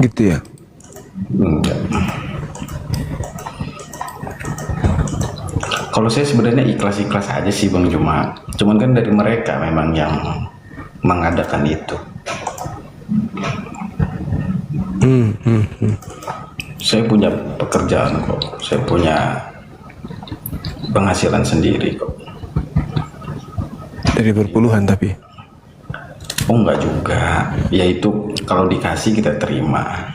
[SPEAKER 2] Gitu ya?
[SPEAKER 5] Enggak. Kalau saya sebenarnya ikhlas-ikhlas aja sih Bang Juma. Cuman kan dari mereka memang yang mengadakan itu. Saya punya pekerjaan kok, saya punya penghasilan sendiri kok.
[SPEAKER 2] Dari berpuluhan tapi.
[SPEAKER 5] Oh enggak juga, yaitu kalau dikasih kita terima.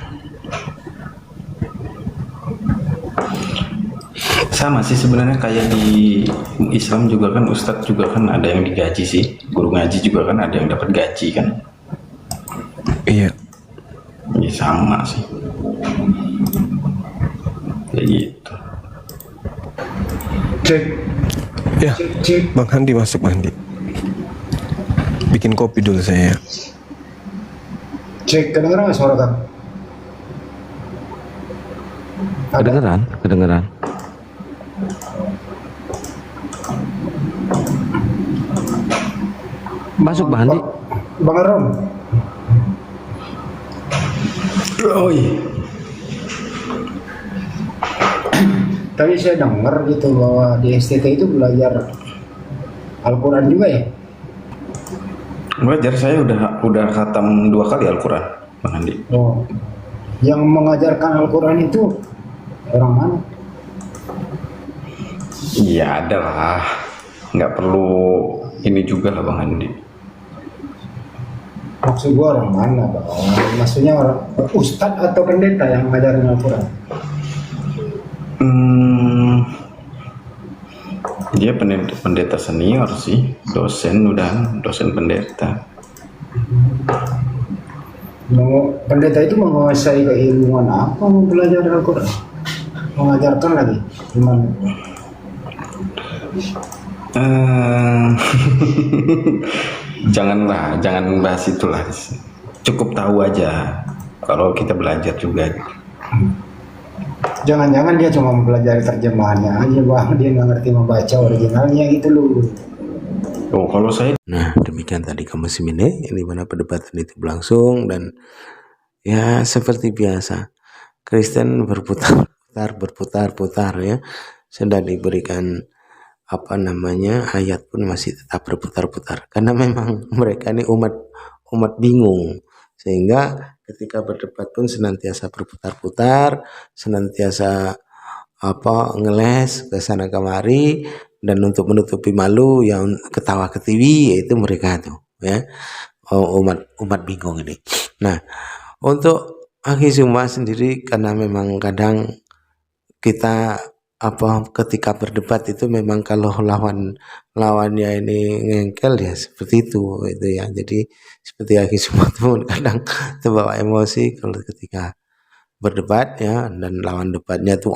[SPEAKER 5] Sama sih sebenarnya kayak di Islam juga kan, Ustadz juga kan ada yang digaji sih, guru ngaji juga kan ada yang dapat gaji kan.
[SPEAKER 2] Iya.
[SPEAKER 5] Ya sama sih, kayak gitu.
[SPEAKER 6] Cek.
[SPEAKER 2] Ya, Bang Handi masuk, Bang Handi. Bikin kopi dulu saya.
[SPEAKER 6] Cek, kedengeran nggak suara kan?
[SPEAKER 7] Kedengeran. Masuk Bang Handi.
[SPEAKER 6] Bang Arom.
[SPEAKER 5] Oh iya.
[SPEAKER 6] Tadi saya dengar gitu bahwa di STT itu belajar Al-Quran juga ya?
[SPEAKER 5] Belajar saya udah khatam 2 kali Al-Quran, Bang Andi.
[SPEAKER 6] Oh, yang mengajarkan Al-Quran itu orang mana?
[SPEAKER 5] Iya ada lah, nggak perlu ini juga lah Bang Andi.
[SPEAKER 6] Maksud gua orang mana, Bang? Maksudnya orang ustadz atau pendeta yang mengajarin Al-Quran?
[SPEAKER 5] Dia pendeta senior sih, dosen pendeta.
[SPEAKER 6] Pendeta itu menguasai keilmuan apa mau belajar Al-Quran? Mengajarkan lagi gimana?
[SPEAKER 5] Jangan bahas itulah. Cukup tahu aja kalau kita belajar juga.
[SPEAKER 6] Jangan-jangan dia cuma mempelajari terjemahannya aja, Bang. Dia nggak ngerti membaca originalnya gitu loh.
[SPEAKER 5] Oh, kalau saya.
[SPEAKER 4] Nah, demikian tadi Kamus Mine, yang dimana perdebatan itu berlangsung, dan ya seperti biasa Kristen berputar-putar ya. Sudah diberikan ayat pun masih tetap berputar-putar, karena memang mereka ini umat bingung, sehingga ketika berdebat pun senantiasa berputar-putar, senantiasa ngeles ke sana kemari, dan untuk menutupi malu yang ketawa ketiwi, yaitu mereka tuh ya, umat bingung ini. Nah, untuk Akhi Zuma sendiri, karena memang kadang kita ketika berdebat itu memang kalau lawannya ini ngengkel ya seperti itu ya. Jadi seperti Akhi Zuma tuh kadang terbawa emosi kalau ketika berdebat ya, dan lawan debatnya tuh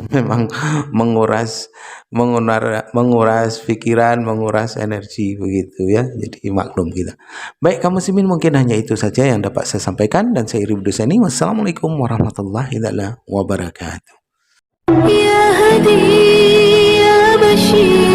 [SPEAKER 4] memang menguras pikiran, menguras energi begitu ya. Jadi maklum kita. Baik kaum muslimin, mungkin hanya itu saja yang dapat saya sampaikan, dan saya Iri Bdusani. Wassalamualaikum warahmatullahi wabarakatuh.
[SPEAKER 3] يا هدي يا بشير